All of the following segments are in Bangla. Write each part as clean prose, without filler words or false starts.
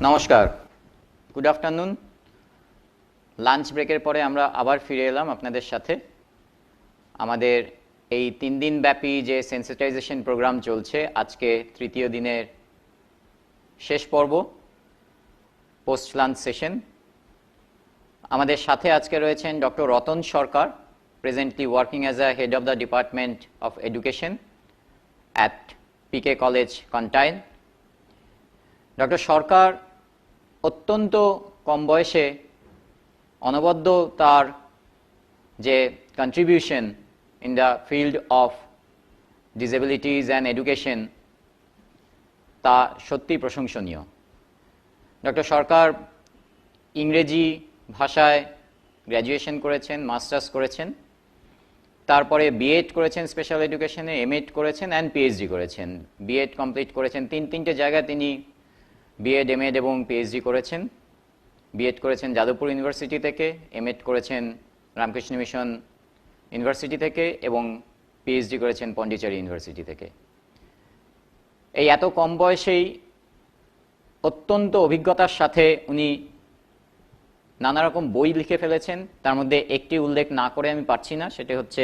নমস্কার, গুড আফটারনুন। লাঞ্চ ব্রেকের পরে আমরা আবার ফিরে এলাম আপনাদের সাথে। আমাদের এই 3 দিন ব্যাপী যে সেন্সিটাইজেশন প্রোগ্রাম চলছে, আজকে তৃতীয় দিনের শেষ পর্ব, পোস্ট লাঞ্চ সেশন। আমাদের সাথে আজকে রয়েছেন doctor Ratan Sarkar, presently working as a head of the department of education at PK college Contai. Doctor Sarkar অত্যন্ত কম বয়সে অনবদ্য তার যে contribution in the field of disabilities and education, তা সত্যি প্রশংসনীয়। ডক্টর সরকার ইংরেজি ভাষায় গ্র্যাজুয়েশন করেছেন, মাস্টার্স করেছেন, তারপরে বিএড করেছেন স্পেশাল এডুকেশনে, এমএড করেছেন অ্যান্ড পিএইচডি করেছেন। বিএড কমপ্লিট করেছেন তিনটে জায়গায় তিনি বিএড, এমএড এবং পিএইচডি করেছেন। বিএড করেছেন যাদবপুর ইউনিভার্সিটি থেকে, এমএড করেছেন রামকৃষ্ণ মিশন ইউনিভার্সিটি থেকে এবং পিএইচডি করেছেন পন্ডিচেরি ইউনিভার্সিটি থেকে। এই এত কম বয়সেই অত্যন্ত অভিজ্ঞতার সাথে উনি নানা রকম বই লিখে ফেলেছেন। তার মধ্যে একটি উল্লেখ না করে আমি পারছি না, সেটা হচ্ছে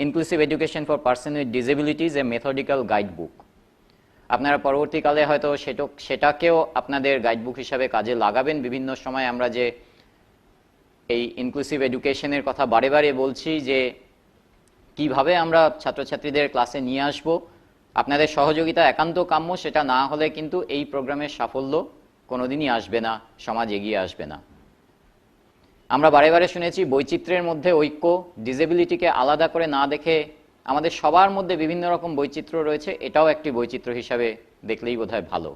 inclusive education for person with disabilities, a methodical guide book. আপনারা পরবর্তীকালে হয়তো সেটাকেও আপনাদের গাইডবুক হিসাবে কাজে লাগাবেন। বিভিন্ন সময় আমরা যে এই ইনক্লুসিভ এডুকেশনের কথা বারে বারে বলছি, যে কিভাবে আমরা ছাত্রছাত্রীদের ক্লাসে নিয়ে আসব, আপনাদের সহযোগিতা একান্ত কাম্য। সেটা না হলে কিন্তু এই প্রোগ্রামের সাফল্য কোনোদিনই আসবে না, সমাজ এগিয়ে আসবে না। আমরা বারে বারে শুনেছি বৈচিত্র্যের মধ্যে ঐক্য, ডিসেবিলিটিকে আলাদা করে না দেখে আমাদের সবার মধ্যে বিভিন্ন রকম বৈচিত্র্য রয়েছে, এটাও একটি বৈচিত্র্য হিসাবে দেখলেই বোধহয় ভালো।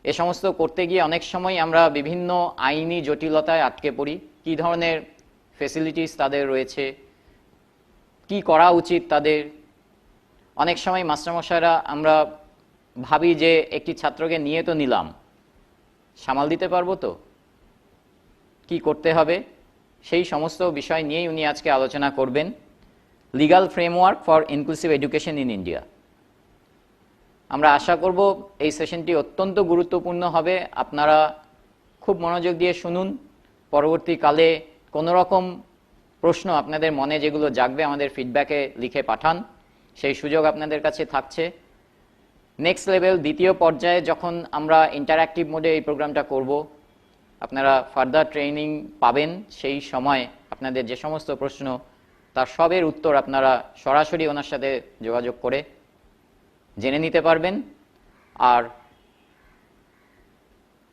এ সমস্ত করতে গিয়ে অনেক সময় আমরা বিভিন্ন আইনি জটিলতায় আটকে পড়ি। কী ধরনের ফেসিলিটিস তাদের রয়েছে, কি করা উচিত তাদের। অনেক সময় মাস্টারমশাইরা আমরা ভাবি যে একটি ছাত্রকে নিয়ে তো নিলাম, সামাল দিতে পারবো তো, কি করতে হবে, সেই সমস্ত বিষয় নিয়েই উনি আজকে আলোচনা করবেন। Legal framework for inclusive education in India. আমরা আশা করব এই সেশনটি অত্যন্ত গুরুত্বপূর্ণ হবে। আপনারা খুব মনোযোগ দিয়ে শুনুন। পরবর্তীকালে কোনো রকম প্রশ্ন আপনাদের মনে যেগুলো জাগবে আমাদের ফিডব্যাকে লিখে পাঠান, সেই সুযোগ আপনাদের কাছে থাকছে। নেক্সট লেভেল, দ্বিতীয় পর্যায়ে যখন আমরা ইন্টারঅ্যাক্টিভ মোডে এই প্রোগ্রামটা করব, আপনারা ফার্দার ট্রেনিং পাবেন। সেই সময় আপনাদের যে সমস্ত প্রশ্ন, তার সবের উত্তর আপনারা সরাসরি ওনার সাথে যোগাযোগ করে জেনে নিতে পারবেন। আর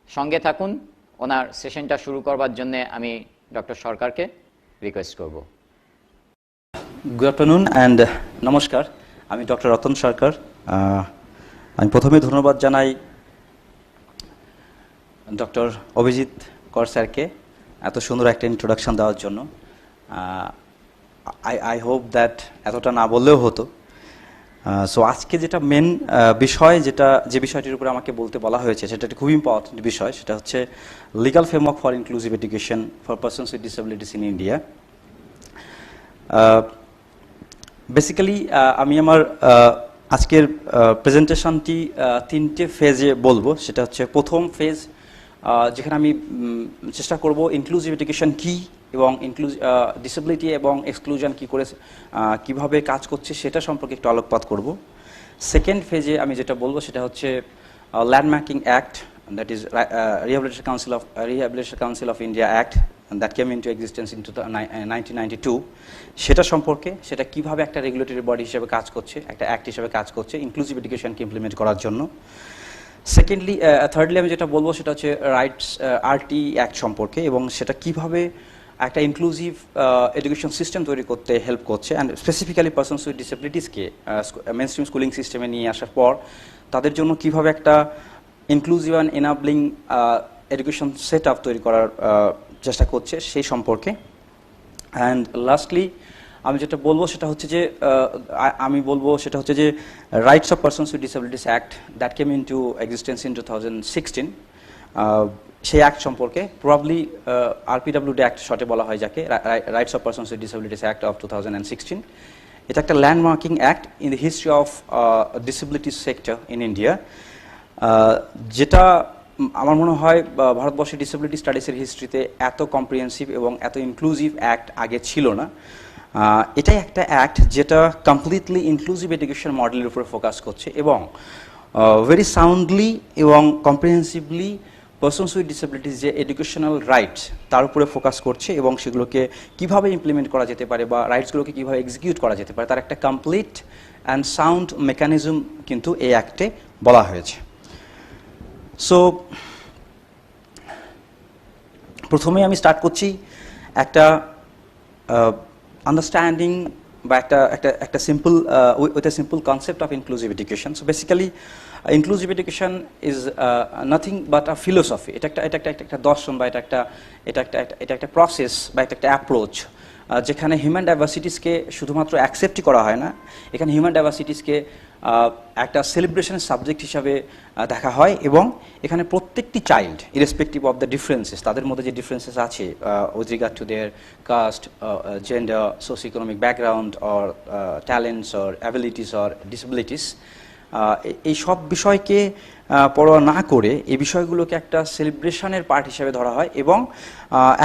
সঙ্গে থাকুন। ওনার সেশনটা শুরু করবার জন্য আমি ডক্টর সরকারকে রিকোয়েস্ট করব। গুড আফটারনুন অ্যান্ড নমস্কার। আমি ডক্টর রতন সরকার। আমি প্রথমে ধন্যবাদ জানাই ডক্টর অভিজিৎ কর স্যারকে এত সুন্দর একটা ইন্ট্রোডাকশন দেওয়ার জন্য। আই হোপ দ্যাট এতটা না বললেও হতো। সো আজকে যেটা মেন বিষয়, যে বিষয়টির উপরে আমাকে বলতে বলা হয়েছে, সেটা একটা খুব ইম্পর্টেন্ট বিষয়। সেটা হচ্ছে legal framework for inclusive education for persons with disabilities in India. Basically আমি আমার আজকের প্রেজেন্টেশনটি 3টে ফেজে বলবো। সেটা হচ্ছে প্রথম ফেজ, যেখানে আমি চেষ্টা করব ইনক্লুসিভ এডুকেশন কী এবং ডিসেবিলিটি এবং এক্সক্লুশন কী করে কীভাবে কাজ করছে সেটা সম্পর্কে একটু আলোকপাত করব। সেকেন্ড ফেজে আমি যেটা বলবো সেটা হচ্ছে landmarking act, that is rehabilitation council of India act that came into existence in 1992, সেটা সম্পর্কে, সেটা কীভাবে একটা রেগুলেটরি বডি হিসেবে কাজ করছে, একটা অ্যাক্ট হিসেবে কাজ করছে ইনক্লুসিভ এডুকেশনকে ইমপ্লিমেন্ট করার জন্য। থার্ডলি আমি যেটা বলবো সেটা হচ্ছে রাইটস আরটি অ্যাক্ট সম্পর্কে, এবং সেটা কিভাবে একটা ইনক্লুসিভ এডুকেশন সিস্টেম তৈরি করতে হেল্প করছে, অ্যান্ড স্পেসিফিক্যালি পারসনস উইথ ডিসেবিলিটিসকে মেইনস্ট্রিম স্কুলিং সিস্টেমে নিয়ে আসার পর তাদের জন্য কিভাবে একটা inclusive and enabling education set up তৈরি করার চেষ্টা করছে সেই সম্পর্কে। অ্যান্ড লাস্টলি আমি যেটা বলবো সেটা হচ্ছে যে rights of persons with disabilities act that came into existence in 2016, সেই অ্যাক্ট সম্পর্কে, প্রবাবলি আরপিডব্লিউডি অ্যাক্ট শর্টে বলা হয় যাকে, rights of persons with disabilities act of 2016। এটা একটা landmarking act in the history of disability sector in India, যেটা আমার মনে হয় ভারতবর্ষের ডিসেবিলিটি স্টাডিজের হিস্ট্রিতে এত কম্প্রিহেন্সিভ এবং এত ইনক্লুসিভ অ্যাক্ট আগে ছিল না। এটাই একটা অ্যাক্ট যেটা কমপ্লিটলি ইনক্লুসিভ এডুকেশন মডেলের উপরে ফোকাস করছে এবং ভেরি সাউন্ডলি এবং কম্প্রিহেন্সিভলি পারসনস উইথ ডিসেবিলিটিস যে এডুকেশনাল রাইটস তার উপরে ফোকাস করছে এবং সেগুলোকে কিভাবে ইমপ্লিমেন্ট করা যেতে পারে বা রাইটসগুলোকে কীভাবে এক্সিকিউট করা যেতে পারে তার একটা কমপ্লিট অ্যান্ড সাউন্ড মেকানিজম কিন্তু এই অ্যাক্টে বলা হয়েছে। সো প্রথমে আমি স্টার্ট করছি একটা আন্ডারস্ট্যান্ডিং বা একটা simple with a simple concept of inclusive education. So basically inclusive education is nothing but a philosophy. এটা একটা দর্শন বা এটা একটা প্রসেস বা একটা অ্যাপ্রোচ যেখানে হিউম্যান ডাইভার্সিটিসকে শুধুমাত্র অ্যাকসেপ্টই করা হয় না, এখানে হিউম্যান ডাইভার্সিটিসকে একটা সেলিব্রেশনের সাবজেক্ট হিসাবে দেখা হয় এবং এখানে প্রত্যেকটি child irrespective of the differences, তাদের মধ্যে যে ডিফারেন্সেস আছে with regard to their caste, gender, socio economic background or talents or abilities or disabilities, এই সব বিষয়কে পরোয়া না করে এই বিষয়গুলোকে একটা সেলিব্রেশনের পার্ট হিসেবে ধরা হয় এবং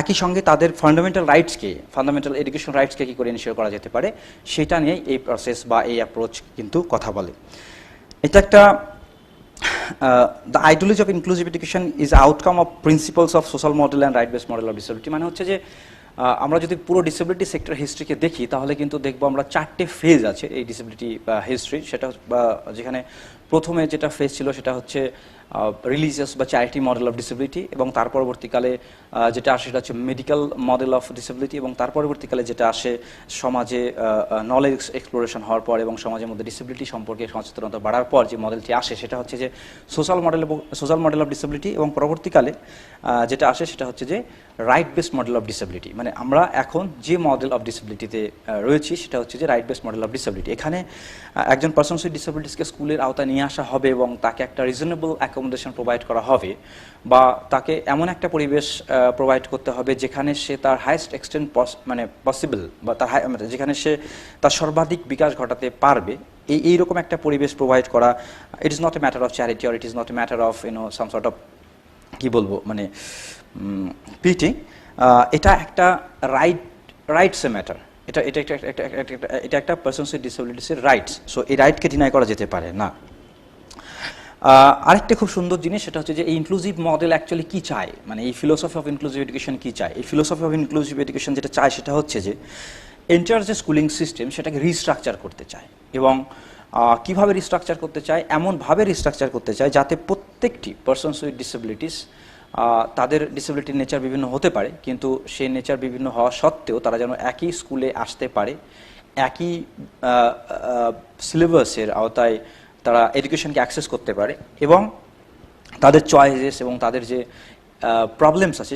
একই সঙ্গে তাদের ফান্ডামেন্টাল রাইটসকে, ফান্ডামেন্টাল এডুকেশন রাইটসকে কী করে এনশিওর করা যেতে পারে সেটা নিয়ে এই প্রসেস বা এই অ্যাপ্রোচ কিন্তু কথা বলে। এটা একটা the ideology of inclusive education is outcome of principles of social model and right based model of disability. মানে হচ্ছে যে আমরা যদি পুরো ডিসেবিলিটি সেক্টর হিস্ট্রিকে দেখি তাহলে কিন্তু দেখবো আমরা 4টে ফেজ আছে এই ডিসেবিলিটি হিস্ট্রি। সেটা যেখানে প্রথমে যেটা ফেজ ছিল সেটা হচ্ছে রিলিজিয়াস বা চ্যারিটি মডেল অফ ডিসেবিলিটি এবং তার পরবর্তীকালে যেটা আসে সেটা হচ্ছে মেডিকেল মডেল অফ ডিসেবিলিটি এবং তার পরবর্তীকালে যেটা আসে সমাজে নলেজ এক্সপ্লোরেশন হওয়ার পর এবং সমাজের মধ্যে ডিসেবিলিটি সম্পর্কে সচেতনতা বাড়ার পর যে মডেলটি আসে সেটা হচ্ছে যে সোশ্যাল মডেল অফ ডিসেবিলিটি এবং পরবর্তীকালে যেটা আসে সেটা হচ্ছে যে right based model of disability. মানে আমরা এখন যে মডেল অফ ডিসেবিলিটিতে রয়েছি সেটা হচ্ছে যে right based model of disability. এখানে একজন পারসনস উইথ ডিসেবিলিটিসকে স্কুলের আওতায় নিয়ে আসা হবে এবং তাকে একটা রিজনেবল অ্যাকোমোডেশন প্রোভাইড করা হবে বা তাকে এমন একটা পরিবেশ প্রোভাইড করতে হবে যেখানে সে তার হাইয়েস্ট এক্সটেন্ট মানে পসিবল বা তার যেখানে সে তার সর্বাধিক বিকাশ ঘটাতে পারবে এইরকম একটা পরিবেশ প্রোভাইড করা। It is not a matter of charity or it is not a matter of some sort of কী বলবো মানে পিটি। এটা একটা রাইটস এ ম্যাটার, এটা একটা পারসনস উইথ ডিসেবিলিটিসের রাইটস। সো এই রাইটকে ডিনাই করা যেতে পারে না। আরেকটা খুব সুন্দর জিনিস সেটা হচ্ছে যে এই ইনক্লুসিভ মডেল অ্যাকচুয়ালি কী চায়, মানে এই ফিলোসফি অফ ইনক্লুসিভ এডুকেশন কী চায়। এই ফিলোসফি অফ ইনক্লুসিভ এডুকেশন যেটা চায় সেটা হচ্ছে যে এন্টায়ার যে স্কুলিং সিস্টেম সেটাকে রিস্ট্রাকচার করতে চায় এবং কীভাবে রিস্ট্রাকচার করতে চায়, এমনভাবে রিস্ট্রাকচার করতে চায় যাতে প্রত্যেকটি পারসনস উইথ ডিসেবিলিটিস তাদের ডিসেবিলিটির নেচার বিভিন্ন হতে পারে কিন্তু সেই নেচার বিভিন্ন হওয়া সত্ত্বেও তারা যেন একই স্কুলে আসতে পারে, একই সিলেবাসের আওতায় তারা এডুকেশনকে অ্যাক্সেস করতে পারে এবং তাদের চয়েসেস এবং তাদের যে প্রবলেমস আছে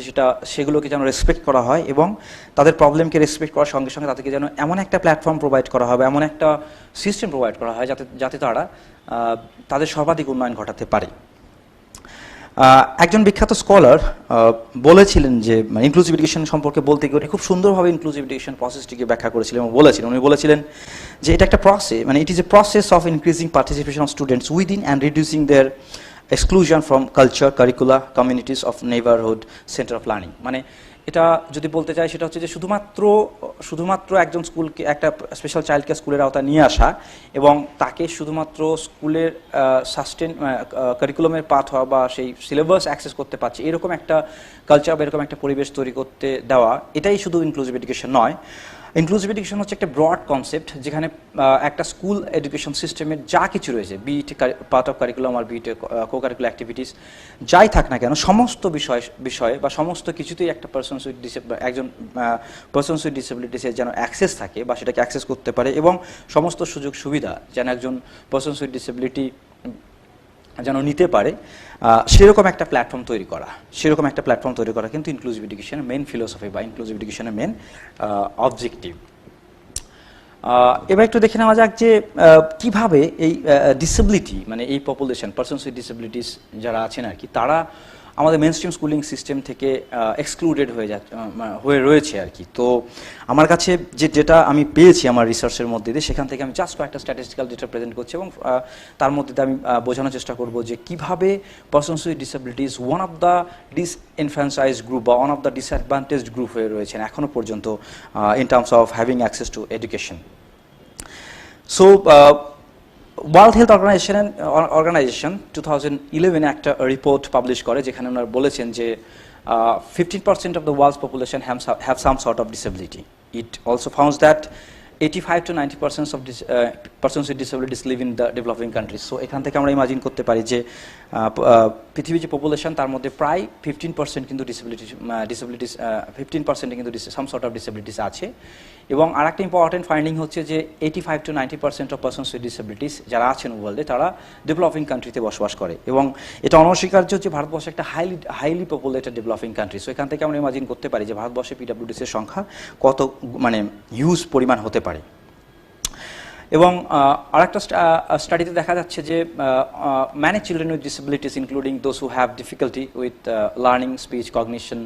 সেগুলোকে যেন রেসপেক্ট করা হয় এবং তাদের প্রবলেমকে রেসপেক্ট করার সঙ্গে সঙ্গে তাদেরকে যেন এমন একটা প্ল্যাটফর্ম প্রোভাইড করা হবে, এমন একটা সিস্টেম প্রোভাইড করা হয় যাতে তারা তাদের সর্বাধিক উন্নয়ন ঘটাতে পারে। একজন বিখ্যাত স্কলার বলেছিলেন যে ইনক্লুসিভ এডুকেশন সম্পর্কে বলতে গিয়ে খুব সুন্দরভাবে ইনক্লুসিভ এডুকেশন প্রসেসটিকে ব্যাখ্যা করেছিলেন এবং উনি বলেছিলেন যে এটা একটা প্রসেস, মানে it is a process of increasing participation of students within and reducing their exclusion from culture, curricula, communities of neighbourhood centre of learning. মানে এটা যদি বলতে চাই সেটা হচ্ছে যে শুধুমাত্র একজন স্কুলকে একটা স্পেশাল চাইল্ডকে স্কুলের আওতায় নিয়ে আসা এবং তাকে শুধুমাত্র স্কুলের কারিকুলামের পাঠ হওয়া বা সেই সিলেবাস অ্যাক্সেস করতে পারছে এরকম একটা কালচার বা এরকম একটা পরিবেশ তৈরি করতে দেওয়া, এটাই শুধু ইনক্লুসিভ এডুকেশন নয়। ইনক্লুসিভ এডুকেশন হচ্ছে একটা ব্রড কনসেপ্ট যেখানে একটা স্কুল এডুকেশন সিস্টেমের যা কিছু রয়েছে, বিট পার্ট অফ কারিকুলাম আর বিট কো কারিকুলার অ্যাক্টিভিটিস যাই থাক না কেন, সমস্ত বিষয়ে বা সমস্ত কিছুতেই একটা একজন পারসনস উইথ ডিসেবিলিটিসের যেন অ্যাক্সেস থাকে বা সেটাকে অ্যাক্সেস করতে পারে এবং সমস্ত সুযোগ সুবিধা যেন একজন পারসনস উইথ ডিসেবিলিটি যেন নিতে পারে সেরকম একটা প্ল্যাটফর্ম তৈরি করা কিন্তু ইনক্লুসিভ এডুকেশনের মেন ফিলোসফি বা ইনক্লুসিভ এডুকেশনের মেন অবজেক্টিভ। এবার একটু দেখে নেওয়া যাক যে কিভাবে এই ডিসেবিলিটি মানে এই পপুলেশন পারসনস উইথ ডিসেবিলিটিস যারা আছেন আর কি তারা আমাদের মেন স্ট্রিম স্কুলিং সিস্টেম থেকে এক্সক্লুডেড হয়ে রয়েছে আর কি। তো আমার কাছে যেটা আমি পেয়েছি আমার রিসার্চের মধ্যে দিয়ে, সেখান থেকে আমি জাস্ট কয়েকটা স্ট্যাটিস্টিক্যাল ডেটা প্রেজেন্ট করছি এবং তার মধ্যে দিয়ে আমি বোঝানোর চেষ্টা করব যে কীভাবে persons with disabilities one of the disenfranchise group বা one of the disadvantaged group হয়ে রয়েছেন এখনও পর্যন্ত in terms of having access to education. So world health organization 2011 একটা রিপোর্ট পাবলিশ করে, যেখানে ওনারা বলেছেন যে 15% of the world's population have some sort of disability. It also found that 85 to 90% of persons with disabilities live in the developing countries. So এখান থেকে আমরা ইমাজিন করতে পারি যে পৃথিবীর যে পপুলেশন তার মধ্যে প্রায় 15% কিন্তু ডিসেবিলিটিস 15% কিন্তু সাম সর্ট অফ ডিসেবিলিটিস আছে। এবং আর একটা ইম্পর্টেন্ট ফাইন্ডিং হচ্ছে যে 85 to 90% of persons with disabilities যারা আছেন ওয়ার্ল্ডে তারা ডেভেলপিং কান্ট্রিতে বসবাস করে, এবং এটা অনস্বীকার্য যে ভারতবর্ষ একটা highly populated developing country. So এখান থেকে আমরা ইমাজিন করতে পারি যে ভারতবর্ষে পিডব্লিউডিসের সংখ্যা কত মানে হিউজ পরিমাণ হতে পারে। এবং আরেকটা স্টাডিতে দেখা যাচ্ছে যে many children with disabilities including those who have difficulty with learning, speech, cognition,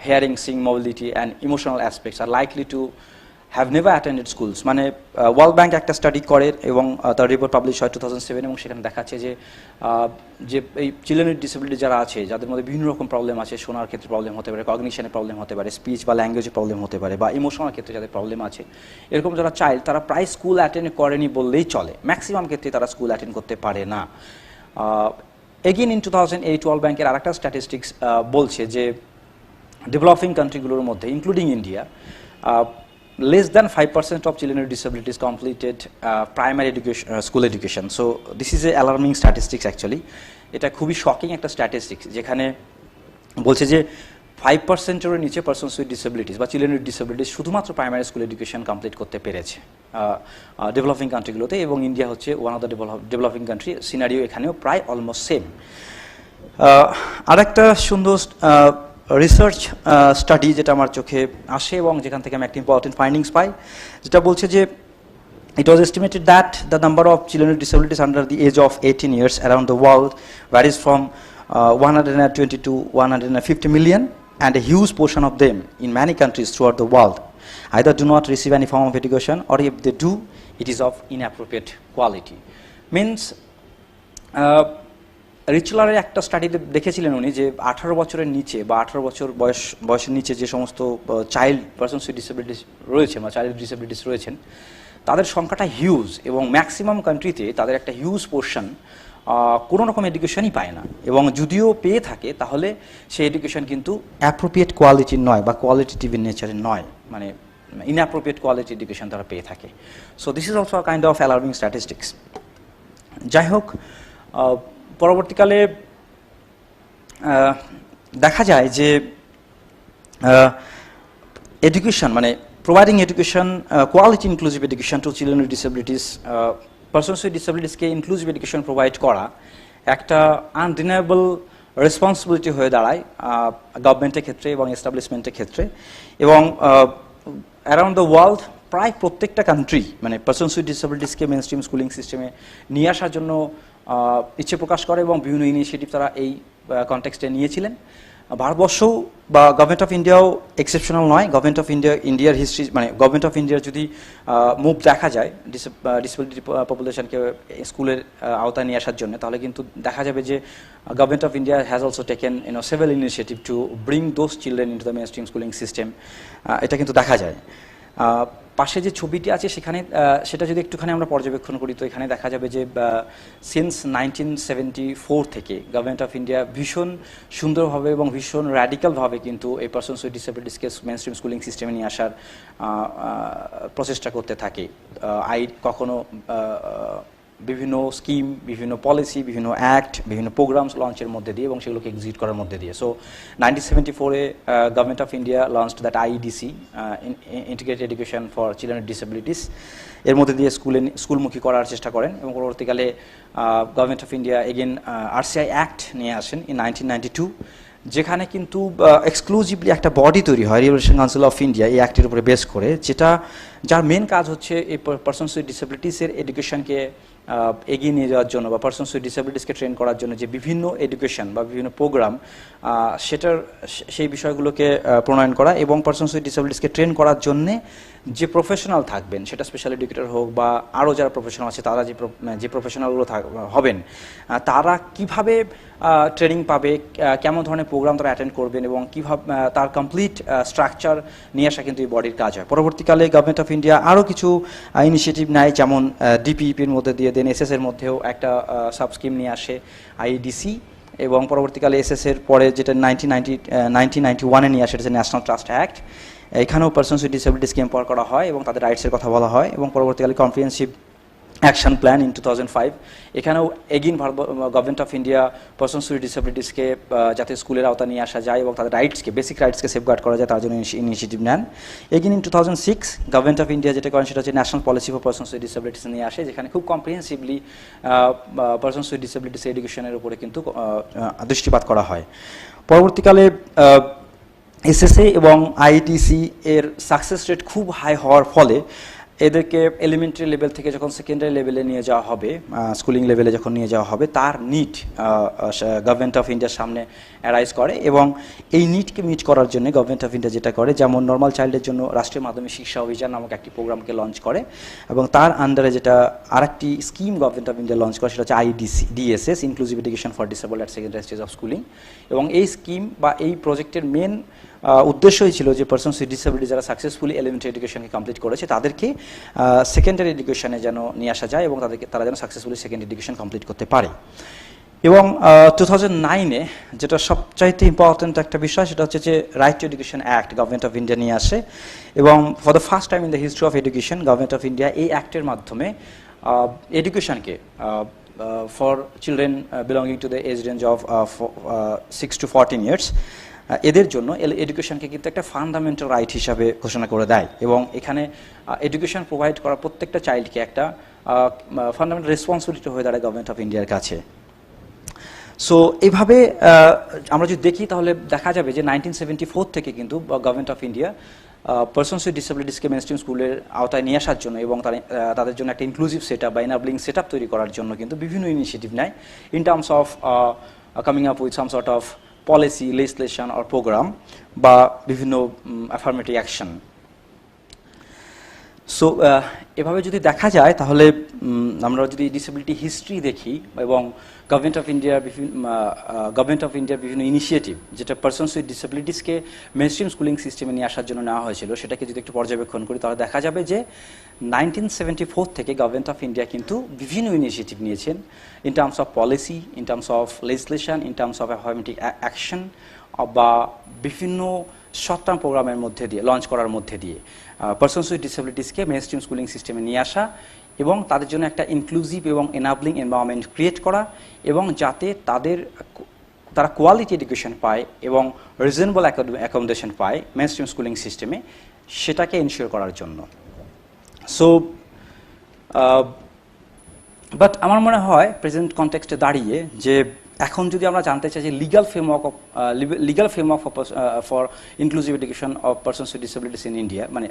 hearing, seeing, mobility and emotional aspects are likely to have never attended schools. মানে ওয়ার্ল্ড ব্যাংক একটা স্টাডি করে এবং তার রিপোর্ট পাবলিশ হয় 2007, এবং সেখানে দেখাচ্ছে যে এই চিলড্রেন উইথ ডিসেবিলিটি যারা আছে, যাদের মধ্যে বিভিন্ন রকম প্রবলেম আছে, শোনার ক্ষেত্রে প্রবলেম হতে পারে, কগনিশনের প্রবলেম হতে পারে, স্পিচ বা ল্যাঙ্গুয়েজে প্রবলেম হতে পারে, বা ইমোশনাল ক্ষেত্রে যাদের প্রবলেম আছে, এরকম যারা চাইল্ড তারা প্রায় স্কুল অ্যাটেন্ড করেনি বললেই চলে। ম্যাক্সিমাম ক্ষেত্রে তারা স্কুল অ্যাটেন্ড করতে পারে না। এগেইন ইন 2008 ওয়ার্ল্ড ব্যাংকের আরেকটা স্ট্যাটিস্টিক্স বলছে যে ডেভেলপিং কান্ট্রিগুলোর মধ্যে including India less than 5% of children with disabilities completed primary education, school education. So this is a alarming statistics actually. এটা খুবই শকিং একটা স্ট্যাটিস্টিক্স, যেখানে বলছে যে 5%-এর নিচে পারসনস উইথ ডিসেবিলিটিস বা চিলড্রেন উইথ ডিসেবিলিটিস শুধুমাত্র প্রাইমারি স্কুল এডুকেশন কমপ্লিট করতে পেরেছে ডেভেলপিং কান্ট্রিগুলোতে, এবং ইন্ডিয়া হচ্ছে one of the developing country. Scenario এখানেও প্রায় অলমোস্ট সেম। আরেকটা সুন্দর রিসার্চ স্টাডি যেটা আমার চোখে আসে এবং যেখান থেকে আমি একটা ইম্পর্টেন্ট ফাইন্ডিংস পাই, যেটা বলছে যে it was estimated that the number of children with disabilities under the age of 18 years around the world varies from 120 to 150 million, and a huge portion of them in many countries throughout the world either do not receive any form of education, or if they do, it is of inappropriate quality. Means রিচলারের একটা স্টাডিতে দেখেছিলেন উনি যে 18 বছরের নিচে বা 18 বছর বয়সের নিচে যে সমস্ত চাইল্ড পারসনস উইথ ডিসেবিলিটিস রয়েছে বা চাইল্ড ডিসেবিলিটিস রয়েছেন, তাদের সংখ্যাটা হিউজ, এবং ম্যাক্সিমাম কান্ট্রিতে তাদের একটা হিউজ পোর্শন কোনো রকম এডুকেশনই পায় না, এবং যদিও পেয়ে থাকে তাহলে সেই এডুকেশন কিন্তু অ্যাপ্রোপ্রিয়েট কোয়ালিটির নয় বা কোয়ালিটেটিভ ইন নেচারের নয়, মানে ইনঅ্যাপ্রোপ্রিয়েট কোয়ালিটি এডুকেশন তারা পেয়ে থাকে। So this is also kind of alarming statistics. যাই হোক, পরবর্তীকালে দেখা যায় যে এডুকেশন মানে providing education, quality inclusive education to children with disabilities, persons with ডিসেবিলিটিসকে ইনক্লুসিভ এডুকেশন প্রোভাইড করা একটা আনডিনায়েবল রেসপন্সিবিলিটি হয়ে দাঁড়ায় গভর্নমেন্টের ক্ষেত্রে এবং এস্টাবলিশমেন্টের ক্ষেত্রে। এবং অ্যারাউন্ড দ্য ওয়ার্ল্ড প্রায় প্রত্যেকটা কান্ট্রি মানে পারসনস উইথ ডিসেবিলিটিসকে মেন স্ট্রিম স্কুলিং সিস্টেমে নিয়ে আসার জন্য ইচ্ছে প্রকাশ করে এবং বিভিন্ন ইনিশিয়েটিভ তারা এই কনটেক্সটে নিয়েছিলেন। ভারতবর্ষও বা গভর্নমেন্ট অফ ইন্ডিয়াও এক্সেপশনাল নয়। গভর্নমেন্ট অফ ইন্ডিয়ার হিস্ট্রি মানে গভর্নমেন্ট অফ ইন্ডিয়ার যদি মুভ দেখা যায় ডিসেবিলিটি পপুলেশনকে স্কুলের আওতায় নিয়ে আসার জন্য, তাহলে কিন্তু দেখা যাবে যে government of India has also taken several initiative to bring those children into the main stream schooling system. এটা কিন্তু দেখা যায়। পাশে যে ছবিটি আছে সেখানে সেটা যদি একটুখানি আমরা পর্যবেক্ষণ করি, তো এখানে দেখা যাবে যে সিন্স 1974 থেকে গভর্নমেন্ট অফ ইন্ডিয়া ভীষণ সুন্দরভাবে এবং ভীষণ র্যাডিক্যালভাবে কিন্তু এই পারসনস উইথ ডিসেবিলিটিসকে মেইন স্ট্রিম স্কুলিং সিস্টেমে নিয়ে আসার প্রচেষ্টা করতে থাকে। কখনো বিভিন্ন স্কিম, বিভিন্ন পলিসি, বিভিন্ন অ্যাক্ট, বিভিন্ন প্রোগ্রামস লঞ্চের মধ্যে দিয়ে এবং সেগুলোকে এক্সিকিউট করার মধ্যে দিয়ে। সো 1974-এ government of India launched that IEDC, integrated education for children with disabilities, এর মধ্যে দিয়ে স্কুলমুখী করার চেষ্টা করেন। এবং পরবর্তীকালে গভর্নমেন্ট অফ ইন্ডিয়া এগেন আরসিআই অ্যাক্ট নিয়ে আসেন ইন 1992, যেখানে কিন্তু এক্সক্লুসিভলি একটা বডি তৈরি হয়, রিভলিউশন কাউন্সিল অফ ইন্ডিয়া, এই অ্যাক্টের উপরে বেস করে, যার মেন কাজ হচ্ছে এই পারসনস উইথ ডিসেবিলিটিসের এডুকেশনকে এগিয়ে নিয়ে যাওয়ার জন্য বা পারসনস উইথ ডিসেবিলিটিসকে ট্রেন করার জন্য যে বিভিন্ন এডুকেশন বা বিভিন্ন প্রোগ্রাম সেই বিষয়গুলোকে প্রণয়ন করা এবং পারসনস উইথ ডিসেবিলিটিসকে ট্রেন করার জন্যে যে প্রফেশনাল থাকবেন, সেটা স্পেশাল এডুকেটর হোক বা আরও যারা প্রফেশনাল আছে তারা যে প্রফেশনালগুলো হবেন, তারা কিভাবে ট্রেনিং পাবে, কেমন ধরনের প্রোগ্রাম তারা অ্যাটেন্ড করবেন এবং কীভাবে তার কমপ্লিট স্ট্রাকচার নিয়ে আসা কিন্তু এই বডির কাজ হয়। পরবর্তীকালে গভর্নমেন্ট অফ ইন্ডিয়া আরও কিছু ইনিশিয়েটিভ নেয়, যেমন ডিপিইপির মধ্যে দিয়ে দেন এসএস এর মধ্যেও একটা সাব স্কিম নিয়ে আসে আইডিসি, এবং পরবর্তীকালে এসএস এর পরে যেটা 1991-এ নিয়ে আসে সেটা ন্যাশনাল ট্রাস্ট অ্যাক্ট। এখানেও পারসনস উইথ ডিসেবিলিটিসকে এম্পাওয়ার করা হয় এবং তাদের রাইটসের কথা বলা হয়, এবং পরবর্তীকালে কম্প্রিহেনসিভ অ্যাকশন প্ল্যান ইন 2005, এখানেও again government of India persons with ডিসেবিলিটিসকে যাতে স্কুলের আওতা নিয়ে আসা যায় এবং তাদের রাইটসকে, বেসিক রাইটসকে সেফগার্ড করা যায় তার জন্য ইনিশিয়েটিভ নেন। এগিন ইন 2006 গভর্নমেন্ট অফ ইন্ডিয়া যেটা করেন সেটা হচ্ছে national policy for persons with disabilities নিয়ে আসে, যেখানে খুব কম্প্রিহেন্সিভলি পারসনস উইথ ডিসেবিলিটিস এডুকেশনের উপরে কিন্তু দৃষ্টিপাত করা হয়। পরবর্তীকালে এসএসএ এবং আইটিসি এর সাকসেস রেট খুব হাই হওয়ার ফলে এদেরকে এলিমেন্টারি লেভেল থেকে যখন সেকেন্ডারি লেভেলে নিয়ে যাওয়া হবে, স্কুলিং লেভেলে যখন নিয়ে যাওয়া হবে, তার নিড গভর্নমেন্ট অফ ইন্ডিয়ার সামনে অ্যারাইজ করে, এবং এই নিডকে মিট করার জন্য গভর্নমেন্ট অফ ইন্ডিয়া যেটা করে, যেমন নর্মাল চাইল্ডের জন্য রাষ্ট্রীয় মাধ্যমিক শিক্ষা অভিযান নামক একটি প্রোগ্রামকে লঞ্চ করে, এবং তার আন্ডারে যেটা আরেকটি scheme government of India launch করে সেটা হচ্ছে DSS, inclusive education for disabled at secondary stage of schooling. এবং এই স্কিম বা এই প্রজেক্টের মেন উদ্দেশ্যই ছিল যে পারসনস উইথ ডিসেবিলিটি যারা সাকসেসফুলি এলিমেন্টারি এডুকেশনকে কমপ্লিট করেছে তাদেরকে সেকেন্ডারি এডুকেশনে যেন নিয়ে আসা যায় এবং তারা যেন সাকসেসফুলি সেকেন্ডারি এডুকেশন কমপ্লিট করতে পারে। এবং 2009-এ যেটা সবচাইতে ইম্পর্টেন্ট একটা বিষয় সেটা হচ্ছে যে right to education act government of India নিয়ে আসে, এবং for the first time in the history of education government of India এই অ্যাক্টের মাধ্যমে এডুকেশনকে for children belonging to the age range of 6 to 14 years এদের জন্য এডুকেশনকে কিন্তু একটা ফান্ডামেন্টাল রাইট হিসাবে ঘোষণা করে দেয়, এবং এখানে এডুকেশন প্রোভাইড করা প্রত্যেকটা চাইল্ডকে একটা ফান্ডামেন্টাল রেসপন্সিবিলিটি হয়ে দাঁড়ায় গভর্নমেন্ট অফ ইন্ডিয়ার কাছে। সো এইভাবে আমরা যদি দেখি তাহলে দেখা যাবে যে 1974 থেকে কিন্তু government of India persons with ডিসেবিলিটিসকে মেইনস্ট্রিম স্কুলের আওতায় নিয়ে আসার জন্য এবং তাদের জন্য একটা ইনক্লুসিভ সেট আপ বা এনাবলিং সেট আপ তৈরি করার জন্য কিন্তু বিভিন্ন ইনিশিয়েটিভ নেয় in terms of coming up with some sort of policy, legislation or program বা বিভিন্ন অ্যাফার্মেটিভ অ্যাকশন। সো এভাবে যদি দেখা যায় তাহলে আমরা যদি ডিসেবিলিটি হিস্ট্রি দেখি এবং গভর্নমেন্ট অফ ইন্ডিয়ার বিভিন্ন ইনিশিয়েটিভ যেটা পারসনস উইথ ডিসেবিলিটিসকে মেইনস্ট্রিম স্কুলিং সিস্টেমে নিয়ে আসার জন্য নেওয়া হয়েছিল সেটাকে যদি একটু পর্যবেক্ষণ করি তাহলে দেখা যাবে যে 1974 থেকে গভর্নমেন্ট অফ ইন্ডিয়া কিন্তু বিভিন্ন ইনিশিয়েটিভ নিয়েছেন in terms of policy, in terms of legislation, in terms of affirmative action বা বিভিন্ন শর্ট টার্ম প্রোগ্রামের মধ্যে দিয়ে লঞ্চ করার মধ্যে দিয়ে পারসনস উইথ ডিসেবিলিটিসকে মেইনস্ট্রিম স্কুলিং সিস্টেমে নিয়ে আসা এবং তাদের জন্য একটা ইনক্লুসিভ এবং এনাবলিং এনভায়রনমেন্ট ক্রিয়েট করা এবং যাতে তারা কোয়ালিটি এডুকেশন পায় এবং রিজনেবল অ্যাকোমোডেশন পায় মেইনস্ট্রিম স্কুলিং সিস্টেমে, সেটাকে এনশিওর করার জন্য। সো বাট আমার মনে হয় প্রেজেন্ট কনটেক্সটে দাঁড়িয়ে যে এখন যদি আমরা জানতে চাই যে legal framework for inclusive education of persons with disabilities in India, মানে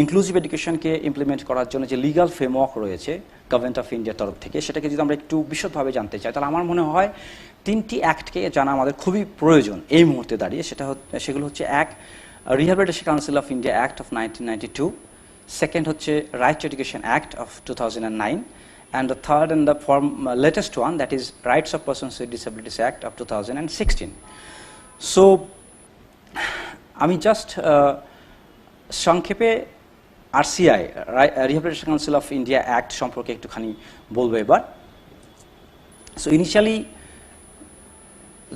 ইনক্লুসিভ এডুকেশনকে ইমপ্লিমেন্ট করার জন্য যে লিগাল ফ্রেমওয়ার্ক রয়েছে গভর্নমেন্ট অফ ইন্ডিয়ার তরফ থেকে, সেটাকে যদি আমরা একটু বিশদভাবে জানতে চাই তাহলে আমার মনে হয় 3টি অ্যাক্টকে জানা আমাদের খুবই প্রয়োজন এই মুহূর্তে দাঁড়িয়ে। সেগুলো হচ্ছে এক, rehabilitation council of India act of 1992, second হচ্ছে right to education act of 2009, and the third and the latest one, that is Rights of Persons with Disabilities Act of 2016. So আমি জাস্ট সংক্ষেপে RCI rehabilitation council of India act সম্পর্কে একটুখানি বলবো এবার। So initially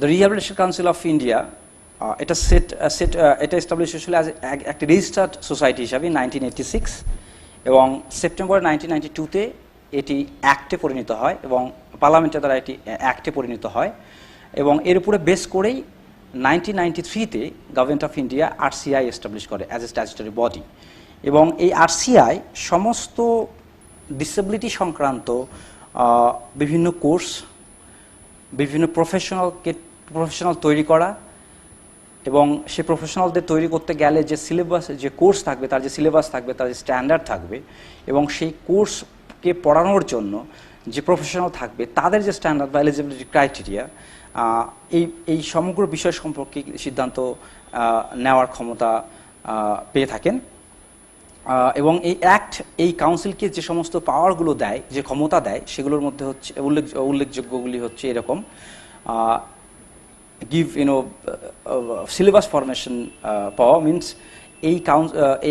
the rehabilitation council of India এটা এস্টাবলিশ হয়েছিল একটা রেজিস্টার্ড সোসাইটি হিসাবে 1986 এবং সেপ্টেম্বর 1992-তে এটি অ্যাক্টে পরিণত হয় এবং পার্লামেন্টের দ্বারা এটি অ্যাক্টে পরিণত হয় এবং এর উপরে বেস করেই 1993-তে government of India RCI establish করে অ্যাজ এ স্ট্যাচুটরি বডি এবং এই আরসিআই সমস্ত ডিসেবিলিটি সংক্রান্ত বিভিন্ন কোর্স, বিভিন্ন প্রফেশনাল তৈরি করা এবং সেই প্রফেশনালদের তৈরি করতে গেলে যে সিলেবাস, যে কোর্স থাকবে, তার যে সিলেবাস থাকবে, তার যে স্ট্যান্ডার্ড থাকবে, এবং সেই কোর্সকে পড়ানোর জন্য যে প্রফেশনাল থাকবে তাদের যে স্ট্যান্ডার্ড বা এলিজিবিলিটি ক্রাইটেরিয়া, এই সমগ্র বিষয় সম্পর্কে সিদ্ধান্ত নেওয়ার ক্ষমতা পেয়ে থাকেন। এবং এই অ্যাক্ট এই কাউন্সিলকে যে সমস্ত পাওয়ারগুলো দেয়, যে ক্ষমতা দেয়, সেগুলোর মধ্যে হচ্ছে উল্লেখযোগ্যগুলি হচ্ছে এরকম: গিভ সিলেবাস ফরমেশন পাওয়ার, মিনস এই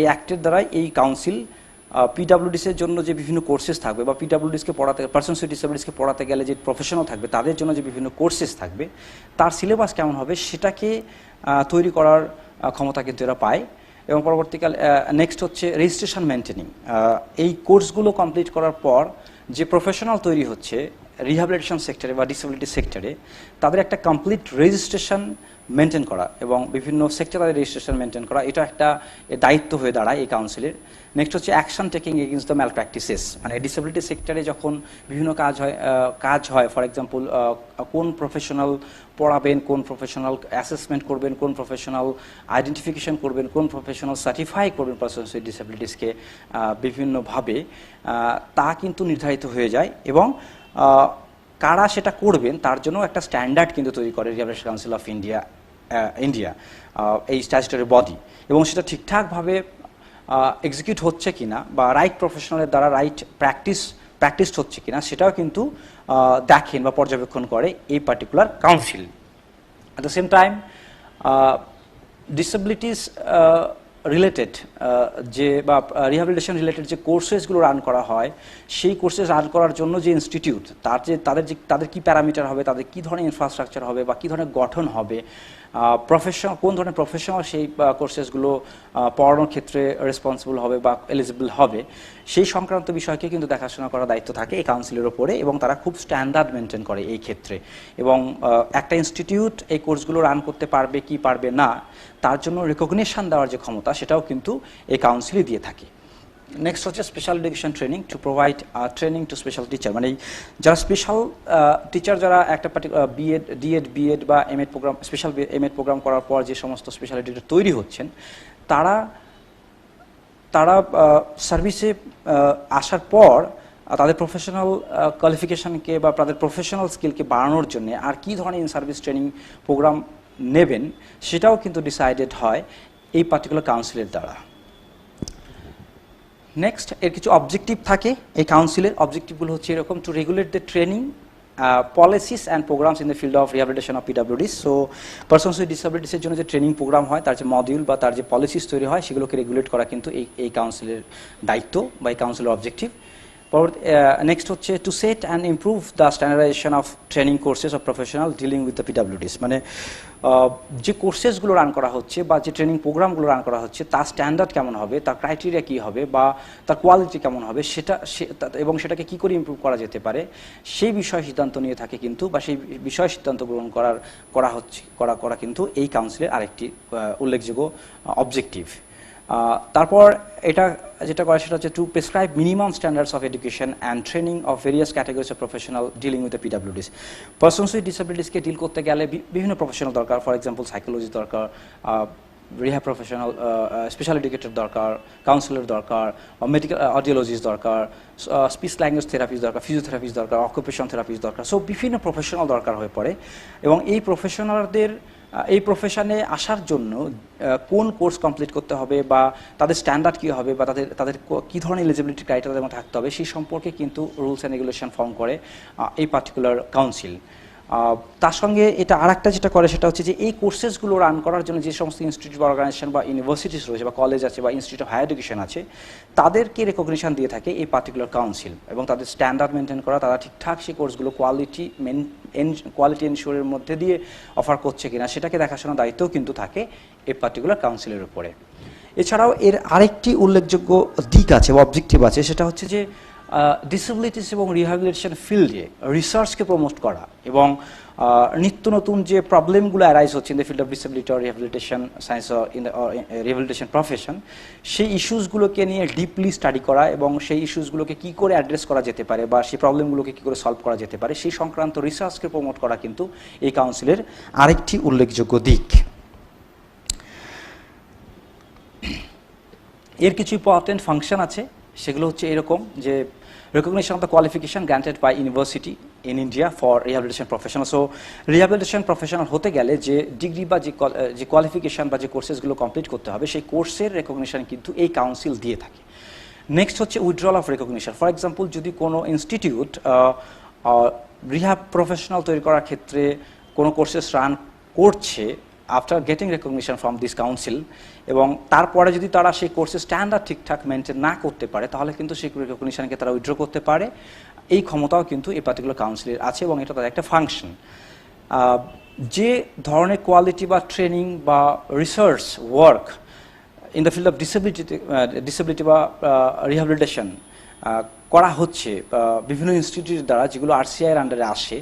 অ্যাক্টের দ্বারাই এই কাউন্সিল পিডাব্লিউডিসের জন্য যে বিভিন্ন কোর্সেস থাকবে, বা পিডাব্লিউডিসকে পড়াতে, পার্সনস উইথ ডিসেবিলিটিসকে পড়াতে গেলে যে প্রফেশনাল থাকবে তাদের জন্য যে বিভিন্ন কোর্সেস থাকবে, তার সিলেবাস কেমন হবে সেটাকে তৈরি করার ক্ষমতা কিন্তু এরা পায়। এবং পরবর্তীকাল নেক্সট হচ্ছে রেজিস্ট্রেশন মেনটেনিং। এই কোর্সগুলো কমপ্লিট করার পর যে প্রফেশনাল তৈরি হচ্ছে রিহ্যাবিলিটেশন সেক্টরে বা ডিসেবিলিটি সেক্টরে, তাদের একটা কমপ্লিট রেজিস্ট্রেশন মেনটেন করা এবং বিভিন্ন সেক্টরে তাদের রেজিস্ট্রেশন মেনটেন করা, এটা একটা দায়িত্ব হয়ে দাঁড়ায় এই কাউন্সিলের। নেক্সট হচ্ছে action taking against the malpractices, মানে ডিসেবিলিটি সেক্টরে যখন বিভিন্ন কাজ হয়, ফর এক্সাম্পল কোন প্রফেশনাল পড়াবেন, কোন প্রফেশনাল অ্যাসেসমেন্ট করবেন, কোন প্রফেশনাল আইডেন্টিফিকেশন করবেন, কোন প্রফেশনাল সার্টিফাই করবেন পারসনস উইথ ডিসেবিলিটিসকে বিভিন্নভাবে, তা কিন্তু নির্ধারিত হয়ে যায়। এবং কারা সেটা করবেন তার জন্য একটা স্ট্যান্ডার্ড কিন্তু তৈরি করে রিহ্যাবিলিটেশন কাউন্সিল অফ ইন্ডিয়া, এই স্ট্যাচুটরি বডি। এবং সেটা ঠিকঠাকভাবে এক্সিকিউট হচ্ছে কিনা, বা রাইট প্রফেশনালের দ্বারা রাইট প্র্যাকটিসড হচ্ছে কিনা, সেটাও কিন্তু দেখেন বা পর্যবেক্ষণ করে এই particular council. At the same time disabilities related যে বা রিহ্যাবিলিটেশন রিলেটেড যে কোর্সেসগুলো রান করা হয়, সেই কোর্সেস রান করার জন্য যে ইনস্টিটিউট, তাদের কি প্যারামিটার হবে, তাদের কি ধরনের ইনফ্রাস্ট্রাকচার হবে, বা কী ধরনের গঠন হবে, কোন ধরনের প্রফেশনাল সেই কোর্সেসগুলো পড়ানোর ক্ষেত্রে রেসপন্সিবল হবে বা এলিজিবল হবে, সেই সংক্রান্ত বিষয়কে কিন্তু দেখাশোনা করার দায়িত্ব থাকে এই কাউন্সিলের ওপরে। এবং তারা খুব স্ট্যান্ডার্ড মেনটেন করে এই ক্ষেত্রে। এবং একটা ইনস্টিটিউট এই কোর্সগুলো রান করতে পারবে কি পারবে না, তার জন্য রেকগনিশন দেওয়ার যে ক্ষমতা, সেটাও কিন্তু এই কাউন্সিলই দিয়ে থাকে। নেক্সট হচ্ছে special education training to provide training to special teacher, মানে যারা স্পেশাল টিচার, যারা একটা পার্টিকুলার বিএড বা MEd programme, special MEd programme করার পর যে সমস্ত স্পেশাল এডুকেটর তৈরি হচ্ছেন, তারা সার্ভিসে আসার পর তাদের প্রফেশনাল কোয়ালিফিকেশনকে বা তাদের প্রফেশনাল স্কিলকে বাড়ানোর জন্য আর কী ধরনের ইন সার্ভিস ট্রেনিং প্রোগ্রাম নেবেন, সেটাও কিন্তু ডিসাইডেড হয় এই পার্টিকুলার কাউন্সিলের দ্বারা। নেক্সট, এর কিছু অবজেক্টিভ থাকে এই কাউন্সিলের। অবজেক্টিভগুলো হচ্ছে এরকম: to regulate the training policies and programs in the field of rehabilitation of PWDs. So persons with ডিসেবিলিটিসের জন্য যে ট্রেনিং প্রোগ্রাম হয়, তার যে মডিউল বা তার যে পলিসিস তৈরি হয়, সেগুলোকে রেগুলেট করা কিন্তু এই কাউন্সিলের দায়িত্ব বা এই কাউন্সিলের অবজেক্টিভ। নেক্সট হচ্ছে to set and improve the standardization of training courses of professional dealing with the PWDs, মানে যে কোর্সেসগুলো রান করা হচ্ছে বা যে ট্রেনিং প্রোগ্রামগুলো রান করা হচ্ছে, তার স্ট্যান্ডার্ড কেমন হবে, তার ক্রাইটেরিয়া কী হবে, বা তার কোয়ালিটি কেমন হবে, এবং সেটাকে কী করে ইমপ্রুভ করা যেতে পারে, সেই বিষয়ে সিদ্ধান্ত নিয়ে থাকে কিন্তু, বা সেই বিষয়ে সিদ্ধান্ত গ্রহণ করা কিন্তু এই কাউন্সিলের আরেকটি উল্লেখযোগ্য অবজেক্টিভ। তারপর এটা যেটা করে সেটা হচ্ছে to prescribe minimum standards of education and training of various categories of professional dealing with the PWDs. Persons with ডিসেবিলিটিসকে ডিল করতে গেলে বিভিন্ন প্রফেশনাল দরকার, ফর এক্সাম্পল সাইকোলজি দরকার, রিহ্যাব প্রফেশনাল, স্পেশাল এডুকেটর দরকার, কাউন্সিলর দরকার, মেডিকেল অডিওলজিস্ট দরকার, স্পিচ ল্যাঙ্গুয়েজ থেরাপিস্ট দরকার, ফিজিওথেরাপিস্ট দরকার, অকুপেশন থেরাপিস্ট দরকার। সো বিভিন্ন প্রফেশনাল দরকার হয়ে পড়ে। এবং এই প্রফেশনালদের এই প্রফেশনে আসার জন্য কোন কোর্স কমপ্লিট করতে হবে, বা তাদের স্ট্যান্ডার্ড কী হবে, বা তাদের কী ধরনের এলিজিবিলিটি ক্রাইটেরিয়া থাকতে হবে, সেই সম্পর্কে কিন্তু রুলস অ্যান্ড রেগুলেশন ফর্ম করে এই পার্টিকুলার কাউন্সিল। তার সঙ্গে এটা আরেকটা যেটা করে সেটা হচ্ছে যে এই কোর্সেসগুলো রান করার জন্য যে সমস্ত ইনস্টিটিউট বা অর্গানাইজেশন বা ইউনিভার্সিটিস রয়েছে, বা কলেজ আছে, বা ইনস্টিটিউট অফ হায়ার এডুকেশন আছে, তাদেরকে রেকগনিশন দিয়ে থাকে এই পার্টিকুলার কাউন্সিল। এবং তাদের স্ট্যান্ডার্ড মেনটেন করা, তারা ঠিকঠাক সেই কোর্সগুলো কোয়ালিটি এনশিওরের মধ্যে দিয়ে অফার করছে কিনা, সেটাকে দেখাশোনার দায়িত্বও কিন্তু থাকে এই পার্টিকুলার কাউন্সিলের উপরে। এছাড়াও এর আরেকটি উল্লেখযোগ্য দিক আছে বা অবজেক্টিভ আছে, সেটা হচ্ছে যে ডিসেবিলিটিস এবং রিহ্যাবিলিটেশন ফিল্ডে রিসার্চকে প্রমোট করা, এবং নিত্য নতুন যে প্রবলেমগুলো অ্যারাইজ হচ্ছে in the field of disability or rehabilitation science in the rehabilitation profession, সেই ইস্যুসগুলোকে নিয়ে ডিপলি স্টাডি করা, এবং সেই ইস্যুসগুলোকে কী করে অ্যাড্রেস করা যেতে পারে, বা সেই প্রবলেমগুলোকে কী করে সলভ করা যেতে পারে, সেই সংক্রান্ত রিসার্চকে প্রমোট করা কিন্তু এই কাউন্সিলের আরেকটি উল্লেখযোগ্য দিক। এর কিছু ইম্পর্টেন্ট ফাংশন আছে, সেগুলো হচ্ছে এরকম যে recognition of the qualification granted by university in India for rehabilitation professional. So rehabilitation professional হতে গেলে যে ডিগ্রি বা যে কোয়ালিফিকেশন বা যে কোর্সেসগুলো কমপ্লিট করতে হবে সেই কোর্সের রেকগনিশন কিন্তু এই কাউন্সিল দিয়ে থাকে। নেক্সট হচ্ছে withdrawal of recognition. For example, যদি কোনো ইনস্টিটিউট রিহ্যাব প্রফেশনাল তৈরি করার ক্ষেত্রে কোনো কোর্সেস রান করছে after getting recognition from this council, এবং তারপরে যদি তারা সেই কোর্সের স্ট্যান্ডার্ড ঠিকঠাক মেনটেন না করতে পারে, তাহলে কিন্তু সেই রেকগনিশনকে তারা উইথড্র করতে পারে। এই ক্ষমতাও কিন্তু এই পার্টিকুলার কাউন্সিলের আছে এবং এটা তাদের একটা ফাংশন। যে ধরনের কোয়ালিটি বা ট্রেনিং বা research work in the field of disability বা রিহ্যাবিলিটেশন করা হচ্ছে বিভিন্ন ইনস্টিটিউট দ্বারা, যেগুলো আরসিআইয়ের আন্ডারে আসে,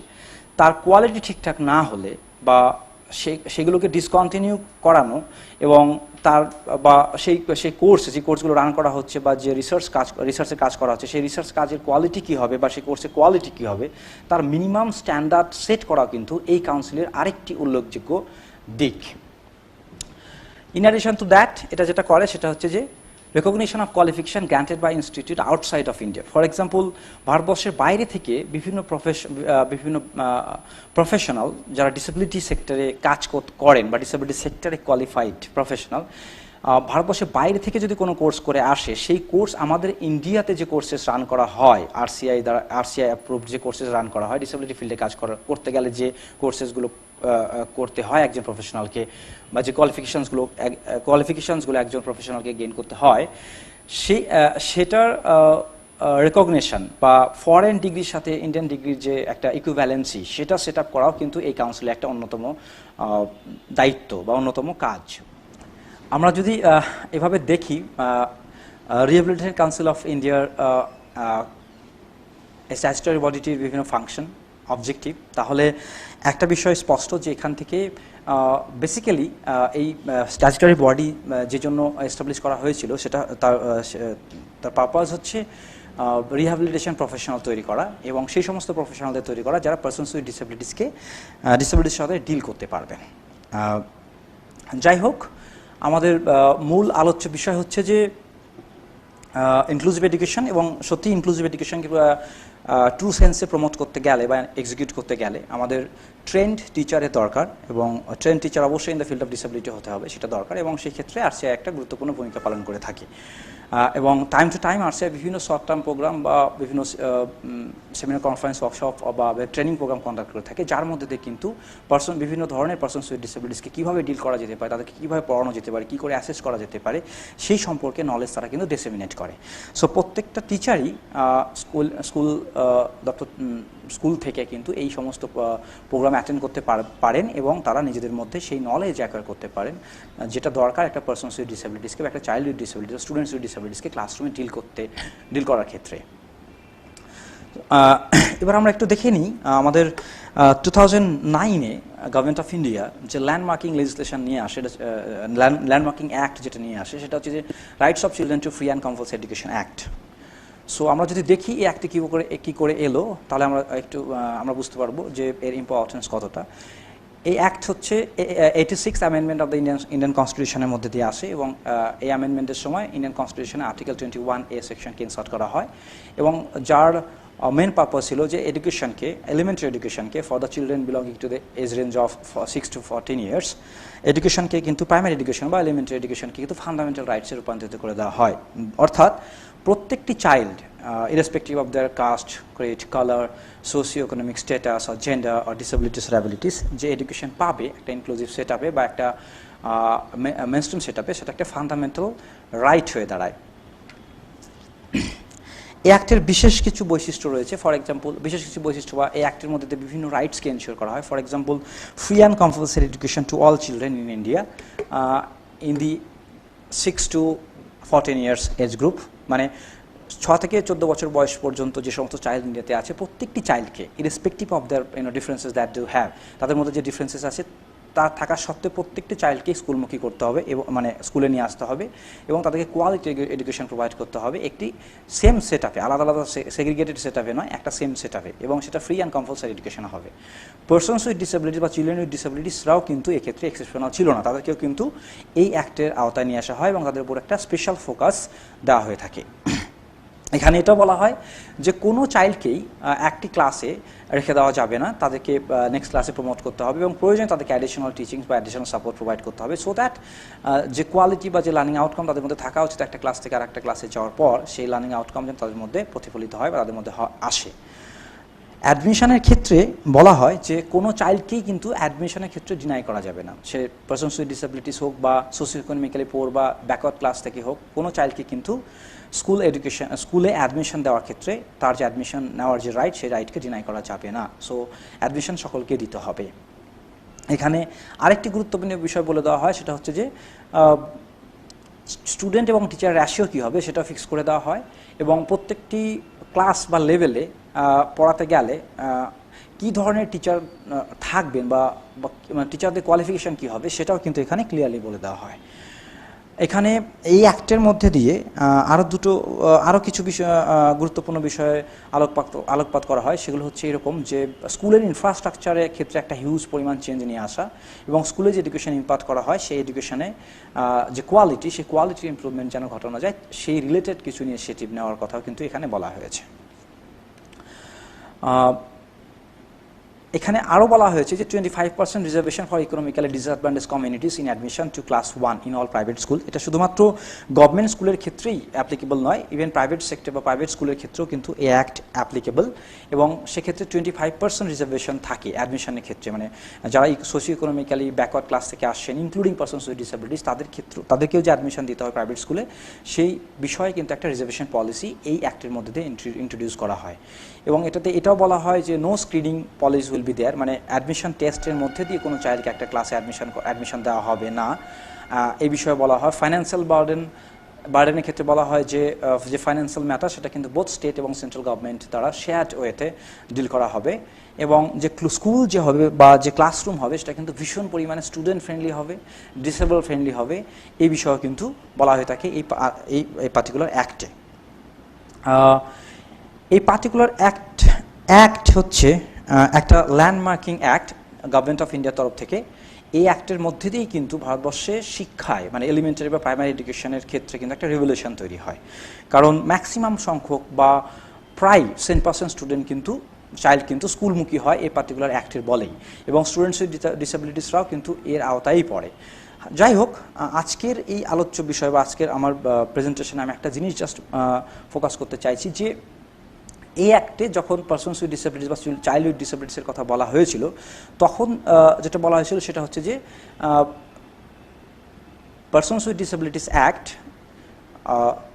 তার কোয়ালিটি ঠিকঠাক না হলে বা সেগুলোকে ডিসকন্টিনিউ করানো এবং তার বা সেই কোর্সগুলো রান করা হচ্ছে বা যে রিসার্চের কাজ করা হচ্ছে, সেই রিসার্চ কাজের কোয়ালিটি কী হবে বা সেই কোর্সের কোয়ালিটি কী হবে, তার মিনিমাম স্ট্যান্ডার্ড সেট করা কিন্তু এই কাউন্সিলের আরেকটি উল্লেখযোগ্য দিক। ইন অ্যাডিশন টু দ্যাট, এটা যেটা করে সেটা হচ্ছে যে recognition of qualification granted by institute outside of India. For example, ভারতবর্ষের বাইরে থেকে বিভিন্ন প্রফেশনাল যারা ডিসেবিলিটি সেক্টরে কাজ করেন বা ডিসেবিলিটি সেক্টরে কোয়ালিফাইড প্রফেশনাল, ভারতবর্ষের বাইরে থেকে যদি কোনো কোর্স করে আসে, সেই কোর্স আমাদের ইন্ডিয়াতে যে কোর্সেস রান করা হয় আরসিআই অ্যাপ্রুভড যে কোর্সেস রান করা হয় ডিসেবিলিটি ফিল্ডে কাজ করতে গেলে যে কোর্সেসগুলো করতে হয় একজন প্রফেশনালকে, বা যে কোয়ালিফিকেশনসগুলো একজন প্রফেশনালকে গেইন করতে হয়, সেটার রেকগনিশন বা ফরেন ডিগ্রির সাথে ইন্ডিয়ান ডিগ্রির যে একটা ইকুইভ্যালেন্সি, সেটা সেট আপ করাও কিন্তু এই কাউন্সিলের একটা অন্যতম দায়িত্ব বা অন্যতম কাজ। আমরা যদি এভাবে দেখি রিহ্যাবিলিটেশন কাউন্সিল অফ ইন্ডিয়ার স্ট্যাচুটরি বডিটির বিভিন্ন ফাংশন, অবজেক্টিভ, তাহলে একটা বিষয় স্পষ্ট যে এখান থেকে বেসিক্যালি এই স্ট্যাচুটরি বডি যে জন্য এস্টাবলিশ করা হয়েছিল, সেটা তার পারপাস হচ্ছে রিহ্যাবিলিটেশন প্রফেশনাল তৈরি করা এবং সেই সমস্ত প্রফেশনালদের তৈরি করা যারা পারসনস উইথ ডিসেবিলিটির সাথে ডিল করতে পারবেন। যাই হোক, আমাদের মূল আলোচ্য বিষয় হচ্ছে যে ইনক্লুসিভ এডুকেশন, এবং সত্যি ইনক্লুসিভ এডুকেশনকে ট্রু সেন্সে প্রমোট করতে গেলে বা এক্সিকিউট করতে গেলে আমাদের ট্রেন্ড টিচারের দরকার, এবং ট্রেন্ড টিচার অবশ্যই in the field of disability হতে হবে, সেটা দরকার, এবং সেই ক্ষেত্রে আরসিআই একটা গুরুত্বপূর্ণ ভূমিকা পালন করে থাকে। এবং টাইম টু টাইম আরসিআই বিভিন্ন শর্ট টার্ম প্রোগ্রাম বা বিভিন্ন সেমিনার, কনফারেন্স, ওয়ার্কশপ বা ট্রেনিং প্রোগ্রাম কন্ডাক্ট করে থাকে, যার মধ্যে দিয়ে কিন্তু বিভিন্ন ধরনের পারসনস উইথ ডিসেবিলিটিসকে কীভাবে ডিল করা যেতে পারে, তাদেরকে কীভাবে পড়ানো যেতে পারে, কী করে অ্যাসেস করা যেতে পারে, সেই সম্পর্কে নলেজ তারা কিন্তু ডিসেমিনেট করে। সো প্রত্যেকটা টিচারই স্কুল থেকে কিন্তু এই সমস্ত প্রোগ্রাম অ্যাটেন্ড করতে পারেন এবং তারা নিজেদের মধ্যে সেই নলেজ অ্যাকোয়ার করতে পারেন যেটা দরকার একটা পারসনস উইথ ডিসেবিলিটিসকে বা একটা child with disability, students with ডিসেবিলিটিসকে ক্লাসরুমে ডিল করার ক্ষেত্রে। এবার আমরা একটু দেখে নিই আমাদের 2009-এ গভর্নমেন্ট অফ ইন্ডিয়া যে ল্যান্ডমার্কিং লেজিসলেশন নিয়ে আসে, ল্যান্ডমার্কিং অ্যাক্ট যেটা নিয়ে আসে, সেটা হচ্ছে যে rights of children to free and compulsory education act. So আমরা যদি দেখি এই অ্যাক্টে কী করে এলো, তাহলে আমরা বুঝতে পারবো যে এর ইম্পর্টেন্স কতটা। এই অ্যাক্ট হচ্ছে 86th amendment of the Indian কনস্টিটিউশনের মধ্যে দিয়ে আসে, এবং এই অ্যামেন্ডমেন্টের সময় ইন্ডিয়ান কনস্টিটিউশনে আর্টিকেল 21A সেকশনকে ইনসার্ট করা হয়, এবং যার মেন পারপাস ছিল যে এলিমেন্টারি এডুকেশনকে for the children belonging to the age range of 6 to 14 years, এডুকেশনকে কিন্তু প্রাইমারি এডুকেশন বা এলিমেন্টারি এডুকেশনকে কিন্তু ফান্ডামেন্টাল রাইটসে রূপান্তরিত করে দেওয়া হয়। অর্থাৎ প্রত্যেকটি child irrespective of their caste, creed, colour, socio economic status or gender or disabilities or abilities, যে এডুকেশন পাবে একটা ইনক্লুসিভ সেট আপে বা একটা মেনস্ট্রিম সেট আপে, সেটা একটা ফান্ডামেন্টাল রাইট হয়ে দাঁড়ায়। এই অ্যাক্টের বিশেষ কিছু বৈশিষ্ট্য রয়েছে। ফর এক্সাম্পল, বিশেষ কিছু বৈশিষ্ট্য বা এই অ্যাক্টের মধ্যে বিভিন্ন রাইটসকে এনশিওর করা হয়। For example, free and compulsory education to all children in India in the 6 to 14 years age group, মানে 6 থেকে 14 বছর বয়স পর্যন্ত যে সমস্ত চাইল্ড ইন্ডিয়াতে আছে, প্রত্যেকটি চাইল্ডকে irrespective of their differences that do have, তাদের মধ্যে যে ডিফারেন্সেস আছে তার থাকা সত্ত্বেও প্রত্যেকটি চাইল্ডকে স্কুলমুখী করতে হবে এবং মানে স্কুলে নিয়ে আসতে হবে এবং তাদেরকে কোয়ালিটি এডুকেশন প্রোভাইড করতে হবে একটি সেম সেট আপে, আলাদা আলাদা সেগ্রিগেটেড সেট আপে নয়, একটা সেম সেট আপে, এবং সেটা ফ্রি অ্যান্ড কম্পালসারি এডুকেশন হবে। পার্সনস উইথ ডিসেবিলিটি বা চিলড্রেন উইথ ডিসেবিলিটিসরাও কিন্তু এক্ষেত্রে এক্সেপশনাল ছিল না, তাদেরকেও কিন্তু এই অ্যাক্টের আওতায় নিয়ে আসা হয় এবং তাদের উপর একটা স্পেশাল ফোকাস দেওয়া হয়ে থাকে। এখানে এটা বলা হয় যে কোনো চাইল্ডকেই একটি ক্লাসে রেখে দেওয়া যাবে না, তাদেরকে নেক্সট ক্লাসে প্রমোট করতে হবে এবং প্রয়োজনে তাদেরকে অ্যাডিশনাল টিচিংস বা অ্যাডিশনাল সাপোর্ট প্রোভাইড করতে হবে, সো দ্যাট যে কোয়ালিটি বা যে লার্নিং আউটকাম তাদের মধ্যে থাকা উচিত একটা ক্লাস থেকে আর একটা ক্লাসে যাওয়ার পর, সেই লার্নিং আউটকাম যেন তাদের মধ্যে প্রতিফলিত হয় বা তাদের মধ্যে আসে। অ্যাডমিশনের ক্ষেত্রে বলা হয় যে কোনো চাইল্ডকেই কিন্তু অ্যাডমিশনের ক্ষেত্রে ডিনাই করা যাবে না, সে পারসনস উইথ ডিসেবিলিটিস হোক বা সোশিও ইকোনমিক্যালি পোর বা ব্যাকওয়ার্ড ক্লাস থেকে হোক, কোনো চাইল্ডকে কিন্তু স্কুলে অ্যাডমিশন দেওয়ার ক্ষেত্রে তার যে অ্যাডমিশন নেওয়ার যে রাইট, সেই রাইটকে ডিনাই করা যাবে না। সো অ্যাডমিশন সকলকে দিতে হবে। এখানে আরেকটি গুরুত্বপূর্ণ বিষয় বলে দেওয়া হয়, সেটা হচ্ছে যে স্টুডেন্ট এবং টিচার রেশিও কী হবে সেটা ফিক্স করে দেওয়া হয় এবং প্রত্যেকটি ক্লাস বা লেভেলে পড়াতে গেলে কী ধরনের টিচার থাকবেন বা টিচারদের কোয়ালিফিকেশান কী হবে সেটাও কিন্তু এখানে ক্লিয়ারলি বলে দেওয়া হয়। এখানে এই অ্যাক্টের মধ্যে দিয়ে আরও কিছু বিষয় গুরুত্বপূর্ণ বিষয়ে আলোকপাত করা হয়, সেগুলো হচ্ছে এরকম যে স্কুলের ইনফ্রাস্ট্রাকচারের ক্ষেত্রে একটা হিউজ পরিমাণ চেঞ্জ নিয়ে আসা এবং স্কুলে যে এডুকেশন ইম্পার্ট করা হয় সেই এডুকেশনে যে কোয়ালিটি, সেই কোয়ালিটির ইমপ্রুভমেন্ট যেন ঘটানো যায় সেই রিলেটেড কিছু ইনিশিয়েটিভ নেওয়ার কথাও কিন্তু এখানে বলা হয়েছে। এখানে আরও বলা হয়েছে যে 25% reservation for economically disadvantage communities in admission to class 1 in all private school. এটা শুধুমাত্র গভর্নমেন্ট স্কুলের ক্ষেত্রেই অ্যাপ্লিকেবল নয়, ইভেন প্রাইভেট সেক্টর বা প্রাইভেট স্কুলের ক্ষেত্রেও কিন্তু এই অ্যাক্ট অ্যাপ্লিকেবল এবং সেক্ষেত্রে 25% রিজার্ভেশন থাকে অ্যাডমিশনের ক্ষেত্রে, মানে যারা সোশিও ইকোনমিক্যালি ব্যাকওয়ার্ড ক্লাস থেকে আসছেন ইনক্লুডিং পারসনস উইথ ডিসেবিলিটিস তাদেরকেও যে অ্যাডমিশন দিতে হয় প্রাইভেট স্কুলে, সেই বিষয়ে কিন্তু একটা রিজার্ভেশন পলিসি এই অ্যাক্টের মধ্যে দিয়ে ইন্ট্রোডিউস করা হয় এবং এটাও বলা হয় যে no screening policy will be there, মানে অ্যাডমিশন টেস্টের মধ্যে দিয়ে কোনো চাইল্ডকে একটা ক্লাসে অ্যাডমিশন দেওয়া হবে না। এই বিষয়ে বলা হয় ফাইন্যান্সিয়াল বার্ডেনের ক্ষেত্রে বলা হয় যে ফাইন্যান্সিয়াল ম্যাটার সেটা কিন্তু বোথ স্টেট এবং সেন্ট্রাল গভর্নমেন্ট দ্বারা শেয়ার্ড ওয়েতে ডিল করা হবে এবং যে স্কুল যে হবে বা যে ক্লাসরুম হবে সেটা কিন্তু ভীষণ পরিমাণে স্টুডেন্ট ফ্রেন্ডলি হবে, ডিসেবল ফ্রেন্ডলি হবে, এই বিষয়েও কিন্তু বলা হয়ে থাকে এই পার্টিকুলার অ্যাক্টে। এই পার্টিকুলার অ্যাক্ট হচ্ছে একটা ল্যান্ডমার্কিং অ্যাক্ট গভর্নমেন্ট অফ ইন্ডিয়ার তরফ থেকে। এই অ্যাক্টের মধ্যে দিয়েই কিন্তু ভারতবর্ষে শিক্ষায় মানে এলিমেন্টারি বা প্রাইমারি এডুকেশনের ক্ষেত্রে কিন্তু একটা রেভলিউশন তৈরি হয়, কারণ ম্যাক্সিমাম সংখ্যক বা প্রায় 10% স্টুডেন্ট কিন্তু চাইল্ড কিন্তু স্কুলমুখী হয় এই পার্টিকুলার অ্যাক্টের বলেই এবং স্টুডেন্টস উইথ ডিসেবিলিটিসরাও কিন্তু এর আওতায় পড়ে। যাই হোক, আজকের এই আলোচ্য বিষয় বা আজকের আমার প্রেজেন্টেশনে আমি একটা জিনিস জাস্ট ফোকাস করতে চাইছি যে এই অ্যাক্টে যখন পারসনস উইথ ডিসেবিলিটিস বা চাইল্ড উইথ ডিসেবিলিটিসের কথা বলা হয়েছিল তখন যেটা বলা হয়েছিল সেটা হচ্ছে যে persons with disabilities act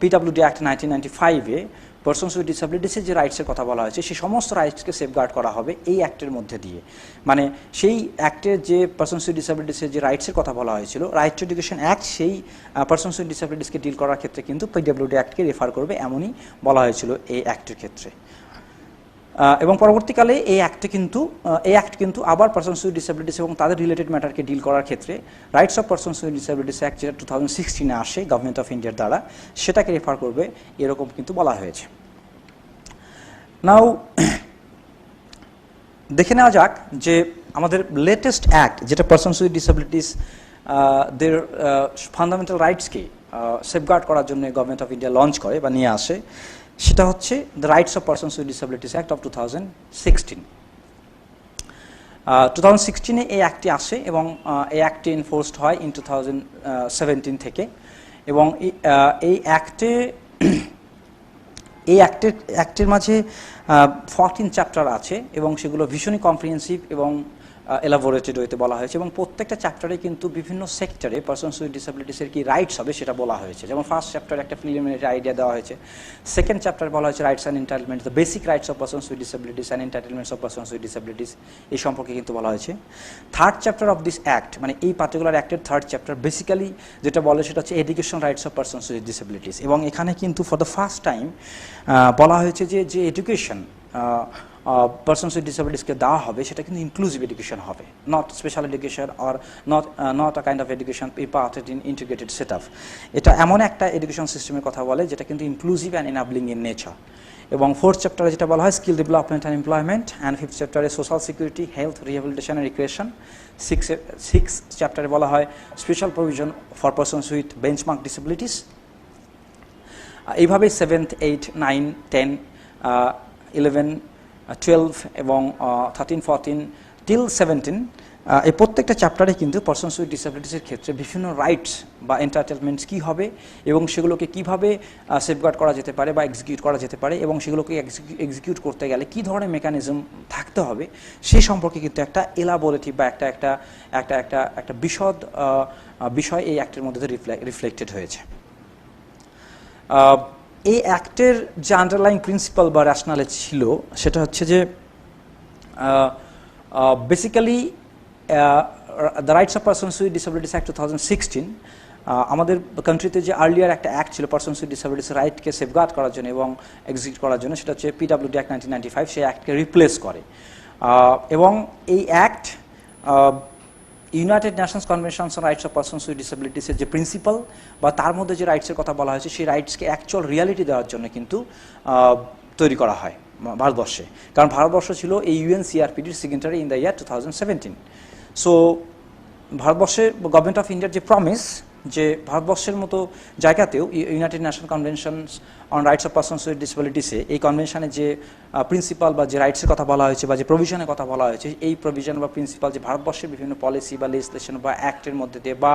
PWD act 1995-এ পারসনস উইথ ডিসেবিলিটিসের যে রাইটসের কথা বলা হয়েছে সেই সমস্ত রাইটসকে সেফগার্ড করা হবে এই অ্যাক্টের মধ্যে দিয়ে, মানে সেই অ্যাক্টের যে পারসনস উইথ ডিসেবিলিটিসের যে রাইটসের কথা বলা হয়েছিল রাইট টু এডুকেশন অ্যাক্ট সেই পারসনস উইথ ডিসেবিলিটিসকে ডিল করার ক্ষেত্রে কিন্তু PWD অ্যাক্টকে রেফার করবে, এমনই বলা হয়েছিল এই অ্যাক্টের ক্ষেত্রে। এবং পরবর্তীকালে এই অ্যাক্ট কিন্তু আবার পারসনস উইথ ডিসেবিলিটিস এবং তাদের রিলেটেড ম্যাটারকে ডিল করার ক্ষেত্রে rights of persons with disabilities act যেটা 2016-এ আসে গভর্নমেন্ট অফ ইন্ডিয়ার দ্বারা, সেটাকে রেফার করবে এরকম কিন্তু বলা হয়েছে। নাও দেখে নেওয়া যাক যে আমাদের লেটেস্ট অ্যাক্ট যেটা পারসনস উইথ ডিসেবিলিটিস দের ফান্ডামেন্টাল রাইটসকে সেফগার্ড করার জন্য গভর্নমেন্ট অফ ইন্ডিয়া লঞ্চ করে বা নিয়ে আসে, সেটা হচ্ছে the rights of persons with disabilities act of 2016। 2016-এ এই অ্যাক্টটি আসে এবং এই অ্যাক্টটি এনফোর্সড হয় ইন 2017 থেকে এবং এই অ্যাক্টের মাঝে 14 চ্যাপ্টার আছে এবং সেগুলো ভীষণই কম্প্রিহেন্সিভ এবং এলাবোরেটেড হইতে বলা হয়েছে এবং প্রত্যেকটা চ্যাপ্টারে কিন্তু বিভিন্ন সেক্টরে পারসনস উইথ ডিসেবিলিটিসের কি রাইটস হবে সেটা বলা হয়েছে। যেমন ফার্স্ট চ্যাপ্টারে একটা প্রিলিমিনারি আইডিয়া দেওয়া হয়েছে, সেকেন্ড চ্যাপ্টার বলা হয়েছে rights and entitlements, the basic rights of persons with disabilities and entitlements of persons with disabilities, এই সম্পর্কে কিন্তু বলা হয়েছে। Third chapter of this act মানে এই পার্টিকুলার অ্যাক্টের থার্ড চ্যাপ্টার বেসিক্যালি যেটা বলে সেটা হচ্ছে education rights of persons with disabilities এবং এখানে কিন্তু ফর দ্য ফার্স্ট টাইম বলা হয়েছে যে এডুকেশন পারসনস উইথ ডিসেবিলিটিসকে দেওয়া হবে সেটা কিন্তু ইনক্লুসিভ এডুকেশন হবে, not special education or not a kind of education imparted in integrated set up. এটা এমন একটা এডুকেশন সিস্টেমের কথা বলে যেটা কিন্তু inclusive and enabling in nature. এবং 4th চ্যাপ্টারে যেটা বলা হয় skill development and employment, and 5th চ্যাপ্টারে social security, health, rehabilitation and recreation. 6th চ্যাপ্টারে বলা হয় special provision for persons with benchmark disabilities. এইভাবে 7th, 8th, 9, 10, 11, 12 এবং 13, 14 till 17 এই প্রত্যেকটা চ্যাপ্টারে কিন্তু পারসনস উইথ ডিসেবিলিটিসের ক্ষেত্রে বিভিন্ন রাইটস বা এন্টাইটেলমেন্টস কী হবে এবং সেগুলোকে কীভাবে সেফগার্ড করা যেতে পারে বা এক্সিকিউট করা যেতে পারে এবং সেগুলোকে এক্সিকিউট করতে গেলে কী ধরনের মেকানিজম থাকতে হবে সেই সম্পর্কে কিন্তু একটা এলাবোরেটিভ বা একটা বিশদ বিষয় এই অ্যাক্টের মধ্যে রিফ্লেক্টেড হয়েছে। এই অ্যাক্টের যে আন্ডারলাইং প্রিন্সিপাল বা র্যাশনালে ছিল সেটা হচ্ছে যে basically the rights of persons with disabilities act 2016 আমাদের কান্ট্রিতে যে আর্লিয়ার একটা অ্যাক্ট ছিল পারসনস উইথ ডিসেবিলিটিস রাইটকে সেফগার্ড করার জন্য এবং এক্সিকিউট করার জন্য, সেটা হচ্ছে পিডব্লিউডি অ্যাক্ট 1995, সেই অ্যাক্টকে রিপ্লেস করে। এবং এই act united nations conventions on rights of persons with ডিসেবিলিটিসের যে প্রিন্সিপাল বা তার মধ্যে যে রাইটসের কথা বলা হয়েছে সেই রাইটসকে অ্যাকচুয়াল রিয়ালিটি দেওয়ার জন্য কিন্তু তৈরি করা হয় ভারতবর্ষে। কারণ ভারতবর্ষ ছিল এই ইউএনসিআরপিডির signatory in the year 2017। So ভারতবর্ষের গভর্নমেন্ট অফ ইন্ডিয়ার যে প্রমিস যে ভারতবর্ষের মতো জায়গাতেও united nation conventions on rights of persons with ডিসেবিলিটিসে এই কনভেনশনে যে প্রিন্সিপাল বা যে রাইটসের কথা বলা হয়েছে বা যে প্রভিশনের কথা বলা হয়েছে, এই প্রভিশন বা প্রিন্সিপাল যে ভারতবর্ষের বিভিন্ন পলিসি বা লেজিসলেশন বা অ্যাক্টের মধ্যে দিয়ে বা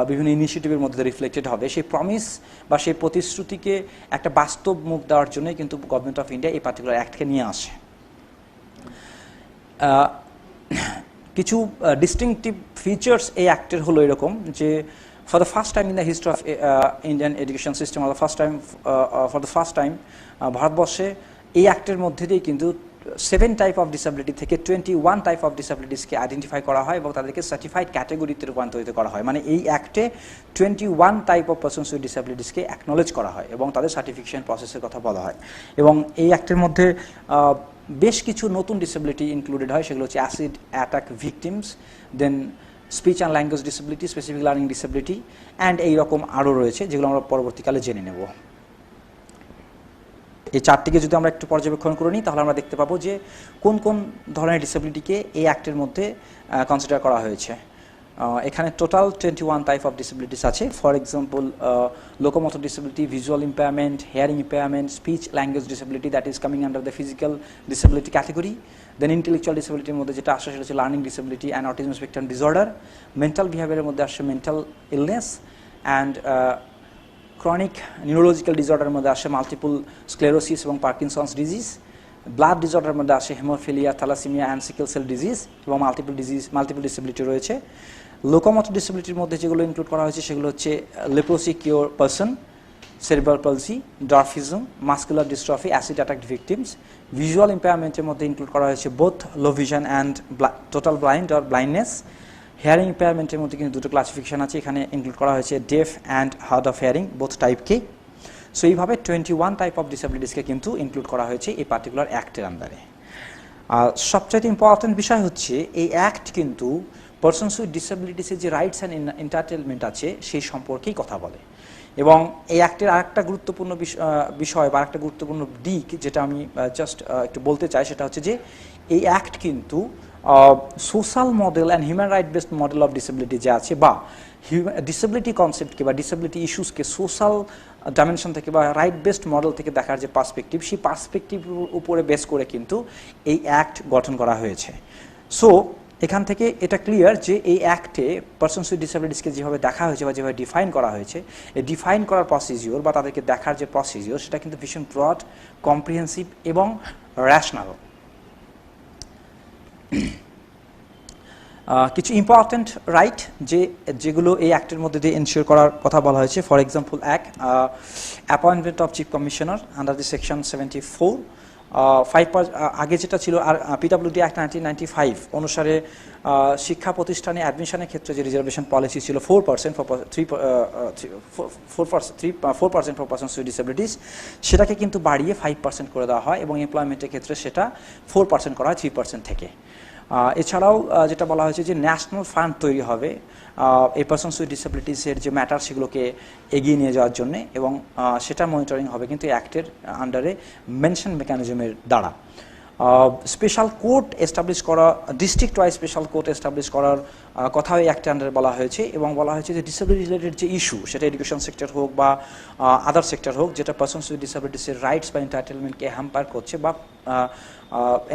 বিভিন্ন ইনিশিয়েটিভের মধ্যে রিফ্লেক্টেড হবে, সেই প্রমিস বা সেই প্রতিশ্রুতিকে একটা বাস্তব মুখ দেওয়ার জন্যই কিন্তু গভর্নমেন্ট অফ ইন্ডিয়া এই পার্টিকুলার অ্যাক্টকে নিয়ে আসে। কিছু ডিস্টিংটিভ ফিচার্স এই অ্যাক্টের হলো এরকম যে for the first time in the history of Indian education system for the first time ভারতবর্ষে এই অ্যাক্টের মধ্যে দিয়ে কিন্তু 7 টাইপ অফ ডিসেবিলিটি থেকে 21 টাইপ অফ ডিসেবিলিটিসকে আইডেন্টিফাই করা হয় এবং তাদেরকে সার্টিফাইড ক্যাটেগরিতে রূপান্তরিত করা হয়। মানে এই অ্যাক্টে 21 টাইপ অফ পারসনস উইথ ডিসেবিলিটিসকে অ্যাকনোলেজ করা হয় এবং তাদের সার্টিফিকেশন প্রসেসের কথা বলা হয়। এবং এই অ্যাক্টের মধ্যে বেশ কিছু নতুন ডিসেবিলিটি ইনক্লুডেড হয়, সেগুলো হচ্ছে acid attack victims, then speech and language disability, specific learning disability, and এইরকম আরও রয়েছে যেগুলো আমরা পরবর্তীকালে জেনে নেব। এই চারটিকে যদি আমরা একটু পর্যবেক্ষণ করে নিই তাহলে আমরা দেখতে পাবো যে কোন কোন ধরনের ডিসেবিলিটিকে এই অ্যাক্টের মধ্যে কনসিডার করা হয়েছে। এখানে টোটাল 21 টাইপ অফ ডিসেবিলিটিস আছে। For example locomotor disability, visual impairment, hearing impairment, speech language disability that is coming under the physical disability category. Then intellectual ডিসেবিলিটির মধ্যে যেটা আসে সেটা হচ্ছে learning disability and autism spectrum disorder. Mental বিহেভিয়ারের মধ্যে আসে mental illness, and chronic neurological ডিসঅর্ডারের মধ্যে আসে মাল্টিপল স্ক্লেরোসিস এবং পার্কিনসন্স ডিজিজ। ব্লাড ডিসঅর্ডারের মধ্যে আসে haemophilia, thalassaemia and sickle cell disease এবং মাল্টিপল ডিসেবিলিটি রয়েছে। লোকোমোটর ডিসেবিলিটির মধ্যে যেগুলো ইনক্লুড করা হয়েছে সেগুলো হচ্ছে leprosy cure person, cerebral palsy, dwarfism, muscular dystrophy, acid attack victims. Visual ইম্পেয়ারমেন্টের মধ্যে ইনক্লুড করা হয়েছে both low vision and total blind or blindness. Hearing ইম্পেয়ারমেন্টের মধ্যে কিন্তু দুটো ক্লাসিফিকেশন আছে, এখানে ইনক্লুড করা হয়েছে deaf and hard of hearing, both type. সো এইভাবে 21 টাইপ অফ ডিসেবিলিটিসকে কিন্তু ইনক্লুড করা হয়েছে এই পার্টিকুলার অ্যাক্টের আন্ডারে। আর সবচাইতে ইম্পর্টেন্ট বিষয় হচ্ছে এই অ্যাক্ট কিন্তু পারসনস উইথ ডিসেবিলিটিসের যে রাইটস অ্যান্ড এন্টাইটেলমেন্ট আছে সেই সম্পর্কেই কথা বলে। এবং এই অ্যাক্টের আরেকটা গুরুত্বপূর্ণ বিষয় বা আরেকটা গুরুত্বপূর্ণ দিক যেটা আমি জাস্ট একটু বলতে চাই সেটা হচ্ছে যে এই অ্যাক্ট কিন্তু social model and human right based model of disability যে আছে বা ডিসেবিলিটি কনসেপ্টকে বা ডিসেবিলিটি ইস্যুসকে সোশ্যাল ডাইমেনশন থেকে বা রাইট বেসড মডেল থেকে দেখার যে পার্সপেক্টিভ, সেই পার্সপেক্টিভের উপরে বেস করে কিন্তু এই অ্যাক্ট গঠন করা হয়েছে। সো এখান থেকে এটা ক্লিয়ার যে এই অ্যাক্টে পারসনস উইথ ডিসেবিলিটিসকে যেভাবে দেখা হয়েছে বা যেভাবে ডিফাইন করা হয়েছে, এই ডিফাইন করার প্রসিজিওর বা তাদেরকে দেখার যে প্রসিজিওর সেটা কিন্তু ভীষণ ব্রড, কম্প্রিহেন্সিভ এবং র্যাশনাল। কিছু ইম্পর্টেন্ট রাইট যেগুলো এই অ্যাক্টের মধ্যে দিয়ে এনশিওর করার কথা বলা হয়েছে, for example appointment of chief commissioner under the section 74 আগে যেটা ছিল আর পিডব্লিউডি অ্যাক্ট 1995 অনুসারে শিক্ষা প্রতিষ্ঠানে অ্যাডমিশনের ক্ষেত্রে যে রিজার্ভেশন পলিসি ছিল 4% for 4% for persons with disabilities, সেটাকে কিন্তু বাড়িয়ে 5% করে দেওয়া হয় এবং এমপ্লয়মেন্টের ক্ষেত্রে সেটা 4% করা হয় 3% থেকে। এছাড়াও যেটা বলা হয়েছে যে ন্যাশনাল ফান্ড তৈরি হবে এই পারসনস উইথ ডিসেবিলিটিসের যে ম্যাটার সেগুলোকে এগিয়ে নিয়ে যাওয়ার জন্য, এবং সেটা মনিটরিং হবে কিন্তু অ্যাক্টের আন্ডারে মেনশন মেকানিজমের দ্বারা। স্পেশাল কোর্ট এস্টাবলিশ করা, district wise special court establish করার কথাও এই অ্যাক্টের আন্ডারে বলা হয়েছে, এবং বলা হয়েছে যে ডিসেবিলিটি রিলেটেড যে ইস্যু, সেটা এডুকেশন সেক্টর হোক বা আদার সেক্টর হোক, যেটা পারসনস উইথ ডিসেবিলিটিসের রাইটস বা এন্টাইটেলমেন্টকে হ্যাম্পার করছে বা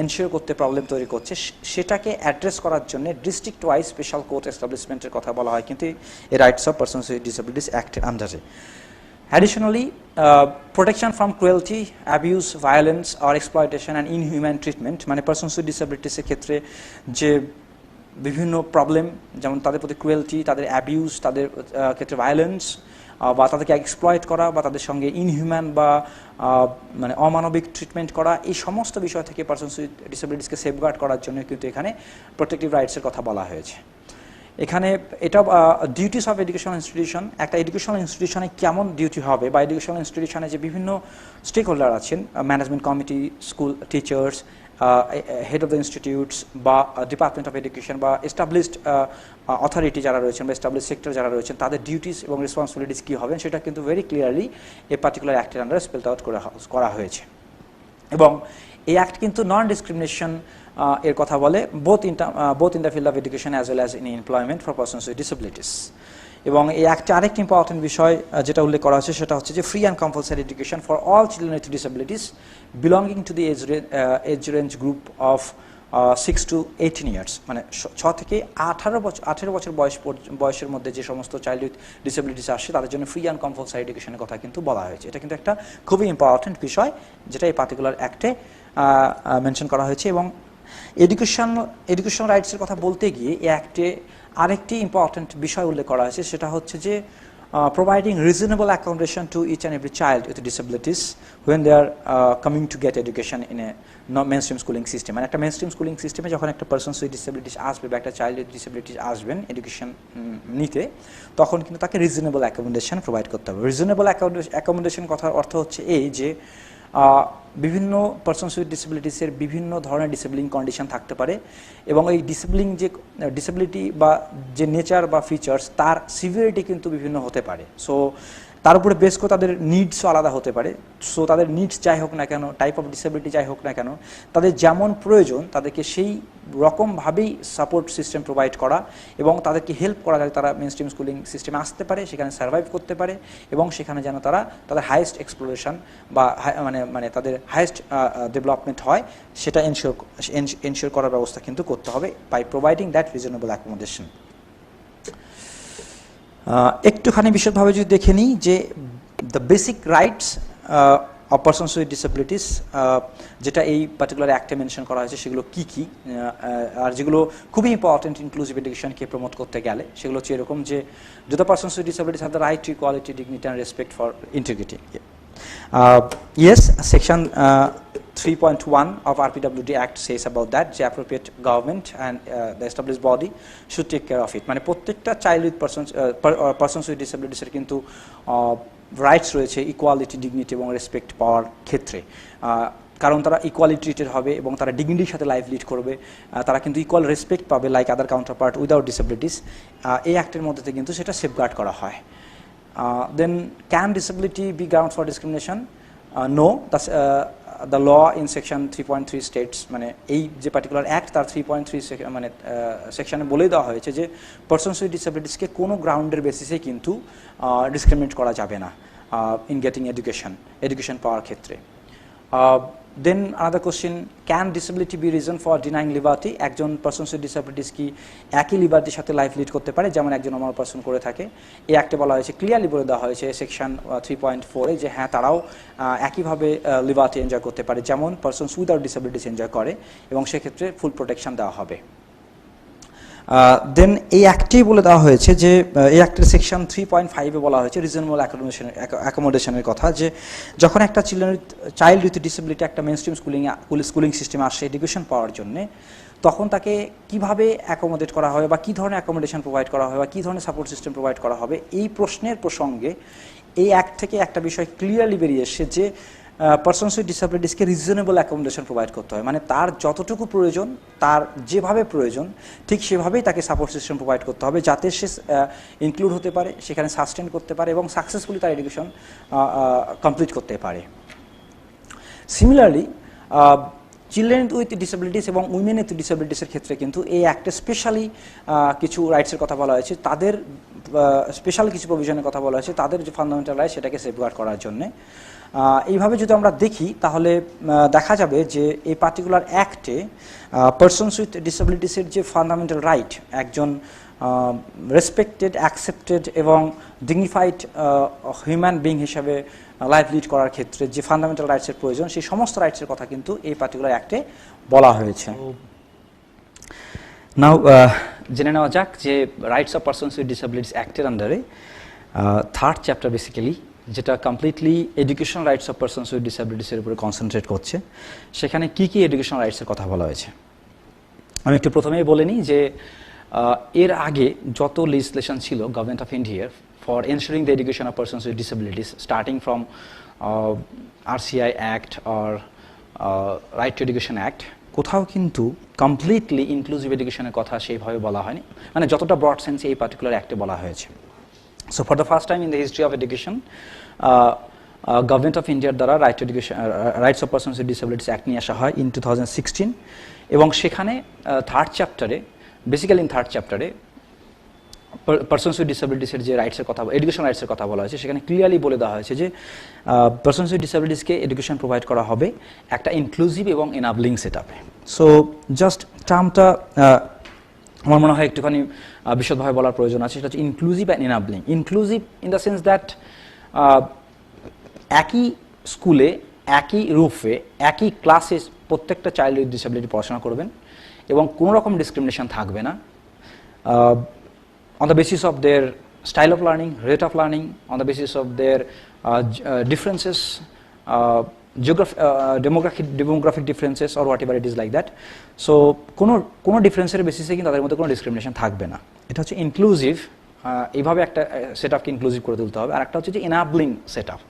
এনশিওর করতে প্রবলেম তৈরি করছে, সেটাকে অ্যাড্রেস করার জন্য ডিস্ট্রিক্ট ওয়াইজ স্পেশাল কোর্ট এস্টাবলিশমেন্টের কথা বলা হয় কিন্তু এই rights of persons with disabilities অ্যাক্টের আন্ডারে। Additionally, protection from cruelty, abuse, violence or exploitation and inhuman treatment, মানে পারসনস উইথ ডিসেবিলিটিসের ক্ষেত্রে যে বিভিন্ন প্রবলেম, যেমন তাদের প্রতি ক্রুয়েলটি, তাদের অ্যাবিউজ, তাদের ক্ষেত্রে ভায়োলেন্স বা তাদেরকে এক্সপ্লয়েট করা বা তাদের সঙ্গে ইনহিউম্যান বা মানে অমানবিক ট্রিটমেন্ট করা, এই সমস্ত বিষয় থেকে পারসনস উইথ ডিসেবিলিটিসকে সেফগার্ড করার জন্য কিন্তু এখানে প্রোটেক্টিভ রাইটসের কথা বলা হয়েছে। এখানে এটা ডিউটিস অফ এডুকেশনাল ইনস্টিটিউশন, একটা এডুকেশনাল ইনস্টিটিউশনে কেমন ডিউটি হবে বা এডুকেশনাল ইনস্টিটিউশনে যে বিভিন্ন স্টেক হোল্ডার আছেন, management committee, school teachers, head of the institutes বা ডিপার্টমেন্ট অফ এডুকেশন বা এস্টাবলিশড অথরিটি যারা রয়েছেন বা এস্টাবলিশড সেক্টর যারা রয়েছেন, তাদের ডিউটিস এবং রেসপন্সিবিলিটিস কী হবেন সেটা কিন্তু ভেরি ক্লিয়ারলি এই পার্টিকুলার অ্যাক্টের আন্ডারে স্পেলড আউট করা হয়েছে। এবং এই অ্যাক্ট কিন্তু নন ডিসক্রিমিনেশন এর কথা বলে both in the field of education as well as in employment for persons with disabilities। এবং এই অ্যাক্টে আরেকটি ইম্পর্টেন্ট বিষয় যেটা উল্লেখ করা হচ্ছে সেটা হচ্ছে যে free and compulsory education for all children with disabilities belonging to the age range group of 6 to 18 years, মানে 6 থেকে 18 বছর বয়সের মধ্যে যে সমস্ত চাইল্ড উইথ ডিসেবিলিটিস আসছে তাদের জন্য ফ্রি অ্যান্ড কম্পালসারি এডুকেশনের কথা কিন্তু বলা হয়েছে। এটা কিন্তু একটা খুবই ইম্পর্টেন্ট বিষয় যেটা এই পার্টিকুলার অ্যাক্টে মেনশন করা হয়েছে। এবং এডুকেশন রাইটসের কথা বলতে গিয়ে এই অ্যাক্টে আরেকটি ইম্পর্টেন্ট বিষয় উল্লেখ করা হয়েছে, সেটা হচ্ছে যে providing reasonable accommodation to each and every child with disabilities when they are coming to get education in a mainstream schooling system. মানে একটা মেন স্ট্রিম স্কুলিং সিস্টেমে যখন একটা পারসনস উইথ ডিসেবিলিটিস আসবে বা একটা চাইল্ড উইথ ডিসেবিলিটিস আসবেন এডুকেশন নিতে, তখন কিন্তু তাকে রিজনেবল অ্যাকোমোডেশন প্রোভাইড করতে হবে। রিজনেবল অ্যাকোমোডেশন কথার অর্থ হচ্ছে এই যে বিভিন্ন পারসনস উইথ ডিসেবিলিটিসের বিভিন্ন ধরনের ডিসেবলিং কন্ডিশন থাকতে পারে, এবং এই ডিসেবিলিটি বা যে নেচার বা ফিচার্স তার সিভিয়ারিটি কিন্তু বিভিন্ন হতে পারে। সো তার উপরে বেস করে তাদের নিডসও আলাদা হতে পারে। সো তাদের নিডস যাই হোক না কেন, টাইপ অফ ডিসেবিলিটি যাই হোক না কেন, তাদের যেমন প্রয়োজন তাদেরকে সেই রকমভাবেই সাপোর্ট সিস্টেম প্রোভাইড করা এবং তাদেরকে হেল্প করা যাতে তারা মেন স্ট্রিম স্কুলিং সিস্টেমে আসতে পারে, সেখানে সার্ভাইভ করতে পারে এবং সেখানে যেন তারা তাদের হাইয়েস্ট এক্সপ্লোরেশন বা মানে তাদের হাইয়েস্ট ডেভেলপমেন্ট হয়, সেটা এনশিওর করার ব্যবস্থা কিন্তু করতে হবে by providing that reasonable accommodation. একটুখানি বিশদভাবে যদি দেখে নিই যে the basic rights of persons with disabilities যেটা এই পার্টিকুলার অ্যাক্টে মেনশন করা হয়েছে সেগুলো কী কী, আর যেগুলো খুবই ইম্পর্টেন্ট ইনক্লুসিভ এডুকেশনকে প্রমোট করতে গেলে, সেগুলো হচ্ছে এরকম যে the persons with disabilities have the right to equality, dignity and respect for integrity. Yes, section 3.1 of RPWD Act says about that, the appropriate government and the established body should take care of it. মানে প্রত্যেকটা চাইল্ড উইথ পারসনস উইথ ডিসেবিলিটিসের কিন্তু রাইটস রয়েছে ইকুয়ালিটি, ডিগনিটি এবং রেসপেক্ট পাওয়ার ক্ষেত্রে, কারণ তারা ইকুয়ালি ট্রিটেড হবে এবং তারা ডিগনিটির সাথে লাইফ লিড করবে, তারা কিন্তু ইকুয়াল রেসপেক্ট পাবে like other counter part without disabilities. এই অ্যাক্টের মধ্যে কিন্তু সেটা সেফগার্ড করা হয়। Then can disability be grounds for discrimination? No, that's the law in section 3.3 states, মানে এই যে পার্টিকুলার অ্যাক্ট তার 3.3 মানে সেকশনে বলে দেওয়া হয়েছে যে পারসনস উইথ ডিসেবিলিটিসকে কোনো গ্রাউন্ডের বেসিসে কিন্তু ডিসক্রিমিনেট করা যাবে না ইন গেটিং এডুকেশন পাওয়ার ক্ষেত্রে। Then another question, can disability be reason for denying liberty? একজন পারসনস উইথ ডিসেবিলিটিস কি একই লিবার্টির সাথে লাইফ লিড করতে পারে যেমন একজন নর্মাল পারসন করে থাকে? এই অ্যাক্টে বলা হয়েছে, ক্লিয়ারলি বলে দেওয়া হয়েছে সেকশন 3.4 যে হ্যাঁ তারাও একইভাবে লিবার্টি এনজয় করতে পারে যেমন পারসনস উইদাউট ডিসেবিলিটিস এনজয় করে এবং সেক্ষেত্রে ফুল প্রোটেকশন দেওয়া হবে। দেন এই অ্যাক্টেই বলে দেওয়া হয়েছে যে এই অ্যাক্টের সেকশন 3.5-এ বলা হয়েছে রিজনেবল অ্যাকোমোডেশনের কথা, যে যখন একটা চাইল্ড উইথ ডিসেবিলিটি একটা মেইনস্ট্রিম স্কুলিং সিস্টেমে আসে এডুকেশন পাওয়ার জন্যে, তখন তাকে কিভাবে অ্যাকোমোডেট করা হবে বা কী ধরনের অ্যাকোমোডেশন প্রোভাইড করা হবে বা কী ধরনের সাপোর্ট সিস্টেম প্রোভাইড করা হবে, এই প্রশ্নের প্রসঙ্গে এই অ্যাক্ট থেকে একটা বিষয় ক্লিয়ারলি বেরিয়ে এসছে যে পারসনস উইথ ডিসেবিলিটিসকে রিজনেবল অ্যাকোমোডেশন প্রোভাইড করতে হয়, মানে তার যতটুকু প্রয়োজন, তার যেভাবে প্রয়োজন ঠিক সেভাবেই তাকে সাপোর্ট সিস্টেম প্রোভাইড করতে হবে, যাতে সে ইনক্লুড হতে পারে, সেখানে সাস্টেন করতে পারে এবং সাকসেসফুলি তার এডুকেশন কমপ্লিট করতে পারে। সিমিলারলি চিলড্রেন উইথ ডিসেবিলিটিস এবং উইমেন উইথ ডিসেবিলিটিসের ক্ষেত্রে কিন্তু এই অ্যাক্টে স্পেশালি কিছু রাইটসের কথা বলা হয়েছে, তাদের স্পেশাল কিছু প্রভিশনের কথা বলা হয়েছে, তাদের যে ফান্ডামেন্টাল রাইট সেটাকে সেফগার্ড করার জন্যে। এইভাবে যদি আমরা দেখি তাহলে দেখা যাবে যে এই পার্টিকুলার অ্যাক্টে পারসনস উইথ ডিসেবিলিটিসের যে ফান্ডামেন্টাল রাইট, একজন রেসপেক্টেড, অ্যাকসেপ্টেড এবং ডিগনিফাইড হিউম্যান বিং হিসাবে লাইফ লিড করার ক্ষেত্রে যে ফান্ডামেন্টাল রাইটসের প্রয়োজন, সেই সমস্ত রাইটসের কথা কিন্তু এই পার্টিকুলার অ্যাক্টে বলা হয়েছে। নাও জেনে নেওয়া যাক যে rights of persons with disabilities অ্যাক্টের আন্ডারে থার্ড চ্যাপ্টার বেসিক্যালি, যেটা completely education rights of persons with ডিসেবিলিটিসের উপরে কনসেন্ট্রেট করছে, সেখানে কী কী এডুকেশন রাইটসের কথা বলা হয়েছে। আমি একটু প্রথমেই বলে নিই যে এর আগে যত লেজিসলেশন ছিল গভর্নমেন্ট অফ ইন্ডিয়ার for ensuring the education of persons with disabilities, starting from RCI Act or Right to Education Act, কোথাও কিন্তু কমপ্লিটলি ইনক্লুসিভ এডুকেশনের কথা সেইভাবে বলা হয়নি, মানে যতটা ব্রড সেন্সে এই পার্টিকুলার অ্যাক্টে বলা হয়েছে। So for the first time in the history of education government of ইন্ডিয়ার দ্বারা rights of persons with disabilities act নিয়ে আসা হয় ইন 2016, এবং সেখানে থার্ড চ্যাপ্টারে, বেসিক্যালি ইন থার্ড চ্যাপ্টারে পারসনস উইথ ডিসেবিলিটিসের যে রাইটসের কথা, এডুকেশন রাইটসের কথা বলা হয়েছে, সেখানে ক্লিয়ারলি বলে দেওয়া হয়েছে যে পারসনস উইথ ডিসেবিলিটিসকে এডুকেশন প্রোভাইড করা হবে একটা ইনক্লুসিভ এবং এনাবলিং সেট আপে। সো জাস্ট টার্মটা আমার মনে হয় একটুখানি বিশদভাবে বলার প্রয়োজন আছে, সেটা হচ্ছে inclusive and enabling. Inclusive in the sense that একই স্কুলে, একই রুফে, একই ক্লাসে প্রত্যেকটা চাইল্ড উইথ ডিসেবিলিটি পড়াশোনা করবেন এবং কোনো রকম ডিসক্রিমিনেশন থাকবে না on the basis of their style of learning, rate of learning, on the basis of their differences, demographic differences or whatever it is like that. So কোনো ডিফারেন্সের বেসিসে কিন্তু তাদের মধ্যে কোনো ডিসক্রিমিনেশন থাকবে না। এটা হচ্ছে ইনক্লুসিভ, এইভাবে একটা সেট আপকে ইনক্লুসিভ করে তুলতে হবে। আর একটা হচ্ছে যে এনাবলিং সেট আপ।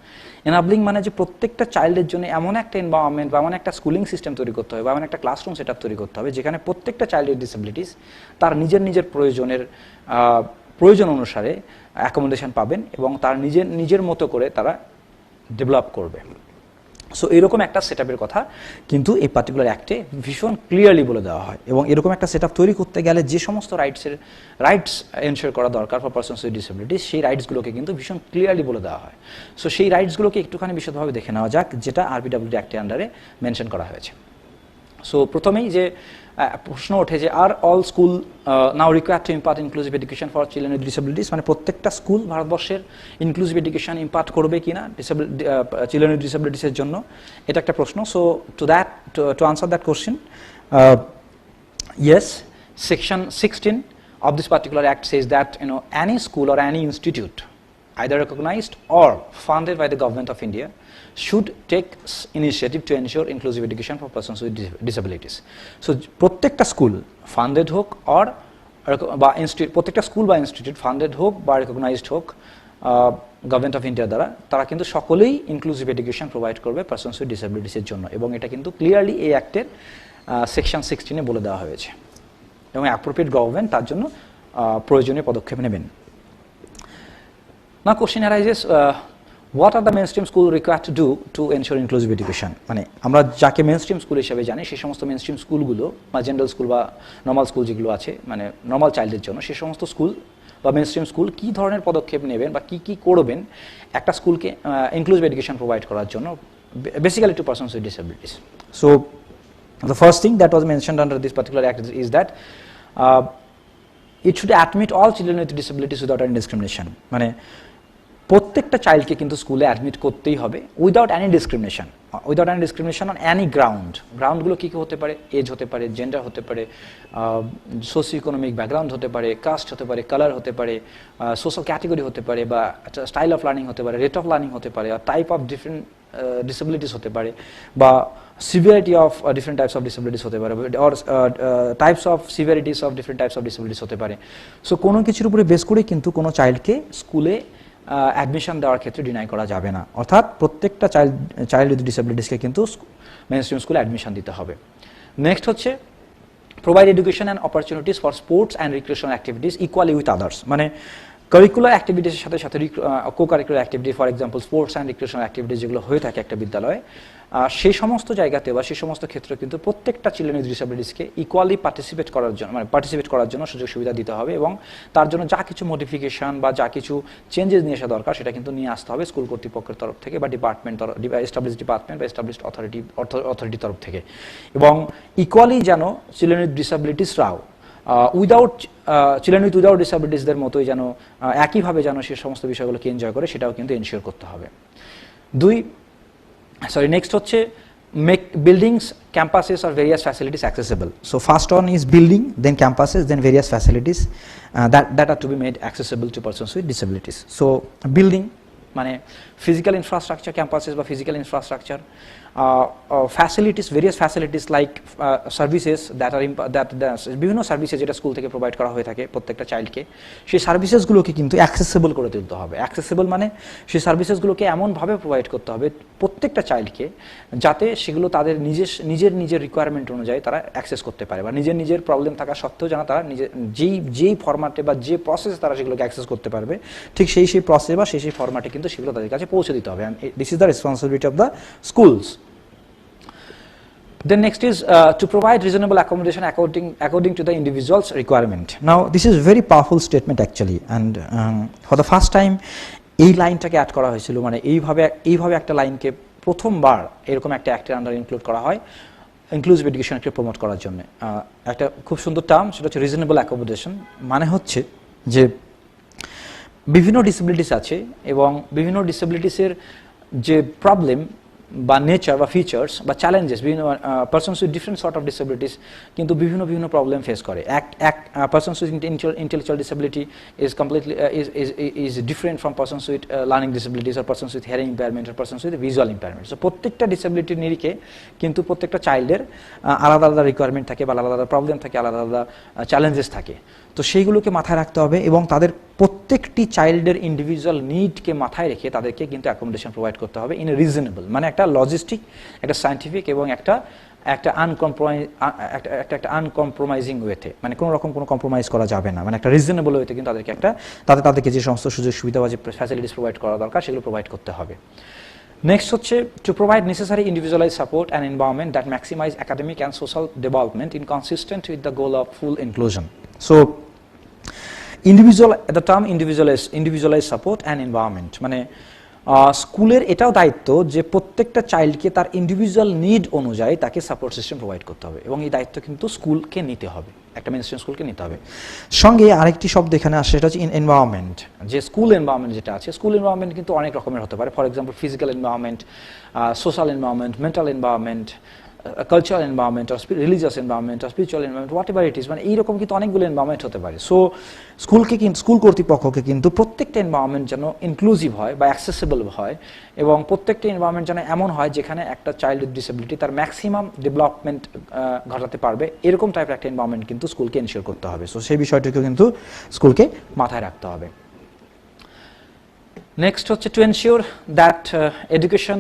এনাবলিং মানে যে প্রত্যেকটা চাইল্ডের জন্য এমন একটা এনভায়রনমেন্ট বা এমন একটা স্কুলিং সিস্টেম তৈরি করতে হবে বা এমন একটা ক্লাসরুম সেট আপ তৈরি করতে হবে যেখানে প্রত্যেকটা চাইল্ডের ডিসেবিলিটিস তার নিজের প্রয়োজন অনুসারে অ্যাকোমোডেশন পাবেন এবং তার নিজের মতো করে তারা ডেভেলপ করবে। সো এরকম একটা সেট আপের কথা কিন্তু এই পার্টিকুলার অ্যাক্টে ভীষণ ক্লিয়ারলি বলে দেওয়া হয়, এবং এরকম একটা সেট আপ তৈরি করতে গেলে যে সমস্ত রাইটস এনশিওর করা দরকার ফর পারসনস উইথ ডিসেবিলিটিস, সেই রাইটসগুলোকে কিন্তু ভীষণ ক্লিয়ারলি বলে দেওয়া হয়। সো সেই রাইটসগুলোকে একটুখানি বিশদভাবে দেখে নেওয়া যাক, যেটা আরবিডব্লিউডি অ্যাক্টের আন্ডারে মেনশন করা হয়েছে। সো প্রথমেই যে প্রশ্ন ওঠে যে are all school now required to impart inclusive education for children with disabilities, মানে প্রত্যেকটা স্কুল ভারতবর্ষের ইনক্লুসিভ এডুকেশন ইম্পার্ট করবে কিনা চিলড্রেন উইথ ডিসেবিলিটিসের জন্য, এটা একটা প্রশ্ন। So to answer that question, yes, section 16 of this particular act says that any school or any institute either recognized or funded by the government of India should take initiative to ensure inclusive education for persons with disabilities. So প্রত্যেকটা স্কুল ফান্ডেড হোক অর বা প্রত্যেকটা স্কুল বা ইনস্টিটিউট ফান্ডেড হোক বা রেকগনাইজড হোক গভর্নমেন্ট অফ ইন্ডিয়ার দ্বারা, তারা কিন্তু সকলেই ইনক্লুসিভ এডুকেশন প্রোভাইড করবে পারসনস উইথ ডিসেবিলিটিসের জন্য, এবং এটা কিন্তু ক্লিয়ারলি এই অ্যাক্টের সেকশন 16 বলে দেওয়া হয়েছে, এবং অ্যাপ্রোপ্রিয়েট গভর্নমেন্ট তার জন্য প্রয়োজনীয় পদক্ষেপ নেবেন। Now question arises, what are the mainstream school required to do to ensure inclusive education? মানে আমরা যাকে মেইনস্ট্রিম স্কুল হিসেবে জানি সেই সমস্ত মেইনস্ট্রিম স্কুলগুলো বা জেনারেল স্কুল বা নর্মাল স্কুল যেগুলো আছে, মানে নর্মাল চাইল্ডের জন্য, সেই সমস্ত স্কুল বা মেইনস্ট্রিম স্কুল কী ধরনের পদক্ষেপ নেবেন বা কী করবেন একটা স্কুলকে ইনক্লুসিভ এডুকেশন প্রোভাইড করার জন্য, basically two persons with disabilities. So the first thing that was mentioned under this particular act is that it should admit all children with disabilities without any discrimination. মানে প্রত্যেকটা চাইল্ডকে কিন্তু স্কুলে অ্যাডমিট করতেই হবে without any discrimination on any গ্রাউন্ডগুলো কী কী হতে পারে, এজ হতে পারে, জেন্ডার হতে পারে, সোশিও ইকোনমিক ব্যাকগ্রাউন্ড হতে পারে, কাস্ট হতে পারে, কালার হতে পারে, সোশ্যাল ক্যাটেগরি হতে পারে, বা স্টাইল অফ লার্নিং হতে পারে, রেট অফ লার্নিং হতে পারে, টাইপ অফ ডিফারেন্ট ডিসেবিলিটিস হতে পারে, বা severity of different types of disabilities হতে পারে, or types of severities of different types of disabilities হতে পারে। সো কোনো কিছুর উপরে বেস করে কিন্তু কোনো চাইল্ডকে স্কুলে অ্যাডমিশন দেওয়ার ক্ষেত্রে ডিনাই করা যাবে না, অর্থাৎ প্রত্যেকটা চাইল্ড উইথ ডিসেবিলিটিসকে কিন্তু মেইনস্ট্রিম স্কুলে অ্যাডমিশন দিতে হবে। নেক্সট হচ্ছে provide education and opportunities for sports and recreational activities equally with others, মানে কারিকুলার অ্যাক্টিভিটিসের সাথে সাথে co curricular activity, for example sports and recreational activities যেগুলো হয়ে থাকে একটা বিদ্যালয়ে, সেই সমস্ত জায়গাতে বা সেই সমস্ত ক্ষেত্রে কিন্তু প্রত্যেকটা চিলড্রেন উইথ ডিসেবিলিটিসকে ইকুয়ালি পার্টিসিপেট করার জন্য সুযোগ সুবিধা দিতে হবে, এবং তার জন্য যা কিছু মডিফিকেশন বা যা কিছু চেঞ্জেস নিয়ে আসা দরকার সেটা কিন্তু নিয়ে আসতে হবে স্কুল কর্তৃপক্ষের তরফ থেকে, বা এস্টাবলিশ ডিপার্টমেন্ট বা এস্টাবলিশড অথরিটির তরফ থেকে। এবং ইকুয়ালি যেন চিলড্রেন উইথ ডিসেবিলিটিসরাও চিলড্রেন উইদাউট ডিসেবিলিটিসদের মতোই যেন একইভাবে যেন সে সমস্ত বিষয়গুলোকে এনজয় করে, সেটাও কিন্তু এনশিওর করতে হবে। নেক্সট হচ্ছে মেক বিল্ডিংস, ক্যাম্পাসেস আর various facilities accessible. So first on is building, then campuses, then various facilities that are to be made accessible to persons with disabilities. So building মানে ফিজিক্যাল ইনফ্রাস্ট্রাকচার, ক্যাম্পাসেস বা physical infrastructure, facilities, various facilities like services বিভিন্ন সার্ভিসেস যেটা স্কুল থেকে প্রোভাইড করা হয়ে থাকে প্রত্যেকটা চাইল্ডকে, সেই সার্ভিসেসগুলোকে কিন্তু অ্যাক্সেসেবল করে তুলতে হবে। অ্যাক্সেসেবল মানে সেই সার্ভিসেসগুলোকে এমনভাবে প্রোভাইড করতে হবে প্রত্যেকটা চাইল্ডকে, যাতে সেগুলো তাদের নিজের রিকোয়ারমেন্ট অনুযায়ী তারা অ্যাক্সেস করতে পারে, বা নিজের প্রবলেম থাকা সত্ত্বেও যেন তারা যেই ফরম্যাটে বা যে প্রসেসে তারা সেগুলোকে অ্যাক্সেস করতে পারবে, ঠিক সেই প্রসেস বা সেই ফরম্যাটে কিন্তু সেগুলো তাদের কাছে পৌঁছে দিতে হবে। And this is the responsibility of the schools. Then next is to provide reasonable accommodation according to the individual's requirement. Now this is very powerful statement actually, and for the first time এই লাইনটাকে অ্যাড করা হয়েছিল, মানে এইভাবে একটা লাইনকে প্রথমবার এরকম একটা অ্যাক্টের আন্ডার ইনক্লুড করা হয় ইনক্লুসিভ এডুকেশনকে প্রমোট করার জন্য। একটা খুব সুন্দর টার্ম, সেটা হচ্ছে রিজনেবল অ্যাকোমোডেশন। মানে হচ্ছে যে বিভিন্ন ডিসেবিলিটিস আছে, এবং বিভিন্ন ডিসেবিলিটিসের যে প্রবলেম বা নেচার বা ফিচার্স বা চ্যালেঞ্জেস, বিভিন্ন persons with different sort of disabilities কিন্তু বিভিন্ন প্রবলেম ফেস করে। Persons with intellectual disability is completely is different from persons with learning disabilities, আর পারসনস উইথ হিয়ারিং ইম্পেয়ারমেন্ট, আর persons with visual impairment. So প্রত্যেকটা ডিসেবিলিটির নিরিখে কিন্তু প্রত্যেকটা চাইল্ডের আলাদা রিকোয়ারমেন্ট থাকে, বা আলাদা প্রবলেম থাকে, আলাদা চ্যালেঞ্জেস থাকে। তো সেইগুলোকে মাথায় রাখতে হবে, এবং তাদের প্রত্যেকটি চাইল্ডের ইন্ডিভিজুয়াল নিডকে মাথায় রেখে তাদেরকে কিন্তু অ্যাকোমোডেশন প্রোভাইড করতে হবে ইন এ রিজনেবল, মানে একটা লজিস্টিক, একটা সায়েন্টিফিক, এবং একটা আনকম্প্রোমাইজিং ওয়েতে, মানে কোনো রকম কোনো কম্প্রোমাইজ করা যাবে না, মানে একটা রিজনেবল ওয়েতে কিন্তু তাদেরকে যে সমস্ত সুযোগ সুবিধা বা যে ফ্যাসিলিটিস প্রোভাইড করা দরকার সেগুলো প্রোভাইড করতে হবে। নেক্সট হচ্ছে to provide necessary individualize support and environment that maximize academic and social development in consistent with the goal of full inclusion. So the term individualized support and environment, মানে স্কুলের এটাও দায়িত্ব যে প্রত্যেকটা চাইল্ডকে তার ইন্ডিভিজুয়াল নিড অনুযায়ী তাকে সাপোর্ট সিস্টেম প্রোভাইড করতে হবে, এবং এই দায়িত্ব কিন্তু স্কুলকে নিতে হবে, একটা মেইনস্ট্রিম স্কুলকে নিতে হবে। সঙ্গে আরেকটি শব্দ এখানে আসে, সেটা হচ্ছে এনভায়রনমেন্ট। যে স্কুল এনভায়রনমেন্ট যেটা আছে, স্কুল এনভায়রনমেন্ট কিন্তু অনেক রকমের হতে পারে। For example physical environment, social environment, mental environment, cultural environment, আর রিলিজিয়াস এনভায়রনমেন্ট, আর spiritual environment, whatever it is, মানে এইরকম কিন্তু অনেকগুলো এনভায়রনমেন্ট হতে পারে। সো স্কুল কর্তৃপক্ষকে কিন্তু প্রত্যেকটা এনভায়রনমেন্ট যেন ইনক্লুসিভ হয় বা অ্যাক্সেসিবল হয়, এবং প্রত্যেকটা এনভায়রনমেন্ট যেন এমন হয় যেখানে একটা চাইল্ড উইথ ডিসেবিলিটি তার ম্যাক্সিমাম ডেভেলপমেন্ট ঘটাতে পারবে, এরকম টাইপের একটা এনভায়রনমেন্ট কিন্তু স্কুলকে এনশিওর করতে হবে। সো সেই বিষয়টিকে কিন্তু স্কুলকে মাথায় রাখতে হবে। Next হচ্ছে to ensure that education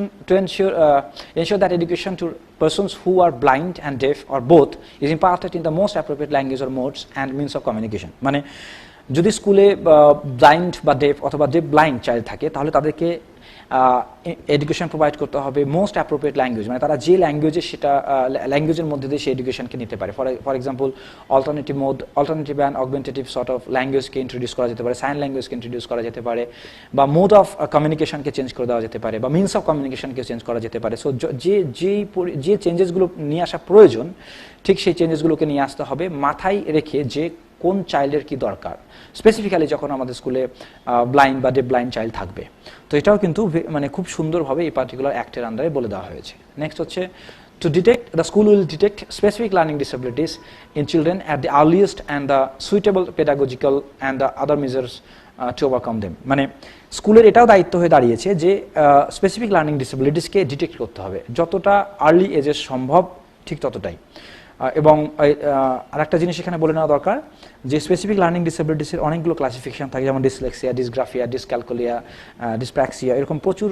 to persons who are blind and deaf or both is imparted in the most appropriate language or modes and means of communication. মানে যদি স্কুলে ব্লাইন্ড বা ডেফ অথবা ডেফ ব্লাইন্ড চাইল্ড থাকে, তাহলে তাদেরকে এডুকেশন প্রোভাইড করতে হবে মোস্ট অ্যাপ্রোপ্রিয়েট ল্যাঙ্গুয়েজ, মানে তারা যে ল্যাঙ্গুয়েজে সেটা ল্যাঙ্গুয়েজের মধ্যে দিয়ে সেই এডুকেশনকে নিতে পারে। For example alternative and augmentative sort of ল্যাঙ্গুয়েজকে ইন্ট্রোডিউস করা যেতে পারে, সাইন ল্যাঙ্গুয়েজকে ইন্ট্রোডিউস করা যেতে পারে, বা মোড অফ কমিউনিকেশনকে চেঞ্জ করে দেওয়া যেতে পারে, বা মিনস অফ কমিউনিকেশনকে চেঞ্জ করা যেতে পারে। সো যে চেঞ্জেসগুলো নিয়ে আসা প্রয়োজন, ঠিক সেই চেঞ্জেসগুলোকে নিয়ে আসতে হবে, মাথায় রেখে যে কোন চাইল্ডের কি দরকার, স্পেসিফিক্যালি যখন আমাদের স্কুলে ব্লাইন্ড বা ডেফ ব্লাইন্ড চাইল্ড থাকবে। তো এটাও কিন্তু মানে খুব সুন্দরভাবে এই পার্টিকুলার অ্যাক্টের আন্ডারে বলে দেওয়া হয়েছে। নেক্সট হচ্ছে to detect, the school will detect specific learning disabilities in children at the earliest and the suitable pedagogical and the other measures to overcome them. মানে স্কুলের এটাও দায়িত্ব হয়ে দাঁড়িয়েছে যে স্পেসিফিক লার্নিং ডিসেবিলিটিসকে ডিটেক্ট করতে হবে, যতটা আর্লি এজে সম্ভব ঠিক ততটাই। এবং আরেকটা জিনিস এখানে বলে নেওয়া দরকার যে স্পেসিফিক লার্নিং ডিসেবিলিটিসের অনেকগুলো ক্লাসিফিকেশন থাকে, যেমন ডিসলেক্সিয়া, ডিসগ্রাফিয়া, ডিসক্যালকুলিয়া, ডিসপ্র্যাক্সিয়া, এরকম প্রচুর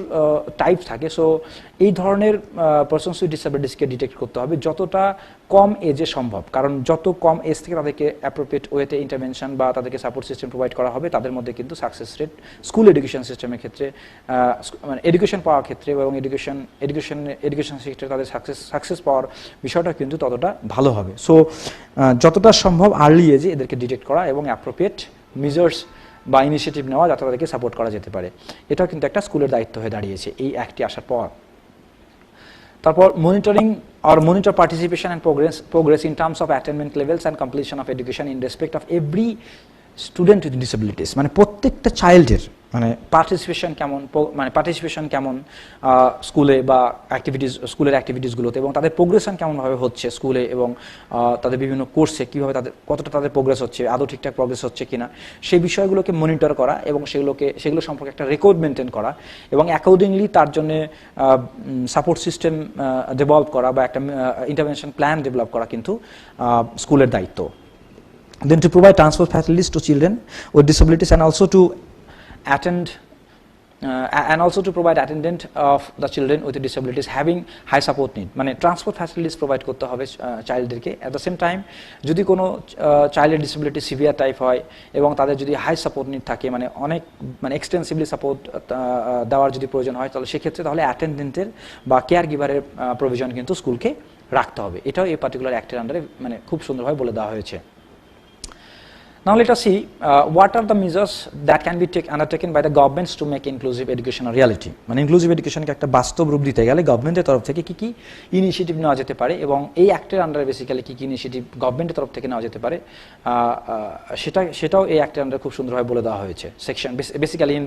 টাইপ থাকে। সো এই ধরনের পারসনস উইথ ডিসেবিলিটিসকে ডিটেক্ট করতে হবে যতটা কম এজে সম্ভব, কারণ যত কম এজ থেকে তাদেরকে অ্যাপ্রোপ্রিয়েট ওয়েতে ইন্টারভেনশন বা তাদেরকে সাপোর্ট সিস্টেম প্রোভাইড করা হবে, তাদের মধ্যে কিন্তু সাকসেস রেট স্কুল এডুকেশন সিস্টেমের ক্ষেত্রে, মানে এডুকেশন পাওয়ার ক্ষেত্রে এবং এডুকেশন সেক্টরে তাদের সাকসেস পাওয়ার বিষয়টা কিন্তু ততটা ভালো হবে। সো যতটা সম্ভব আর্লি এজে এদেরকে ডিটেক্ট করা এবং অ্যাপ্রোপ্রিয়েট মেজার্স বা ইনিশিয়েটিভ নেওয়া যাতে তাদেরকে সাপোর্ট করা যেতে পারে, এটাও কিন্তু একটা স্কুলের দায়িত্ব হয়ে দাঁড়িয়েছে এই অ্যাক্টটি আসার পর। তারপর monitoring or monitor participation and progress in terms of attainment levels and completion of education in respect of every student with disabilities, মানে প্রত্যেকটা চাইল্ডের মানে পার্টিসিপেশন কেমন স্কুলে বা স্কুলের অ্যাক্টিভিটিসগুলোতে, এবং তাদের প্রোগ্রেশন কেমনভাবে হচ্ছে স্কুলে এবং তাদের বিভিন্ন কোর্সে কীভাবে কতটা তাদের প্রোগ্রেস হচ্ছে, আদৌ ঠিকঠাক প্রোগ্রেস হচ্ছে কিনা, সেই বিষয়গুলোকে মনিটর করা এবং সেগুলো সম্পর্কে একটা রেকর্ড মেনটেন করা এবং অ্যাকর্ডিংলি তার জন্য সাপোর্ট সিস্টেম ডেভেলপ করা বা একটা ইন্টারভেনশন প্ল্যান ডেভেলপ করা কিন্তু স্কুলের দায়িত্ব। Then to provide transport facilities to children with disabilities and also to provide attendant of the children with disabilities having high support need, মানে ট্রান্সপোর্ট ফ্যাসিলিটিস প্রোভাইড করতে হবে চাইল্ডদেরকে। অ্যাট দ্য সেম টাইম যদি কোনো চাইল্ডের ডিসেবিলিটি সিভিয়ার টাইপ হয় এবং তাদের যদি হাই সাপোর্ট নিড থাকে, মানে এক্সটেন্সিভলি সাপোর্ট দেওয়ার যদি প্রয়োজন হয়, তাহলে অ্যাটেন্ডেন্টের বা কেয়ার গিভারের প্রভিশন কিন্তু স্কুলকে রাখতে হবে। এটাও এই পার্টিকুলার অ্যাক্টের আন্ডারে মানে খুব সুন্দরভাবে বলে দেওয়া হয়েছে। Now let us see what are the measures that can be undertaken by the governments to make inclusive education a reality. মানে ইনক্লুসিভ এডুকেশনকে একটা বাস্তব রূপ দিতে গেলে গভর্নমেন্টের তরফ থেকে কি ইনিশিয়েটিভ নেওয়া যেতে পারে এবং এই অ্যাক্টের আন্ডারে বেসিক্যালি কি ইনিশিয়েটিভ গভর্নমেন্টের তরফ থেকে নেওয়া যেতে পারে, সেটাও এই অ্যাক্টের আন্ডারে খুব সুন্দরভাবে বলে দেওয়া হয়েছে basically in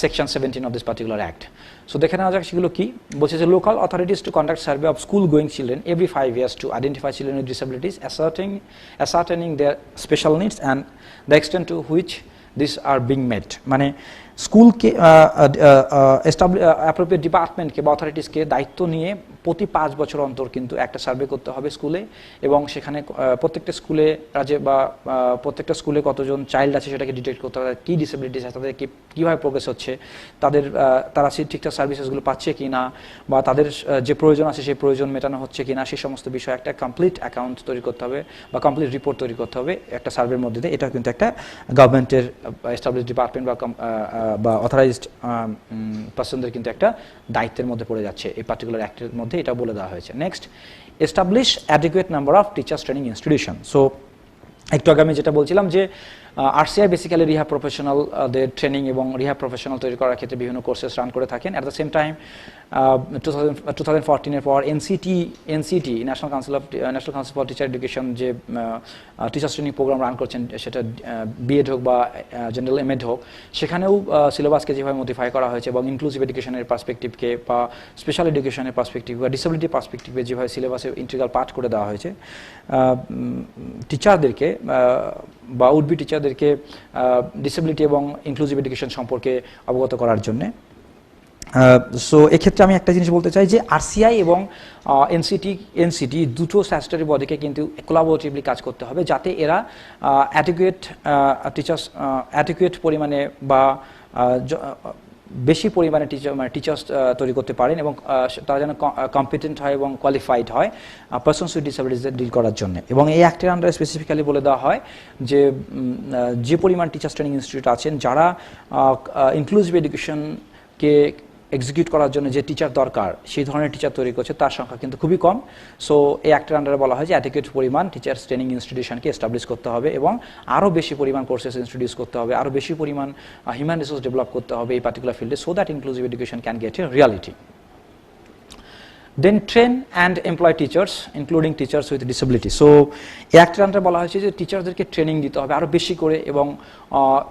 section 17 of this particular act. So দেখে নেওয়া যাক সেগুলো কি বলছে যে local authorities to conduct survey of school going children every 5 years to identify children with disabilities, ascertaining their special needs and the extent to which these are being met. মানে স্কুলকে অ্যাপ্রোপ্রিয়েট ডিপার্টমেন্টকে বা অথরিটিসকে দায়িত্ব নিয়ে প্রতি 5 বছর অন্তর কিন্তু একটা সার্ভে করতে হবে স্কুলে, এবং সেখানে প্রত্যেকটা স্কুলে বা প্রত্যেকটা স্কুলে কতজন চাইল্ড আছে সেটাকে ডিটেক্ট করতে হবে, কী ডিসেবিলিটিস আছে, তাদের কীভাবে প্রোগ্রেস হচ্ছে, তারা ঠিকঠাক সার্ভিসেসগুলো পাচ্ছে কি না, বা তাদের যে প্রয়োজন আছে সেই প্রয়োজন মেটানো হচ্ছে কি না, সেই সমস্ত বিষয়ে একটা কমপ্লিট অ্যাকাউন্ট তৈরি করতে হবে বা কমপ্লিট রিপোর্ট তৈরি করতে হবে একটা সার্ভের মধ্যে দিয়ে। এটা কিন্তু একটা গভর্নমেন্টের এস্টাবলিশ ডিপার্টমেন্ট বা অথরাইজড পার্সনদের কিন্তু একটা দায়িত্বের মধ্যে পড়ে যাচ্ছে এই পার্টিকুলার অ্যাক্টের মধ্যে, এটা বলে দেওয়া হয়েছে। Next, establish adequate number of teachers training institution. So একটু আগে আমি যেটা বলছিলাম যে আরসিআই বেসিক্যালি রিহ্যাব প্রফেশনালদের ট্রেনিং এবং রিহ্যাব প্রফেশনাল তৈরি করার ক্ষেত্রে বিভিন্ন কোর্সেস রান করে থাকেন। অ্যাট দ্য সেম টাইম 2014-এর পর NCT national council for teacher education যে টিচার্স ট্রেনিং প্রোগ্রাম রান করছেন, সেটা বিএড হোক বা জেনারেল এমএড হোক, সেখানেও সিলেবাসকে যেভাবে মডিফাই করা হয়েছে এবং ইনক্লুসিভ এডুকেশনের পার্সপেক্টিভকে বা স্পেশাল এডুকেশনের পার্সপেক্টিভ বা ডিসেবিলিটি পার্সপেক্টিভে যেভাবে সিলেবাসে ইন্টিগ্রাল পার্ট করে দেওয়া হয়েছে, টিচারদেরকে বা উডবি টিচারদেরকে ডিসেবিলিটি এবং ইনক্লুসিভ এডুকেশন সম্পর্কে অবগত করার জন্যে। সো এক্ষেত্রে আমি একটা জিনিস বলতে চাই যে আরসিআই এবং এনসিটি দুটো স্ট্যাচুটরি বডিকে কিন্তু কোলাবোরেটিভলি কাজ করতে হবে যাতে এরা অ্যাডিকুয়েট পরিমাণে বা বেশি পরিমাণে টিচার্স তৈরি করতে পারেন এবং তারা যেন কম্পিটেন্ট হয় এবং কোয়ালিফাইড হয় পারসনস উইথ ডিসেবিলিটিসদের ডিল করার জন্য। এবং এই অ্যাক্টের আন্ডারে স্পেসিফিক্যালি বলে দেওয়া হয় যে পরিমাণ টিচার্স ট্রেনিং ইনস্টিটিউট আছেন যারা ইনক্লুসিভ এডুকেশনকে এক্সিকিউট করার জন্য যে টিচার দরকার সেই ধরনের টিচার তৈরি করছে তার সংখ্যা কিন্তু খুবই কম। সো এই অ্যাক্টের আন্ডারে বলা হয় যে অ্যাডিকুয়েট পরিমাণ টিচার্স ট্রেনিং ইনস্টিটিউশনকে এস্টাবলিশ করতে হবে এবং আরও বেশি পরিমাণ কোর্সেস ইন্ট্রোডিউস করতে হবে, আরও বেশি পরিমাণ হিউম্যান রিসোর্স ডেভেলপ করতে হবে এই পার্টিকুলার ফিল্ডে, so that inclusive education can get a reality. Then train and employ teachers including teachers with disability. So এই অ্যাক্টের আন্ডারে বলা হয়েছে যে টিচারদেরকে ট্রেনিং দিতে হবে আরও বেশি করে, এবং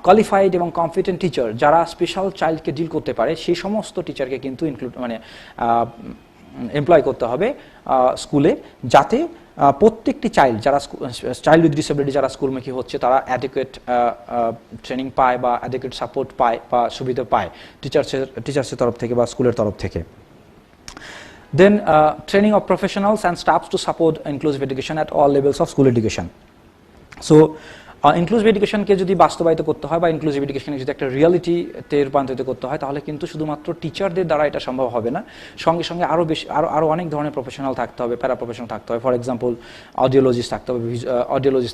কোয়ালিফাইড এবং কম্পিটেন্ট টিচার যারা স্পেশাল চাইল্ডকে ডিল করতে পারে সেই সমস্ত টিচারকে কিন্তু এমপ্লয় করতে হবে স্কুলে, যাতে প্রত্যেকটি চাইল্ড উইথ ডিসেবিলিটি যারা স্কুলমুখী হচ্ছে তারা অ্যাডিকুয়েট ট্রেনিং পায় বা অ্যাডিকুয়েট সাপোর্ট পায় বা সুবিধা পায় টিচার্সের তরফ থেকে বা স্কুলের তরফ থেকে। Then training of professionals and staffs to support inclusive education at all levels of school education. So inclusive এডুকেশনকে যদি বাস্তবায়িত করতে হয় বা ইনক্লুসিভ এডুকেশনকে যদি একটা রিয়ালিটিতে রূপান্তরিত করতে হয়, তাহলে কিন্তু শুধুমাত্র টিচারদের দ্বারা এটা সম্ভব হবে না, সঙ্গে সঙ্গে আরও অনেক ধরনের প্রফেশনাল থাকতে হবে, প্যারা প্রফেশনাল থাকতে হবে। ফর এক্সাম্পল অডিওলজিস্ট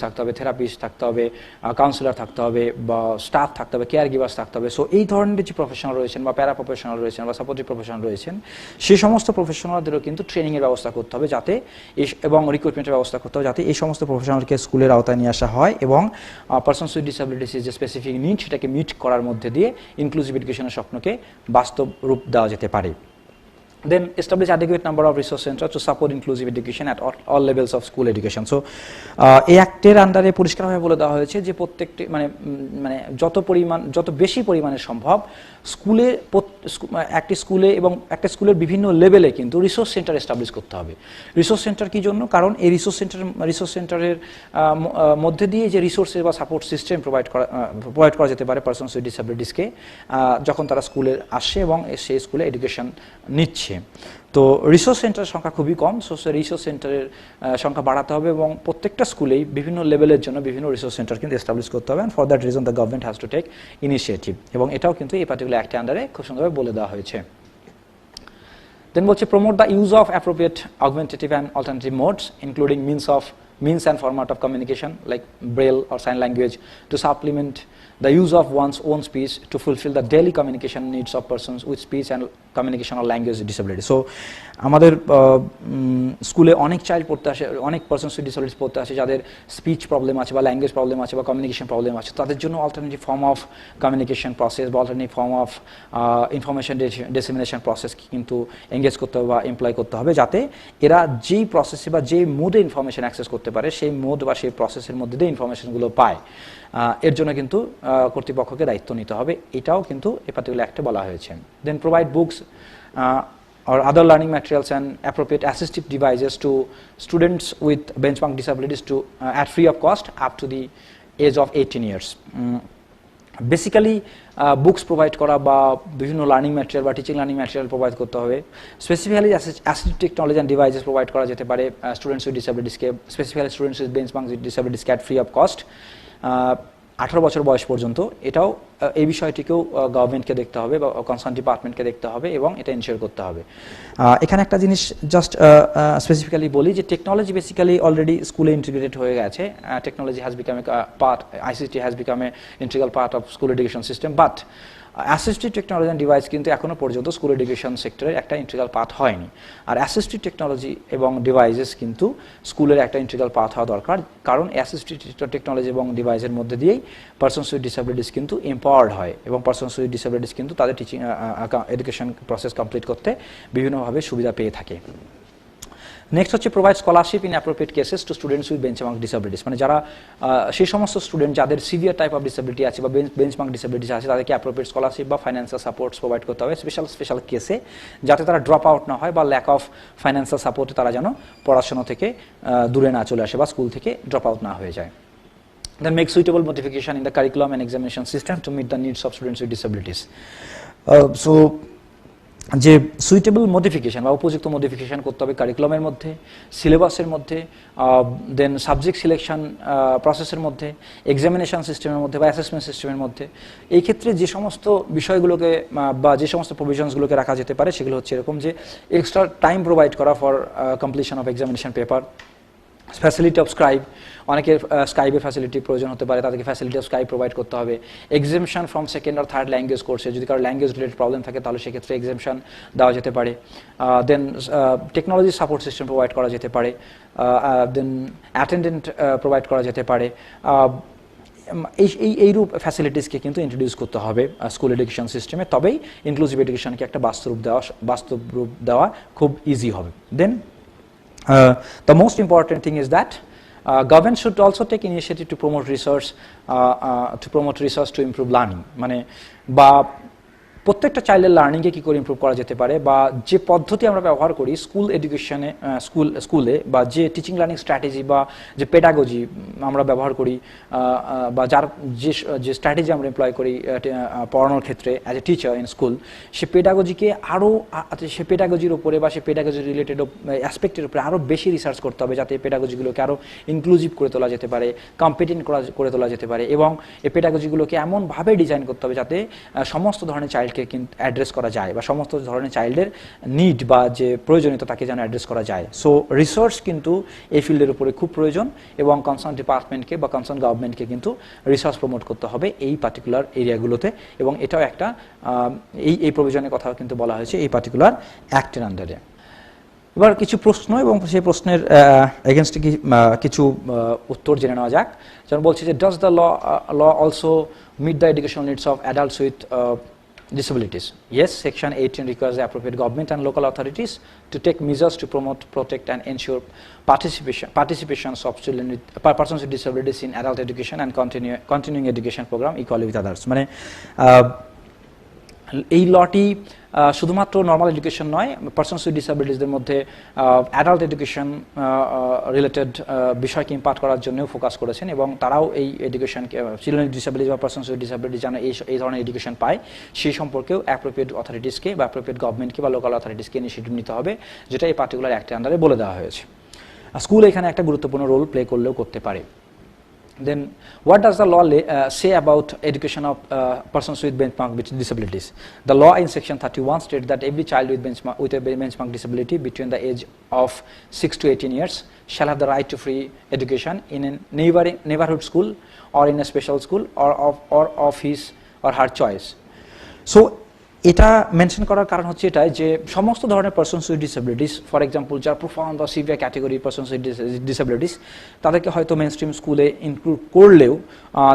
থাকতে হবে, থেরাপিস্ট থাকতে হবে, কাউন্সিলর থাকতে হবে, বা স্টাফ থাকতে হবে, কেয়ার গিভার্স থাকতে হবে। সো এই ধরনের যে প্রফেশনাল রয়েছেন বা প্যারা প্রফেশনাল রয়েছেন বা সাপোর্টিভ প্রফেশনাল রয়েছেন, সেই সমস্ত প্রফেশনালদেরও কিন্তু ট্রেনিংয়ের ব্যবস্থা করতে হবে যাতে এবং রিক্রুটমেন্টের ব্যবস্থা করতে হবে যাতে এই সমস্ত প্রফেশনালকে স্কুলের আওতায় নিয়ে আসা হয়, এবং পারসনস উইথ ডিসেবিলিটিস যে স্পেসিফিক নিড সেটাকে মিট করার মধ্যে দিয়ে ইনক্লুসিভ এডুকেশনের স্বপ্নকে বাস্তব রূপ দেওয়া যেতে পারে। Then establish adequate number of resource centers to support inclusive education at all levels of school education. So এই অ্যাক্টের আন্ডারে পরিষ্কারভাবে বলে দেওয়া হয়েছে যে প্রত্যেকটি যত বেশি পরিমাণে সম্ভব একটি স্কুলে এবং একটা স্কুলের বিভিন্ন লেভেলে কিন্তু রিসোর্স সেন্টার এস্টাবলিশ করতে হবে। রিসোর্স সেন্টার কি জন্য? কারণ এই রিসোর্স সেন্টারের মধ্যে দিয়ে যে রিসোর্সেস বা সাপোর্ট সিস্টেম প্রোভাইড করা যেতে পারে পারসনস উইথ ডিসেবিলিটিসকে যখন তারা স্কুলে আসে এবং সেই স্কুলে এডুকেশন নিচ্ছে। তো রিসোর্স সেন্টারের সংখ্যা খুবই কম, সো রিসোর্স সেন্টারের সংখ্যা বাড়াতে হবে এবং প্রত্যেকটা স্কুলেই বিভিন্ন লেভেলের জন্য বিভিন্ন রিসোর্স সেন্টার কিন্তু এস্টাবলিশ করতে হবে, and for that reason the government has to take initiative, এবং এটাও কিন্তু এই পার্টিকুলার অ্যাক্টের আন্ডারে খুব সুন্দরভাবে বলে দেওয়া হয়েছে। দেন বলছে promote the use of appropriate augmentative and alternative modes including means and format of communication like braille or sign language to supplement the use of one's own speech to fulfill the daily communication needs of persons with speech and communication or language disability. So আমাদের স্কুলে অনেক চাইল্ড পড়তে আসে, অনেক পারসনস উইথ ডিসেবিলিটিস পড়তে আসে যাদের স্পিচ প্রবলেম আছে বা ল্যাঙ্গুয়েজ প্রবলেম আছে বা কমিউনিকেশন প্রবলেম আছে। তাদের জন্য alternative form of communication process বা alternative form of information dissemination process কিন্তু এঙ্গেজ করতে হবে বা এমপ্লয় করতে হবে, যাতে এরা যেই প্রসেসে বা যেই মোডে ইনফরমেশন অ্যাক্সেস করতে পারে সেই মোড বা সেই প্রসেসের মধ্যে দিয়ে ইনফরমেশনগুলো পায়, এর জন্য কিন্তু কর্তৃপক্ষকে দায়িত্ব নিতে হবে। এটাও কিন্তু এ পার্টিকুলার অ্যাক্টে বলা হয়েছে। Then provide books or other learning materials and appropriate assistive devices to students with benchmark disabilities to at free of cost up to the age of 18 years. Basically books provide করা বা বিভিন্ন লার্নিং ম্যাটেরিয়াল বা টিচিং লার্নিং ম্যাটেরিয়াল প্রোভাইড করতে হবে। Specifically assistive technology and devices provide করা যেতে পারে স্টুডেন্টস উইথ ডিসেবিলিটিসকে, স্পেসিফিক্যালি স্টুডেন্টস উইথ বেঞ্চমার্ক ডিসেবিলিটিসকে অ্যাট ফ্রি অফ কস্ট 18 বছর বয়স পর্যন্ত। এটাও এই বিষয়টিকেও গভর্নমেন্টকে দেখতে হবে বা কনসার্ন ডিপার্টমেন্টকে দেখতে হবে এবং এটা ইনশিওর করতে হবে। এখানে একটা জিনিস জাস্ট স্পেসিফিক্যালি বলি যে টেকনোলজি বেসিক্যালি অলরেডি স্কুলে ইন্টিগ্রেটেড হয়ে গেছে। Technology has become a part, ICT has become a integral part of school education system, but assistive technology and device কিন্তু এখনও পর্যন্ত স্কুল এডুকেশন সেক্টরের একটা ইন্টিগ্রাল পার্ট হয়নি। আর অ্যাসিস্টিভ টেকনোলজি এবং ডিভাইসেস কিন্তু স্কুলের একটা ইন্টিগ্রাল পার্ট হওয়া দরকার, কারণ অ্যাসিস্টিভ টেকনোলজি এবং ডিভাইসের মধ্যে দিয়েই পারসনস উইথ ডিসেবিলিটিস কিন্তু এম্পাওয়ার্ড হয় এবং পারসনস উইথ ডিসেবিলিটিস কিন্তু তাদের টিচিং এডুকেশন প্রসেস কমপ্লিট করতে বিভিন্নভাবে সুবিধা পেয়ে থাকে। নেক্সট হচ্ছে provide scholarship in appropriate cases to students with benchmark disabilities, মানে যারা সেই সমস্ত স্টুডেন্ট যাদের সিভিয়ার টাইপ অফ ডিসেবিলিটি আছে বা বেঞ্চমার্ক ডিসেবিলিটিস আছে তাদেরকে অ্যাপ্রোপ্রিয়েট স্কলারশিপ বা ফাইন্যান্সিয়াল সাপোর্টস প্রোভাইড করতে হবে স্পেশাল কেসে, যাতে তারা ড্রপ আউট না হয় বা ল্যাক অফ ফাইন্যান্সিয়াল সাপোর্টে তারা যেন পড়াশোনা থেকে দূরে না চলে আসে বা স্কুল থেকে ড্রপ আউট না হয়ে যায়। Then make suitable modification in the curriculum and examination system to meet the needs of students with disabilities. So যে সুইটেবল মডিফিকেশন বা উপযুক্ত মডিফিকেশন করতে হবে কারিকুলামের মধ্যে, সিলেবাসের মধ্যে, দেন সাবজেক্ট সিলেকশন প্রসেসের মধ্যে, এক্সামিনেশন সিস্টেমের মধ্যে বা অ্যাসেসমেন্ট সিস্টেমের মধ্যে। এই ক্ষেত্রে যে সমস্ত বিষয়গুলোকে বা যে সমস্ত প্রভিশনসগুলোকে রাখা যেতে পারে সেগুলো হচ্ছে এরকম যে এক্সট্রা টাইম প্রোভাইড করা for completion of examination paper, facility of scribe, অনেকের স্ক্রাইবের ফ্যাসিলিটি প্রয়োজন হতে পারে, তাদেরকে ফ্যাসিলিটি অফ স্ক্রাইব প্রোভাইড করতে হবে। এক্সামশন ফ্রম সেকেন্ড আর থার্ড ল্যাঙ্গুয়েজ কোর্সে, যদি কারো ল্যাঙ্গুয়েজ রিলেটেড প্রবলেম থাকে তাহলে সেক্ষেত্রে এক্সামশন দেওয়া যেতে পারে। দেন টেকনোলজি সাপোর্ট সিস্টেম প্রোভাইড করা যেতে পারে, দেন অ্যাটেন্ডেন্ট প্রোভাইড করা যেতে পারে। এইরূপ ফ্যাসিলিটিসকে কিন্তু ইন্ট্রোডিউস করতে হবে স্কুল এডুকেশন সিস্টেমে, তবেই ইনক্লুসিভ এডুকেশনকে একটা বাস্তব রূপ দেওয়া খুব ইজি হবে। Then the most important thing is that government should also take initiative to promote research to improve learning, মানে বা প্রত্যেকটা চাইল্ডের লার্নিংকে কী করে ইমপ্রুভ করা যেতে পারে, বা যে পদ্ধতি আমরা ব্যবহার করি স্কুল এডুকেশনে স্কুলে, বা যে টিচিং লার্নিং স্ট্র্যাটেজি বা যে পেডাগজি আমরা ব্যবহার করি, বা যে স্ট্র্যাটেজি আমরা এমপ্লয় করি পড়ানোর ক্ষেত্রে as a teacher in school, সে পেডাগজিকে আরও সে পেডাগজির উপরে বা সে পেডাগজি রিলেটেড অ্যাসপেক্টের উপরে আরও বেশি রিসার্চ করতে হবে, যাতে পেডাগজিগুলোকে আরও ইনক্লুসিভ করে তোলা যেতে পারে, কম্পিটেন্ট করে তোলা যেতে পারে, এবং এই পেডাগজিগুলোকে এমনভাবে ডিজাইন করতে হবে যাতে সমস্ত ধরনের চাইল্ড কিন্তু অ্যাড্রেস করা যায়, বা সমস্ত ধরনের চাইল্ডের নিড বা যে প্রয়োজনীয়তা তাকে যেন অ্যাড্রেস করা যায়। সো রিসার্চ কিন্তু এই ফিল্ডের উপরে খুব প্রয়োজন, এবং কনসার্ন ডিপার্টমেন্টকে বা কনসার্ন গভর্নমেন্টকে কিন্তু রিসার্চ প্রমোট করতে হবে এই পার্টিকুলার এরিয়াগুলোতে, এবং এটাও একটা এই প্রভিশনের কথাও কিন্তু বলা হয়েছে এই পার্টিকুলার অ্যাক্টের আন্ডারে। এবার কিছু প্রশ্ন এবং সেই প্রশ্নের এগেনস্টে কিছু উত্তর জেনে নেওয়া যাক। যেমন বলছে যে does the law also meet the educational needs of adults with disabilities? Yes, Section 18 requires the appropriate government and local authorities to take measures to promote, protect and ensure participation of children with persons with disabilities in adult education and continuing education program equally with others. মানে এই লটি শুধুমাত্র নর্মাল এডুকেশন নয়, পারসনস উইথ ডিসেবিলিটিসদের মধ্যে অ্যাডাল্ট এডুকেশন রিলেটেড বিষয়কে ইম্পার্ট করার জন্যও ফোকাস করেছেন, এবং তারাও এই এডুকেশনকে চিলড্রেন উইথ ডিসেবিলিটি বা পারসনস উইথ ডিসেবিলিটি যেন এই ধরনের এডুকেশন পায় সেই সম্পর্কেও অ্যাপ্রোপ্রিয়েট অথরিটিসকে বা অ্যাপ্রোপ্রিয়েট গভর্নমেন্টকে বা লোকাল অথরিটিসকে ইনিশিয়েটিভ নিতে হবে, যেটা এই পার্টিকুলার অ্যাক্টের আন্ডারে বলে দেওয়া হয়েছে। স্কুল এখানে একটা গুরুত্বপূর্ণ রোল প্লে করলেও করতে পারে। Then what does the law say about education of persons with benchmark disabilities? The law in section 31 states that every child with a benchmark disability between the age of 6 to 18 years shall have the right to free education in a neighborhood school or in a special school or of his or her choice. So এটা মেনশন করার কারণ হচ্ছে এটাই যে সমস্ত ধরনের persons with disabilities, for example যারা প্রোফাউন্ড বা severe category persons with disabilities, তাদেরকে হয়তো মেন স্ট্রিম স্কুলে ইনক্লুড করলেও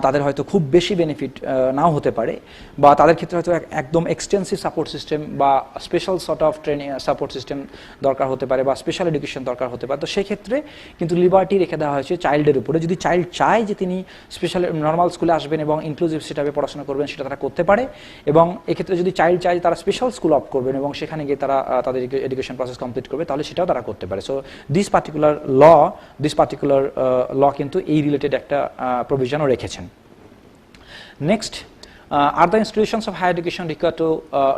তাদের হয়তো খুব বেশি বেনিফিট নাও হতে পারে, বা তাদের ক্ষেত্রে হয়তো একদম এক্সটেন্সিভ সাপোর্ট সিস্টেম বা special sort of training support system দরকার হতে পারে, বা স্পেশাল এডুকেশন দরকার হতে পারে। তো সেই ক্ষেত্রে কিন্তু লিবার্টি রেখে দেওয়া হয়েছে চাইল্ডের উপরে। যদি চাইল্ড চায় যে তিনি স্পেশাল নর্মাল স্কুলে আসবেন এবং ইনক্লুসিভ সেটাবে পড়াশোনা করবেন, সেটা তারা করতে পারে, এবং এক্ষেত্রে যদি চাইল্ড চায় তারা স্পেশাল স্কুল অপ করবেন এবং সেখানে গিয়ে তারা তাদের এডুকেশন প্রসেস কমপ্লিট করবে, তাহলে সেটাও তারা করতে পারে। সো দিস পার্টিকুলার ল কিন্তু এই রিলেটেড একটা প্রভিশনও রেখেছেন। Next, are the institutions of higher education required to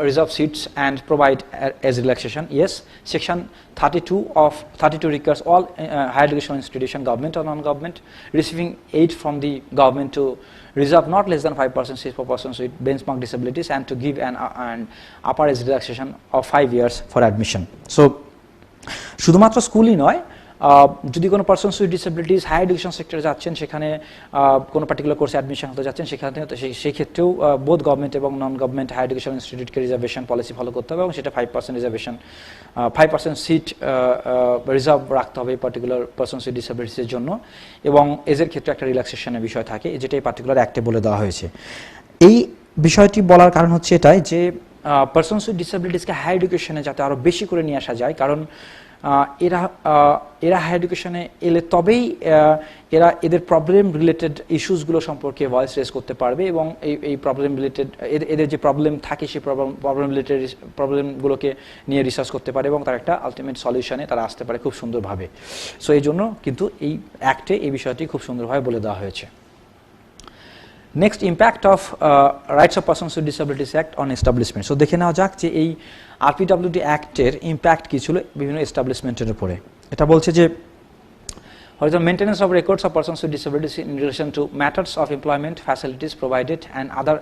reserve seats and provide as relaxation? Yes, section 32 requires all higher education institution, government or non-government, receiving aid from the government to reserve not less than 5% seats for persons with benchmark disabilities and to give an upper age relaxation of 5 years for admission. So শুধুমাত্র স্কুলই নয়, যদি কোনো persons with disabilities high education সেক্টরে যাচ্ছেন, সেখানে কোনো পার্টিকুলার কোর্সে অ্যাডমিশন হতে যাচ্ছেন, সেখানে সেই ক্ষেত্রেও বোথ গভর্নমেন্ট এবং নন গভর্নমেন্ট হাই এডুকেশন ইনস্টিটিউটকে রিজার্ভেশন পলিসি ফলো করতে হবে, এবং সেটা 5% রিজার্ভেশন 5% সিট রিজার্ভ রাখতে হবে পার্টিকুলার পারসনস উইথ ডিসেবিলিটিসের জন্য, এবং এজের ক্ষেত্রে একটা রিল্যাক্সেশনের বিষয় থাকে, যেটা এই পার্টিকুলার অ্যাক্টে বলে দেওয়া হয়েছে। এই বিষয়টি বলার কারণ হচ্ছে এটাই যে পারসনস উইথ ডিসেবিলিটিসকে হাই এডুকেশনে যাতে আরও বেশি করে নিয়ে আসা যায়, কারণ এরা হাই এডুকেশনে এলে তবেই এদের প্রবলেম রিলেটেড ইস্যুসগুলো সম্পর্কে ভয়েস রেজ করতে পারবে, এবং এই প্রবলেম রিলেটেড এদের যে প্রবলেম থাকে সেই প্রবলেম রিলেটেড প্রবলেমগুলোকে নিয়ে রিসার্চ করতে পারে, এবং তার একটা আলটিমেট সলিউশনে তারা আসতে পারে খুব সুন্দরভাবে। সো এই জন্য কিন্তু এই অ্যাক্টে এই বিষয়টি খুব সুন্দরভাবে বলে দেওয়া হয়েছে। Next, impact of rights of persons with disabilities act on establishment. So দেখে নেওয়া যাক যে এই আরপিডব্লিউডি অ্যাক্টের ইম্প্যাক্ট কী ছিল বিভিন্ন এস্টাবলিশমেন্টের উপরে। এটা বলছে যে horizontal maintenance of records of persons with disabilities in relation to matters of employment, facilities provided and other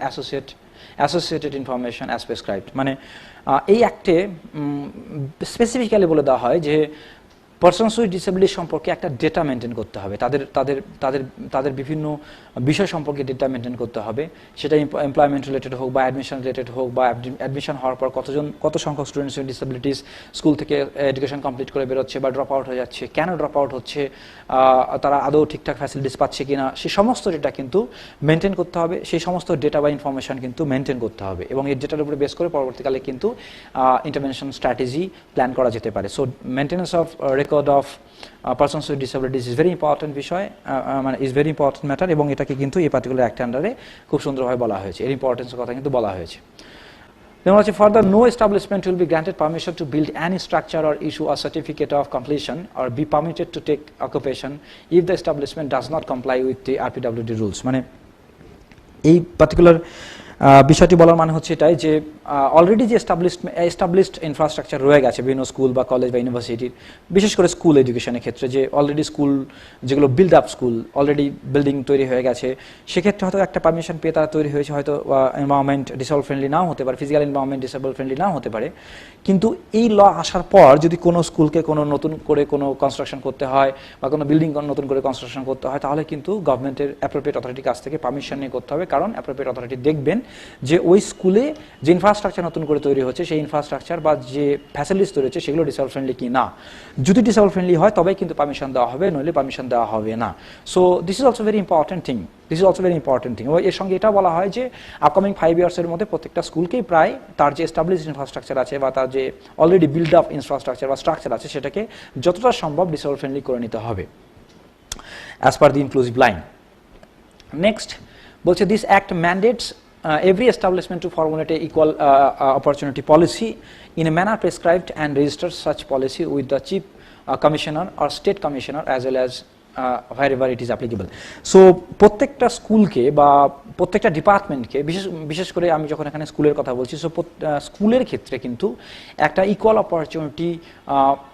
associated information as prescribed. মানে এই অ্যাক্টে স্পেসিফিক্যালি বলে দেওয়া হয় যে পারসনস উইথ ডিসেবিলিটি সম্পর্কে একটা ডেটা মেনটেন করতে হবে, তাদের তাদের তাদের তাদের বিভিন্ন বিষয় সম্পর্কে ডেটা মেনটেন করতে হবে, সেটা এমপ্লয়মেন্ট রিলেটেড হোক বা অ্যাডমিশন রিলেটেড হোক, বা অ্যাডমিশন হওয়ার পর কত সংখ্যক স্টুডেন্টস উইথ ডিসেবিলিটিস স্কুল থেকে এডুকেশন কমপ্লিট করে বেরোচ্ছে বা ড্রপ আউট হয়ে যাচ্ছে, কেন ড্রপ আউট হচ্ছে, তারা আদৌ ঠিকঠাক ফ্যাসিলিটিস পাচ্ছে কিনা, সেই সমস্ত ডেটা কিন্তু মেনটেন করতে হবে, সেই সমস্ত ডেটা বা ইনফরমেশন কিন্তু মেনটেন করতে হবে, এবং এই ডেটার উপরে বেস করে পরবর্তীকালে কিন্তু ইন্টারভেনশন স্ট্র্যাটেজি প্ল্যান করা যেতে পারে। So maintenance of record of persons with disabilities is very important বিষয়, মানে ইজ ভেরি ইম্পর্টেন্ট ম্যাটার, এবং এটাকে কিন্তু এই পার্টিকুলার অ্যাক্ট আন্ডারে খুব সুন্দরভাবে বলা হয়েছে, এর ইম্পর্টেন্সের কথা কিন্তু বলা হয়েছে। Then also further, no establishment will be granted permission to build any structure or issue a certificate of completion or be permitted to take occupation if the establishment does not comply with the RPWD rules. মানে এই পার্টিকুলার বিষয়টি বলার মানে হচ্ছে এটাই যে অলরেডি যে এস্টাবলিশড ইনফ্রাস্ট্রাকচার রয়ে গেছে বিভিন্ন স্কুল বা কলেজ বা ইউনিভার্সিটির, বিশেষ করে স্কুল এডুকেশনের ক্ষেত্রে, যে অলরেডি স্কুল যেগুলো build up school already building তৈরি হয়ে গেছে, সেক্ষেত্রে হয়তো একটা পারমিশন পেয়ে তারা তৈরি হয়েছে, হয়তো এনভায়রনমেন্ট ডিসেবল ফ্রেন্ডলি নাও হতে পারে, ফিজিক্যাল এনভায়রনমেন্ট ডিসেবল ফ্রেন্ডলি নাও হতে পারে, কিন্তু এই ল আসার পর যদি কোনো স্কুলকে কোনো নতুন করে কোনো কনস্ট্রাকশন করতে হয় বা কোনো বিল্ডিং নতুন করে কনস্ট্রাকশন করতে হয়, তাহলে কিন্তু গভর্নমেন্টের অ্যাপ্রোপ্রিয়েট অথরিটির কাছ থেকে পারমিশন নিয়ে করতে হবে, কারণ অ্যাপ্রোপ্রিয়েট অথরিটি দেখবেন যে ওই স্কুলে যে ইনফ্রাস্ট্রাকচার নতুন করে তৈরি হচ্ছে, সেই ইনফ্রাস্ট্রাকচার বা যে ফ্যাসিলিটিস তৈরি হচ্ছে সেগুলো ডিসেবল ফ্রেন্ডলি কি না। যদি ডিসেবল ফ্রেন্ডলি হয় তবেই কিন্তু পারমিশন দেওয়া হবে, নইলে পারমিশন দেওয়া হবে না। So this is also very important thing, এর সঙ্গে এটা বলা হয় যে আপকামিং 5 ইয়ার্সের মধ্যে প্রত্যেকটা স্কুলকেই প্রায় তার যে এস্টাবলিশড ইনফ্রাস্ট্রাকচার আছে বা তার যে অলরেডি বিল্ড আপ ইনফ্রাস্ট্রাকচার বা স্ট্রাকচার আছে সেটাকে যতটা সম্ভব ডিসেবল ফ্রেন্ডলি করে নিতে হবে অ্যাজ পার দি ইনক্লুসিভ লাইন। নেক্সট বলছে this act ম্যান্ডেটস every establishment to formulate an equal opportunity policy in a manner prescribed and register such policy with the chief commissioner or state commissioner as well as wherever it is applicable. So প্রত্যেকটা স্কুলকে বা প্রত্যেকটা ডিপার্টমেন্টকে, বিশেষ করে আমি যখন এখানে স্কুলের কথা বলছি, সো স্কুলের ক্ষেত্রে কিন্তু একটা ইকুয়াল অপরচুনিটি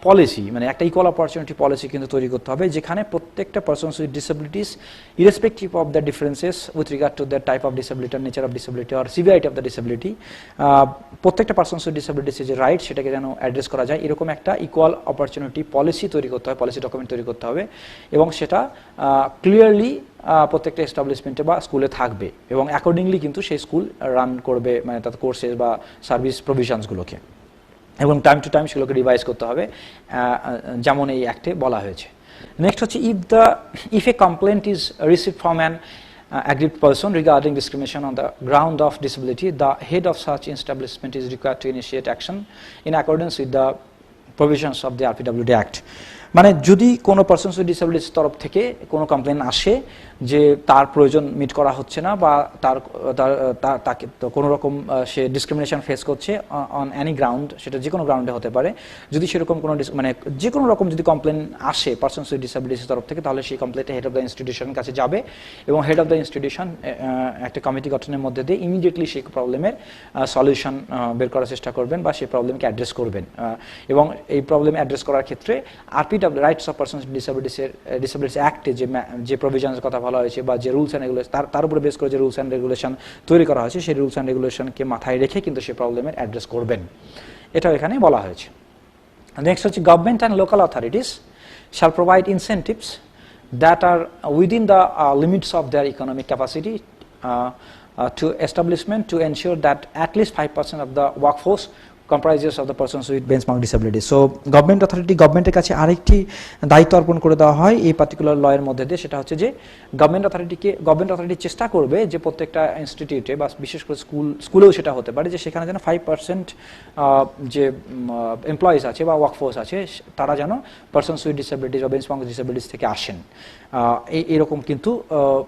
পলিসি, মানে একটা ইকুয়াল অপরচুনিটি পলিসি কিন্তু তৈরি করতে হবে, যেখানে প্রত্যেকটা persons with disabilities irrespective of the differences with regard to the type of disability, nature of disability or severity of the disability, প্রত্যেকটা পারসনস উইথ ডিসেবিলিটিসের যে রাইট সেটাকে যেন অ্যাড্রেস করা যায়, এরকম একটা ইকুয়াল অপরচুনিটি পলিসি তৈরি করতে হবে, পলিসি ডকুমেন্ট তৈরি করতে হবে, এবং সেটা ক্লিয়ারলি প্রত্যেকটা এস্টাবলিশমেন্টে বা স্কুলে থাকবে, এবং অ্যাকর্ডিংলি কিন্তু সেই স্কুল রান করবে, মানে তার কোর্সেস বা সার্ভিস প্রভিশনসগুলোকে, এবং টাইম টু টাইম সেগুলোকে রিভাইজ করতে হবে, যেমন এই অ্যাক্টে বলা হয়েছে। নেক্সট হচ্ছে if a complaint is received from an aggrieved person regarding discrimination on the ground of disability, the head of such establishment is required to initiate action in accordance with the provisions of the RPWD Act. মানে যদি কোনো পারসনস উইথ ডিসেবিলিটিস তরফ থেকে কোনো কমপ্লেন আসে যে তার প্রয়োজন মিট করা হচ্ছে না বা তাকে কোনো রকম সে ডিসক্রিমিনেশন ফেস করছে অন এনি গ্রাউন্ড, সেটা যে কোনো গ্রাউন্ডে হতে পারে, যদি সেরকম কোনো মানে যে কোনো রকম যদি কমপ্লেন আসে পারসনস উইথ ডিসেবিলিটিস তরফ থেকে, তাহলে সেই কমপ্লেনটা হেড অফ দ্য ইনস্টিটিউশনের কাছে যাবে, এবং হেড অফ দ্য ইনস্টিটিউশন একটা কমিটি গঠনের মধ্যে দিয়ে ইমিডিয়েটলি সেই প্রবলেমের সলিউশন বের করার চেষ্টা করবেন বা সেই প্রবলেমকে অ্যাড্রেস করবেন, এবং এই প্রবলেম অ্যাড্রেস করার ক্ষেত্রে rights of persons with disabilities অ্যাক্টে যে প্রভিশনের কথা বলা হয়েছে বা যে রুলস অ্যান্ড রেগুলেশন, তার উপরে বেস করে যে রুলস অ্যান্ড রেগুলেশন তৈরি করা হয়েছে, সেই রুলস অ্যান্ড রেগুলেশনকে মাথায় রেখে কিন্তু সেই প্রবলেমের অ্যাড্রেস করবেন, এটাও এখানে বলা হয়েছে। নেক্সট হচ্ছে government and local authorities shall provide incentives that are within the limits of their economic capacity to establishment to ensure that at least 5% of the workforce comprises of the persons with benchmark disabilities. So গভর্নমেন্টের কাছে আরেকটি দায়িত্ব অর্পণ করে দেওয়া হয় এই পার্টিকুলার লয়ের মধ্যে দিয়ে, সেটা হচ্ছে যে গভর্নমেন্ট অথরিটি চেষ্টা করবে যে প্রত্যেকটা ইনস্টিটিউটে বা বিশেষ করে স্কুলেও সেটা হতে পারে যে সেখানে যেন 5% যে এমপ্লয়িজ আছে বা ওয়ার্কফোর্স আছে তারা যেন পারসনস উইথ ডিসেবিলিটিস বা বেঞ্চমার্ক ডিসেবিলিটিস থেকে আসেন, এরকম কিন্তু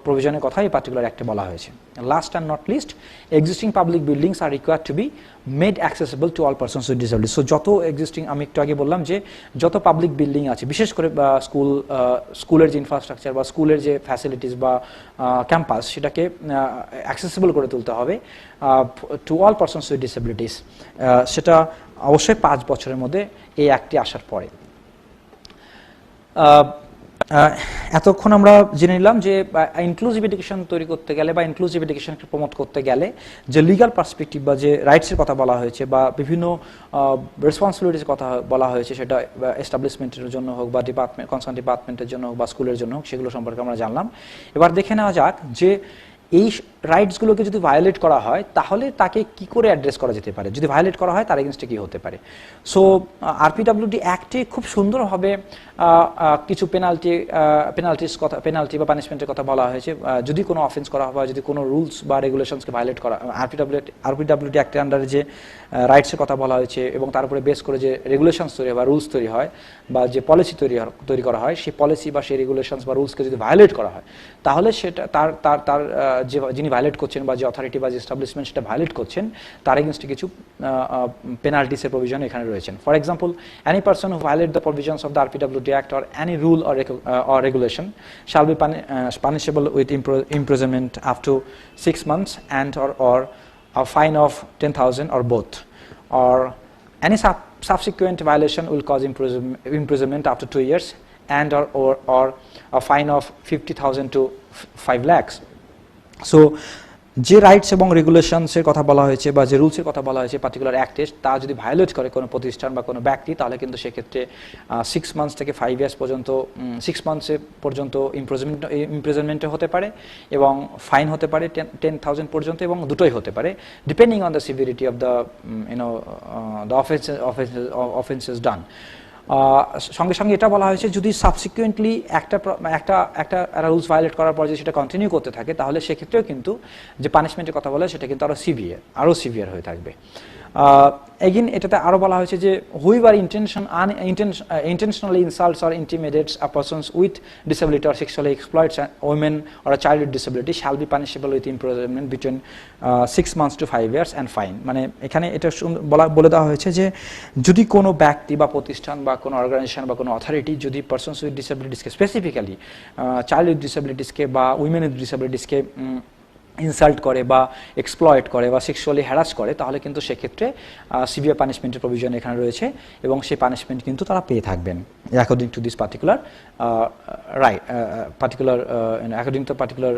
প্রভিশনের কথা এই পার্টিকুলার অ্যাক্টে বলা হয়েছে। Last and not list, existing public buildings R required to be made accessible to all persons with disability. So যত এক্সিস্টিং, আমি একটু আগে বললাম যে যত পাবলিক বিল্ডিং আছে, বিশেষ করে স্কুলের যে ইনফ্রাস্ট্রাকচার বা স্কুলের যে ফ্যাসিলিটিস বা ক্যাম্পাস, সেটাকে অ্যাক্সেসিবল করে তুলতে হবে to all persons with disabilities, সেটা অবশ্যই 5 বছরের মধ্যে এই অ্যাক্টটি আসার পরে। এতক্ষণ আমরা জেনে নিলাম যে ইনক্লুসিভ এডুকেশন তৈরি করতে গেলে বা ইনক্লুসিভ এডুকেশনকে প্রমোট করতে গেলে যে লিগ্যাল পার্সপেক্টিভ বা যে রাইটসের কথা বলা হয়েছে বা বিভিন্ন রেসপন্সিবিলিটির কথা বলা হয়েছে, সেটা এস্টাবলিশমেন্টের জন্য হোক বা কনসার্ন ডিপার্টমেন্টের জন্য হোক বা স্কুলের জন্য হোক, সেগুলো সম্পর্কে আমরা জানলাম। এবার দেখে নেওয়া যাক যে এই রাইটসগুলোকে যদি ভায়োলেট করা হয় তাহলে তাকে কি করে অ্যাড্রেস করা যেতে পারে, যদি ভায়োলেট করা হয় তার এগেনস্টে কি হতে পারে। সো আরপিডব্লিউডি অ্যাক্টে খুব সুন্দরভাবে কিছু পেনাল্টি বা পানিশমেন্টের কথা বলা হয়েছে যদি কোনো অফেন্স করা হয়, যদি কোনো রুলস বা রেগুলেশনসকে ভায়োলেট করা। আরপিডব্লিউডি অ্যাক্টের আন্ডারে যে রাইটসের কথা বলা হয়েছে এবং তার উপরে বেস করে যে রেগুলেশনস তৈরি হয় বা রুলস তৈরি হয় বা যে পলিসি তৈরি করা হয়, সেই পলিসি বা সেই রেগুলেশনস বা রুলসকে যদি ভায়োলেট করা হয় তাহলে সেটা তার যে যিনি ভায়োলেট করছেন বা যে অথরিটি বা যে এস্টাবলিশমেন্ট সেটা ভায়োলেট করছেন তার এগেনস্টে কিছু পেনাল্টিসের প্রভিশন এখানে রয়েছেন। For example, any person who violate the provisions of the RPWD act or any rule or regulation shall be punishable with imprisonment up to 6 months and or a fine of 10,000 or both, or any subsequent violation will cause imprisonment up to 2 years and or a fine of 50,000 to 5 lakhs. So যে রাইটস এবং রেগুলেশনসের কথা বলা হয়েছে বা যে রুলসের কথা বলা হয়েছে পার্টিকুলার অ্যাক্টে, তা যদি ভায়োলেট করে কোনো প্রতিষ্ঠান বা কোনো ব্যক্তি, তাহলে কিন্তু সেক্ষেত্রে 6 মান্থস থেকে 5 ইয়ার্স পর্যন্ত 6 মান্থসে পর্যন্ত ইমপ্রিজনমেন্টে হতে পারে এবং ফাইন হতে পারে 10,000 পর্যন্ত, এবং দুটোই হতে পারে depending on the severity of the the offences done. সঙ্গে সঙ্গে এটা বলা হয়েছে যদি সাবসিকুয়েন্টলি একটা রুলস ভায়োলেট করার পর যদি সেটা কন্টিনিউ করতে থাকে তাহলে সেক্ষেত্রেও কিন্তু যে পানিশমেন্টের কথা বলে সেটা কিন্তু আরও সিভিয়ার হয়ে থাকবে। এগেইন এটাতে আরও বলা হয়েছে যে whoever intentionally insults or intimidates a persons with disability or sexually exploits a women or a child with disability shall be punishable with imprisonment between 6 months to 5 years and fine. মানে এখানে এটা বলে দেওয়া হয়েছে যে যদি কোনো ব্যক্তি বা প্রতিষ্ঠান বা কোনো অর্গানাইজেশন বা কোনো অথরিটি যদি পারসনস উইথ ডিসেবিলিটিসকে স্পেসিফিক্যালি চাইল্ড উইথ ডিসেবিলিটিসকে বা উইমেন উইথ ডিসেবিলিটিসকে ইনসাল্ট করে বা এক্সপ্লয়েট করে বা সেক্সুয়ালি হ্যারাস করে, তাহলে কিন্তু সেক্ষেত্রে সিভিয়ার পানিশমেন্টের প্রভিশন এখানে রয়েছে এবং সেই পানিশমেন্ট কিন্তু তারা পেয়ে থাকবেন according to this particular according to particular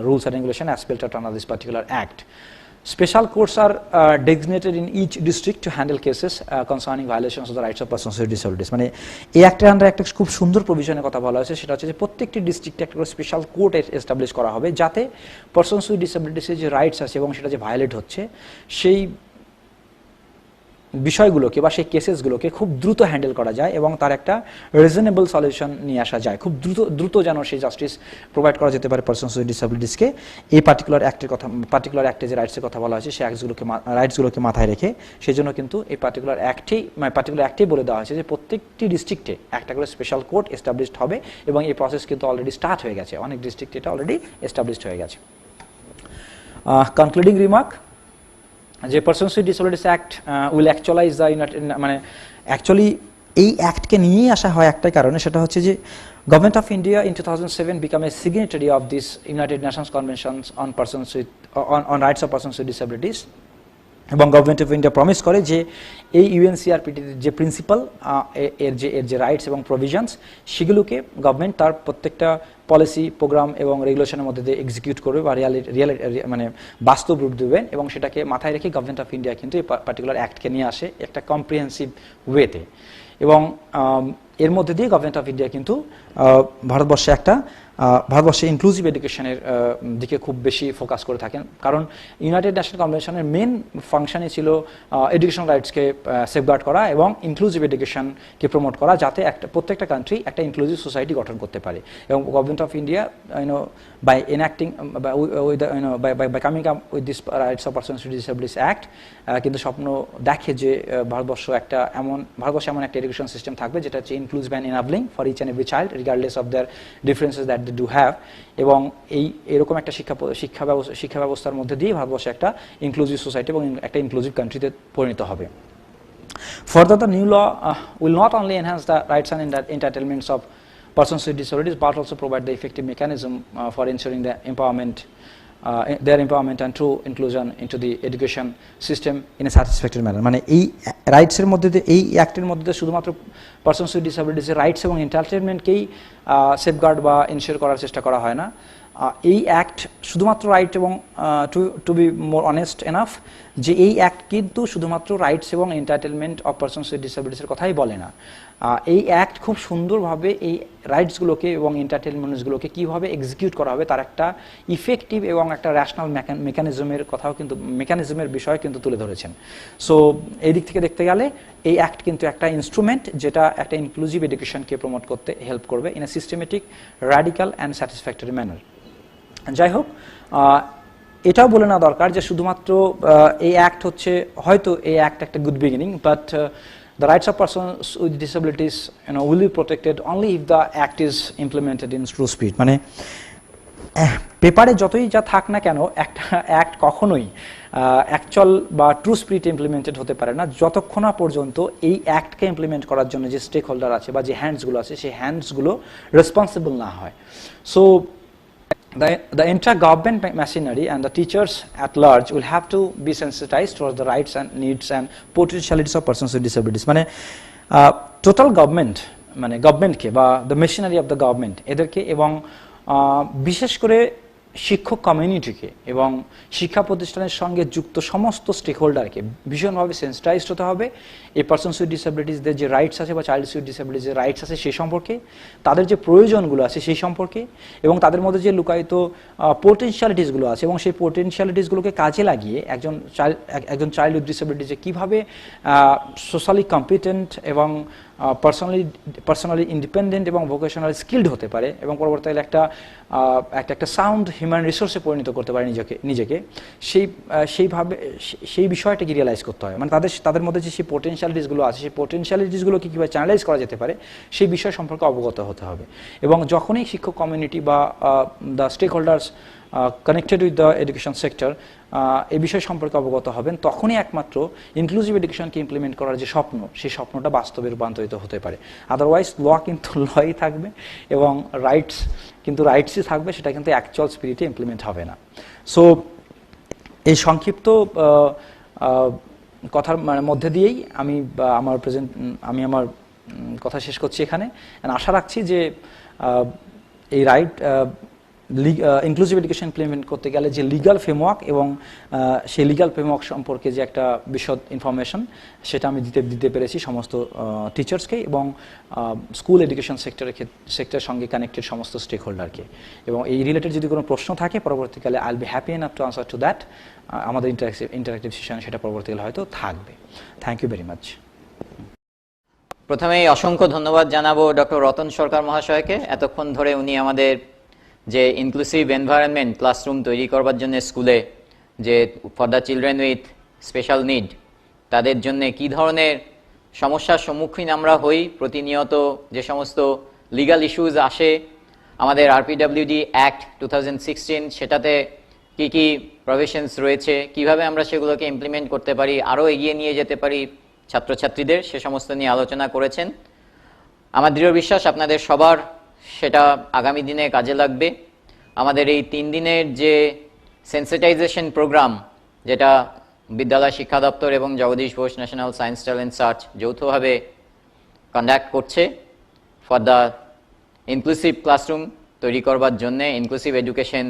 rules and regulation as spelled out under this particular act. Special courts are designated in each district to handle cases concerning violations of the rights of persons with disabilities. মানে এই অ্যাক্টের আন্ডারে একটা খুব সুন্দর প্রভিশনের কথা বলা হয়েছে, সেটা হচ্ছে যে প্রত্যেকটি ডিস্ট্রিক্টে একটা করে স্পেশাল কোর্ট এস্টাবলিশ করা হবে যাতে পারসনস উইথ ডিসেবিলিটিসের যে রাইটস আছে এবং সেটা যে ভায়োলেট হচ্ছে সেই বিষয়গুলোকে বা সেই কেসেসগুলোকে খুব দ্রুত হ্যান্ডেল করা যায় এবং তার একটা রিজনেবল সলিউশন নিয়ে আসা যায়, খুব দ্রুত যেন সেই জাস্টিস প্রোভাইড করা যেতে পারে পারসনস উইথ ডিসেবিলিটিসকে। এই পার্টিকুলার অ্যাক্টে যে রাইটসের কথা বলা হয়েছে সেই রাইটসগুলোকে মাথায় রেখে সেই জন্য কিন্তু এই পার্টিকুলার অ্যাক্টেই বলে দেওয়া হয়েছে যে প্রত্যেকটি ডিস্ট্রিক্টে একটা করে স্পেশাল কোর্ট এস্টাবলিশড হবে এবং এই প্রসেস কিন্তু অলরেডি স্টার্ট হয়ে গেছে, অনেক ডিস্ট্রিক্টে এটা অলরেডি এস্টাবলিশড হয়ে গেছে। কনক্লুডিং রিমার্ক, যে persons with disabilities act will actualize the মানে অ্যাকচুয়ালি এই অ্যাক্টকে নিয়েই আসা হয় একটাই কারণে, সেটা হচ্ছে যে government of India in 2007 became a signatory of this United Nations Conventions on Rights of Persons with Disabilities এবং গভর্নমেন্ট অফ ইন্ডিয়া প্রমিস করে যে এই ইউএনসিআরপিটির যে প্রিন্সিপাল এর যে রাইটস এবং প্রভিশনস সেগুলোকে গভর্নমেন্ট তার প্রত্যেকটা পলিসি প্রোগ্রাম এবং রেগুলেশনের মধ্যে দিয়ে এক্সিকিউট করবে বা মানে বাস্তব রূপ দেবেন এবং সেটাকে মাথায় রেখে গভর্নমেন্ট অফ ইন্ডিয়া কিন্তু এই পার্টিকুলার অ্যাক্টকে নিয়ে আসে একটা কম্প্রিহেন্সিভ ওয়েতে এবং এর মধ্যে দিয়ে গভর্নমেন্ট অফ ইন্ডিয়া কিন্তু ভারতবর্ষে ইনক্লুসিভ এডুকেশনের দিকে খুব বেশি ফোকাস করে থাকেন, কারণ ইউনাইটেড ন্যাশনাল কনভেনশনের মেন ফাংশনই ছিল এডুকেশন রাইটসকে সেফগার্ড করা এবং ইনক্লুসিভ এডুকেশনকে প্রমোট করা, যাতে প্রত্যেকটা কান্ট্রি একটা ইনক্লুসিভ সোসাইটি গঠন করতে পারে। এবং government of India by enacting by coming up with this rights of persons with disabilities act কিন্তু স্বপ্ন দেখে যে ভারতবর্ষে এমন একটা এডুকেশন সিস্টেম থাকবে যেটা হচ্ছে inclusive and enabling for each and every child regardless of their differences that they do have, এবং এরকম একটা শিক্ষা ব্যবস্থার মধ্যে দিয়ে ভারতবর্ষে একটা ইনক্লুসিভ সোসাইটি এবং একটা ইনক্লুসিভ কান্ট্রিতে পরিণত হবে। Further, the new law will not only enhance the rights and entitlements of persons with disabilities but also provide the effective mechanism for ensuring the empowerment their empowerment and true inclusion into the education system in a satisfactory manner. মানে এই রাইটসের মধ্যে দিয়ে, এই অ্যাক্টের মধ্যে দিয়ে শুধুমাত্র পারসনস উইথ ডিসেবিলিটিসের রাইটস এবং এন্টারটেনমেন্টকেই সেফগার্ড বা ইনশিওর করার চেষ্টা করা হয় না। এই অ্যাক্ট শুধুমাত্র রাইট এবং to be more honest enough, যে এই অ্যাক্ট কিন্তু শুধুমাত্র রাইটস এবং এন্টারটেনমেন্ট অফ পারসনস উইথ ডিসেবিলিটিসের কথাই বলে না। এই অ্যাক্ট খুব সুন্দরভাবে এই রাইটসগুলোকে এবং এন্টারটেনমেন্টসগুলোকে কীভাবে এক্সিকিউট করা হবে তার একটা ইফেক্টিভ এবং একটা র্যাশনাল মেকানিজমের কথাও কিন্তু, মেকানিজমের বিষয় কিন্তু তুলে ধরেছেন। সো এই দিক থেকে দেখতে গেলে এই অ্যাক্ট কিন্তু একটা ইনস্ট্রুমেন্ট যেটা একটা ইনক্লুসিভ এডুকেশনকে প্রমোট করতে হেল্প করবে in a systematic, radical and satisfactory manner. যাই হোক, এটাও বলে নেওয়া দরকার যে শুধুমাত্র এই অ্যাক্ট হচ্ছে, হয়তো এই অ্যাক্ট একটা good beginning, but the rights of persons with disabilities will be protected only if the act is implemented in true spirit. মানে পেপারে যতই যা থাক না কেন, একটা অ্যাক্ট কখনোই অ্যাকচুয়াল বা ট্রু স্পিরিট ইমপ্লিমেন্টেড হতে পারে না যতক্ষণ না পর্যন্ত এই অ্যাক্টকে ইমপ্লিমেন্ট করার জন্য যে স্টেক হোল্ডার আছে বা যে হ্যান্ডসগুলো আছে, সেই হ্যান্ডসগুলো রেসপন্সিবল না হয়। So the entire government machinery and the teachers at large will have to be sensitized towards the rights and needs and potentialities of persons with disabilities. মানে টোটাল গভর্নমেন্ট, মানে গভর্নমেন্টকে বা the machinery of the government, এদেরকে এবং বিশেষ করে শিক্ষক কমিউনিটিকে এবং শিক্ষা প্রতিষ্ঠানের সঙ্গে যুক্ত সমস্ত স্টেক হোল্ডারকে ভীষণভাবে সেন্সিটাইজড হতে হবে এই পারসনস উইথ ডিসেবিলিটিসদের যে রাইটস আছে বা চাইল্ডস উইথ ডিসেবিলিটিসের রাইটস আছে সেই সম্পর্কে, তাদের যে প্রয়োজনগুলো আছে সেই সম্পর্কে, এবং তাদের মধ্যে যে লুকায়িত পোটেনশিয়ালিটিসগুলো আছে এবং সেই পোটেনশিয়ালিটিসগুলোকে কাজে লাগিয়ে একজন চাইল্ড উইথ ডিসেবিলিটিসে কীভাবে সোশ্যালি কম্পিটেন্ট এবং পার্সোনালি ইন্ডিপেন্ডেন্ট এবং ভোকেশনালি স্কিল্ড হতে পারে এবং পরবর্তীকালে একটা সাউন্ড হিউম্যান রিসোর্সে পরিণত করতে পারে নিজেকে, সেই বিষয়টাকে রিয়েলাইজ করতে হয়। মানে তাদের মধ্যে যে সেই পোটেনশিয়ালিটিসগুলো আছে, সেই পোটেনশিয়ালিটিসগুলোকে কীভাবে চ্যানেলাইজ করা যেতে পারে সেই বিষয় সম্পর্কে অবগত হতে হবে। এবং যখনই শিক্ষক কমিউনিটি বা the stakeholders connected with the education sector এই বিষয় সম্পর্কে অবগত হবেন, তখনই একমাত্র ইনক্লুসিভ এডুকেশনকে ইমপ্লিমেন্ট করার যে স্বপ্ন, সেই স্বপ্নটা বাস্তবে রূপান্তরিত হতে পারে। আদারওয়াইজ ল কিন্তু লই থাকবে এবং রাইটস কিন্তু রাইটসই থাকবে, সেটা কিন্তু অ্যাকচুয়াল স্পিরিটে ইমপ্লিমেন্ট হবে না। সো এই সংক্ষিপ্ত কথার মধ্যে দিয়েই আমি আমার কথা শেষ করছি এখানে। আশা রাখছি যে এই রাইট ইনক্লুসিভ এডুকেশন ইমপ্লিমেন্ট করতে গেলে যে লিগাল ফ্রেমওয়ার্ক এবং সেই লিগাল ফ্রেমওয়ার্ক সম্পর্কে যে একটা বিশদ ইনফরমেশন, সেটা আমি দিতে পেরেছি সমস্ত টিচার্সকে এবং স্কুল এডুকেশন সেক্টরের সঙ্গে কানেক্টেড সমস্ত স্টেক হোল্ডারকে। এবং এই রিলেটেড যদি কোনো প্রশ্ন থাকে পরবর্তীকালে I will be happy enough to answer to that. আমাদের ইন্টারেক্টিভ সেশন সেটা পরবর্তীকালে হয়তো থাকবে। Thank you very much. প্রথমেই অসংখ্য ধন্যবাদ জানাবো ডক্টর রতন সরকার মহাশয়কে। এতক্ষণ ধরে উনি আমাদের যে ইনক্লুসিভ এনভায়রনমেন্ট ক্লাসরুম তৈরি করবার জন্য স্কুলে, যে for the children with special need, তাদের জন্য কি ধরনের সমস্যার সম্মুখীন আমরা হই প্রতিনিয়ত, যে সমস্ত লিগাল ইস্যুজ আসে, আমাদের আরপিডব্লিউডি অ্যাক্ট 2016 সেটাতে কি কি প্রভিশনস রয়েছে, কিভাবে আমরা সেগুলোকে ইমপ্লিমেন্ট করতে পারি, আরও এগিয়ে নিয়ে যেতে পারি ছাত্রছাত্রীদের, সে সমস্ত নিয়ে আলোচনা করেছেন। আমার দৃঢ় বিশ্বাস আপনাদের সবার সেটা আগামী দিনে কাজে লাগবে। আমাদের এই 3 দিনের যে সেন্সিটাইজেশন প্রোগ্রাম, যেটা বিদ্যালয় শিক্ষা দপ্তর এবং Jagadish Bose National Science Talent Search যৌথভাবে কন্ডাক্ট করছে ফর দ্য ইনক্লুসিভ ক্লাসরুম তৈরি করবার জন্যে, ইনক্লুসিভ এডুকেশন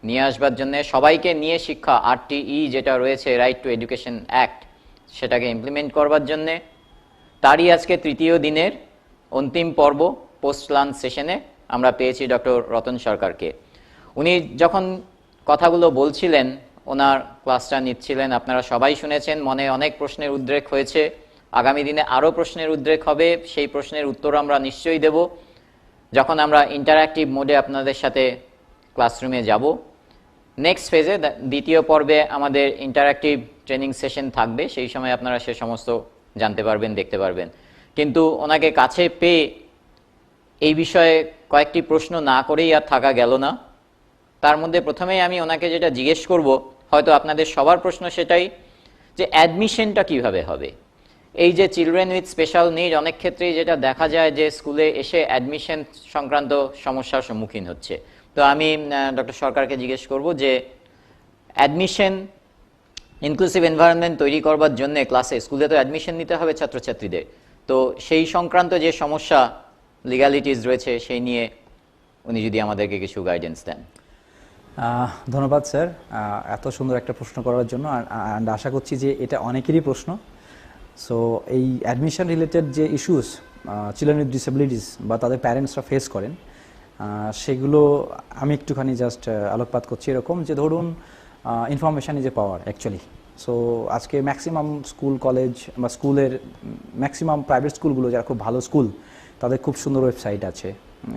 নিয়ে আসবার জন্যে, সবাইকে নিয়ে শিক্ষা RTE যেটা রয়েছে, রাইট টু এডুকেশন অ্যাক্ট, সেটাকে ইমপ্লিমেন্ট করবার জন্যে, তারই আজকে 3য় দিনের অন্তিম পর্ব পোস্ট লাঞ্চ সেশনে আমরা পেয়েছি ডক্টর রতন সরকারকে। উনি যখন কথাগুলো বলছিলেন, ওনার ক্লাসটা নিচ্ছিলেন, আপনারা সবাই শুনেছেন, মনে অনেক প্রশ্নের উদ্রেক হয়েছে। আগামী দিনে আরও প্রশ্নের উদ্রেক হবে, সেই প্রশ্নের উত্তর আমরা নিশ্চয়ই দেব যখন আমরা ইন্টারঅ্যাক্টিভ মোডে আপনাদের সাথে ক্লাসরুমে যাব। নেক্সট ফেজে, 2য় পর্বে আমাদের ইন্টারঅ্যাক্টিভ ট্রেনিং সেশন থাকবে, সেই সময় আপনারা সে সমস্ত জানতে পারবেন, দেখতে পারবেন। কিন্তু ওনাকে কাছে পেয়ে এই বিষয়ে কয়েকটি প্রশ্ন না করেই আর থাকা গেল না। তার মধ্যে প্রথমেই আমি ওনাকে যেটা জিজ্ঞেস করব, হয়তো আপনাদের সবার প্রশ্ন সেটাই, যে অ্যাডমিশনটা কিভাবে হবে। এই যে চিলড্রেন উইথ স্পেশাল নিড, অনেক ক্ষেত্রেই যেটা দেখা যায় যে স্কুলে এসে অ্যাডমিশন সংক্রান্ত সমস্যার সম্মুখীন হচ্ছে। তো আমি ডক্টর সরকারকে জিজ্ঞেস করব যে অ্যাডমিশন ইনক্লুসিভ এনভায়রনমেন্ট তৈরি করবার জন্য ক্লাসে স্কুলে তো অ্যাডমিশন নিতে হবে ছাত্রছাত্রীদের, তো সেই সংক্রান্ত যে সমস্যা লিগ্যালিটিস রয়েছে সেই নিয়ে উনি যদি আমাদেরকে কিছু গাইডেন্স দেন। ধন্যবাদ স্যার এত সুন্দর একটা প্রশ্ন করার জন্য, আর আশা করছি যে এটা অনেকেরই প্রশ্ন। সো এই অ্যাডমিশন রিলেটেড যে ইস্যুস চিলড্রেন উইথ ডিসেবিলিটিস বা তাদের প্যারেন্টসরা ফেস করেন, সেগুলো আমি একটুখানি জাস্ট আলোকপাত করছি। এরকম যে ধরুন information is a power actually. So আজকে ম্যাক্সিমাম স্কুল কলেজ বা স্কুলের ম্যাক্সিমাম প্রাইভেট স্কুলগুলো যারা খুব ভালো স্কুল, তাদের খুব সুন্দর ওয়েবসাইট আছে,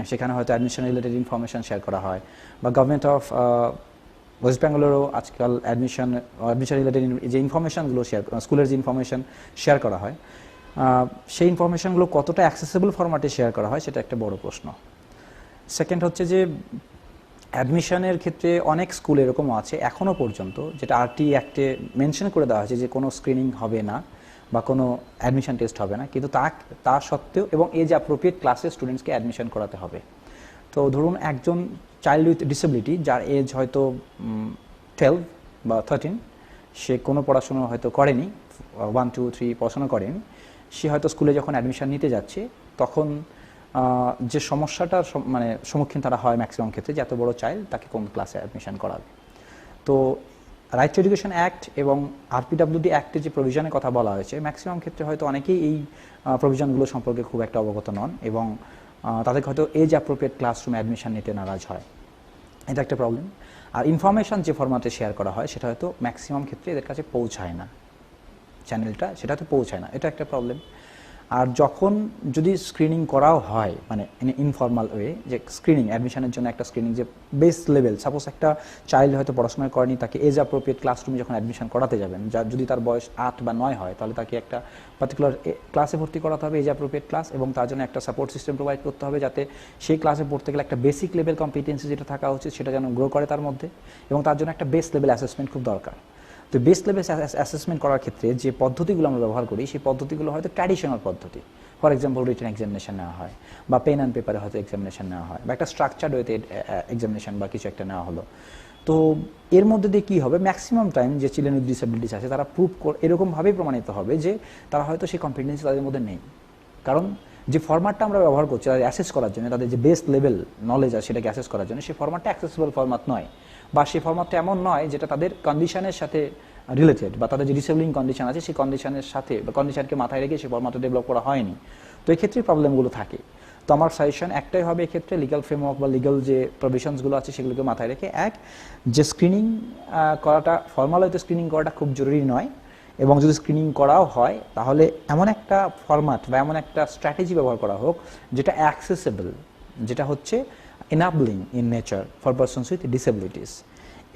সেখানে হয়তো অ্যাডমিশন রিলেটেড ইনফরমেশান শেয়ার করা হয়। বা গভর্নমেন্ট অফ ওয়েস্ট বেঙ্গলেরও আজকাল অ্যাডমিশন রিলেটেড যে ইনফরমেশানগুলো স্কুলের যে ইনফরমেশান শেয়ার করা হয়, সেই ইনফরমেশানগুলো কতটা অ্যাক্সেসিবল ফরম্যাটে শেয়ার করা হয় সেটা একটা বড় প্রশ্ন। সেকেন্ড হচ্ছে যে অ্যাডমিশনের ক্ষেত্রে অনেক স্কুল এরকমও আছে এখনও পর্যন্ত, যেটা আরটি অ্যাক্টে মেনশন করে দেওয়া হয়েছে যে কোনো স্ক্রিনিং হবে না বা কোনো অ্যাডমিশন টেস্ট হবে না, কিন্তু তা সত্ত্বেও এবং এজ অ্যাপ্রোপ্রিয়েট ক্লাসে স্টুডেন্টসকে অ্যাডমিশন করাতে হবে। তো ধরুন একজন চাইল্ড উইথ ডিসেবিলিটি যার এজ হয়তো 12 বা 13, সে কোনো পড়াশোনা হয়তো করেনি, 1, 2, 3 পড়াশোনা করেনি, সে হয়তো স্কুলে যখন অ্যাডমিশন নিতে যাচ্ছে তখন যে সমস্যাটার মানে সম্মুখীন তারা হয় ম্যাক্সিমাম ক্ষেত্রে, যে এত বড় চাইল্ড তাকে কোন ক্লাসে অ্যাডমিশন করাবে। তো রাইট টু এডুকেশন অ্যাক্ট এবং আরপিডব্লিউডি অ্যাক্টে যে প্রভিশনের কথা বলা হয়েছে, ম্যাক্সিমাম ক্ষেত্রে হয়তো অনেকেই এই প্রভিশনগুলো সম্পর্কে খুব একটা অবগত নন এবং তাদেরকে হয়তো এজ অ্যাপ্রোপ্রিয়েট ক্লাসরুমে অ্যাডমিশন নিতে নারাজ হয়, এটা একটা প্রবলেম। আর ইনফরমেশান যে ফরম্যাটে শেয়ার করা হয় সেটা হয়তো ম্যাক্সিমাম ক্ষেত্রে এদের কাছে পৌঁছায় না, চ্যানেলটা সেটা হয়তো পৌঁছায় না, এটা একটা প্রবলেম। আর যখন যদি স্ক্রিনিং করাও হয় মানে ইনফর্মাল ওয়ে, যে স্ক্রিনিং অ্যাডমিশনের জন্য একটা স্ক্রিনিং যে বেস লেভেল, সাপোজ একটা চাইল্ড হয়তো পড়াশোনা করেনি, তাকে এজ অ্যাপ্রোপ্রিয়েট ক্লাসরুমে যখন অ্যাডমিশন করাতে যাবেন, যদি তার বয়স 8 বা 9 হয়, তাহলে তাকে একটা পার্টিকুলার ক্লাসে ভর্তি করাতে হবে, এজ অ্যাপ্রোপ্রিয়েট ক্লাস, এবং তার জন্য একটা সাপোর্ট সিস্টেম প্রোভাইড করতে হবে যাতে সেই ক্লাসে পড়তে গেলে একটা বেসিক লেভেল কম্পিটেন্সি যেটা থাকা উচিত সেটা যেন গ্রো করে তার মধ্যে, এবং তার জন্য একটা বেস লেভেল অ্যাসেসমেন্ট খুব দরকার। তো বেস লেভেল অ্যাসেসমেন্ট করার ক্ষেত্রে যে পদ্ধতিগুলো আমরা ব্যবহার করি সেই পদ্ধতিগুলো হয়তো ট্র্যাডিশনাল পদ্ধতি। ফর এক্সাম্পল রিটেন এক্সামিনেশন নেওয়া হয় বা পেন অ্যান্ড পেপারে হয়তো এক্সামিনেশন নেওয়া হয় বা একটা স্ট্রাকচার্ড ওয়েতে এক্সামিনেশন বা কিছু একটা নেওয়া হলো। তো এর মধ্যে দিয়ে কী হবে, ম্যাক্সিমাম টাইম যে চিলড্রেন উইথ ডিসেবিলিটিস আছে তারা এরকমভাবেই প্রমাণিত হবে যে তারা হয়তো সেই কম্পিটেন্সি তাদের মধ্যে নেই। কারণ যে ফরম্যাটটা আমরা ব্যবহার করছি তাদের অ্যাসেস করার জন্য, তাদের যে বেস লেভেল নলেজ আছে সেটাকে অ্যাসেস করার জন্য, সেই ফরম্যাটটা অ্যাক্সেসিবল ফরম্যাট নয়, বা সেই ফরম্যাটটা এমন নয় যেটা তাদের কন্ডিশনের সাথে রিলেটেড, বা তাদের যে ডিসেবলিং কন্ডিশন আছে সেই কন্ডিশনের সাথে বা কন্ডিশনকে মাথায় রেখে সেই ফরম্যাটটা ডেভেলপ করা হয়নি। তো এই ক্ষেত্রে প্রবলেমগুলো থাকে। তো আমার সাজেশন একটাই হবে এক্ষেত্রে, লিগাল ফ্রেমওয়ার্ক বা লিগাল যে প্রভিশনসগুলো আছে সেগুলোকে মাথায় রেখে, এক, যে স্ক্রিনিং করাটা ফর্মাল হয়তো স্ক্রিনিং করাটা খুব জরুরি নয়, এবং যদি স্ক্রিনিং করাও হয় তাহলে এমন একটা ফরম্যাট বা এমন একটা স্ট্র্যাটেজি ব্যবহার করা হোক যেটা অ্যাক্সেসেবল, যেটা হচ্ছে enabling in nature for persons with disabilities,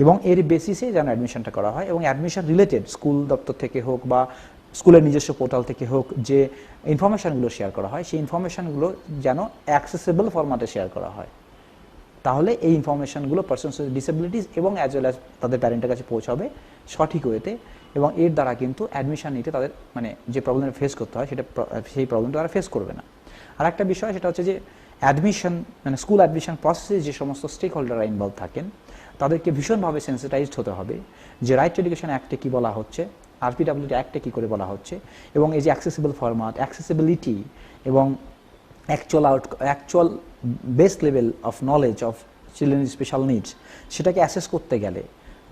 এবং এর বেসিসে যেন অ্যাডমিশনটা করা হয়, এবং অ্যাডমিশন রিলেটেড স্কুল দপ্তর থেকে হোক বা স্কুলের নিজস্ব পোর্টাল থেকে হোক যে ইনফরমেশানগুলো শেয়ার করা হয় সেই ইনফরমেশানগুলো যেন অ্যাক্সেসেবল ফরম্যাটে শেয়ার করা হয়। তাহলে এই ইনফরমেশানগুলো পারসনস উইথ ডিসেবিলিটিস এবং অ্যাজ ওয়েল অ্যাজ তাদের প্যারেন্টের কাছে পৌঁছাবে সঠিক ওয়েতে, এবং এর দ্বারা কিন্তু অ্যাডমিশন নিতে তাদের মানে যে প্রবলেম ফেস করতে হয় সেই প্রবলেমটা তারা ফেস করবে না। আর একটা বিষয় সেটা হচ্ছে যে অ্যাডমিশন মানে স্কুল অ্যাডমিশন প্রসেসে যে সমস্ত স্টেক হোল্ডাররা ইনভলভ থাকেন তাদেরকে ভীষণভাবে সেন্সিটাইজড হতে হবে যে রাইট টু এডুকেশন অ্যাক্টে কী বলা হচ্ছে, আরপিডব্লিউডি অ্যাক্টে কী করে বলা হচ্ছে, এবং এই যে অ্যাক্সেসিবল ফরম্যাট, অ্যাক্সেসিবিলিটি এবং actual base level of knowledge of children with special needs সেটাকে অ্যাসেস করতে গেলে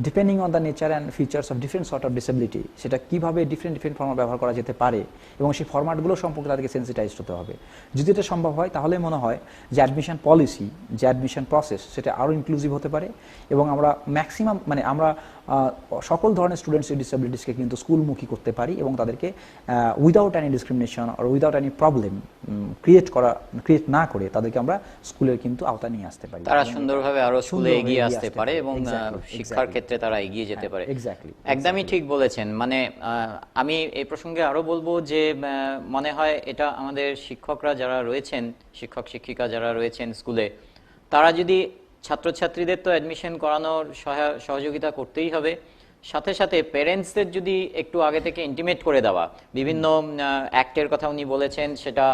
depending on the nature and features of different sort of disability সেটা কীভাবে ডিফারেন্ট ফরম্যাট ব্যবহার করা যেতে পারে এবং সেই ফরম্যাটগুলো সম্পর্কে তাদেরকে সেন্সিটাইজড হতে হবে। যদি এটা সম্ভব হয় তাহলে মনে হয় যে অ্যাডমিশন পলিসি, যে অ্যাডমিশন প্রসেস সেটা আরও ইনক্লুসিভ হতে পারে, এবং আমরা ম্যাক্সিমাম মানে আমরা সকল ধরনের স্টুডেন্টস উইথ ডিসেবিলিটিসকে কিন্তু স্কুলমুখী করতে পারি এবং তাদেরকে উইদাউট এনি ডিসক্রিমিনেশন আর উইদাউট এনি প্রবলেম ক্রিয়েট না করে তাদেরকে আমরা স্কুলের কিন্তু আওতা নিয়ে আসতে পারি, তারা সুন্দরভাবে আরো স্কুলে এগিয়ে আসতে পারে এবং শিক্ষার ক্ষেত্রে তারা এগিয়ে যেতে পারে। একদমই ঠিক বলেছেন। মানে আমি এই প্রসঙ্গে আরো বলবো যে মনে হয় এটা আমাদের শিক্ষকরা যারা রয়েছেন, শিক্ষক শিক্ষিকা যারা রয়েছেন স্কুলে, তারা যদি ছাত্রছাত্রীদের তো অ্যাডমিশন করানোর সহযোগিতা করতেই হবে, সাথে সাথে প্যারেন্টসদের যদি একটু আগে থেকে ইন্টিমেট করে দেওয়া, বিভিন্ন অ্যাক্টের কথা উনি বলেছেন, সেটা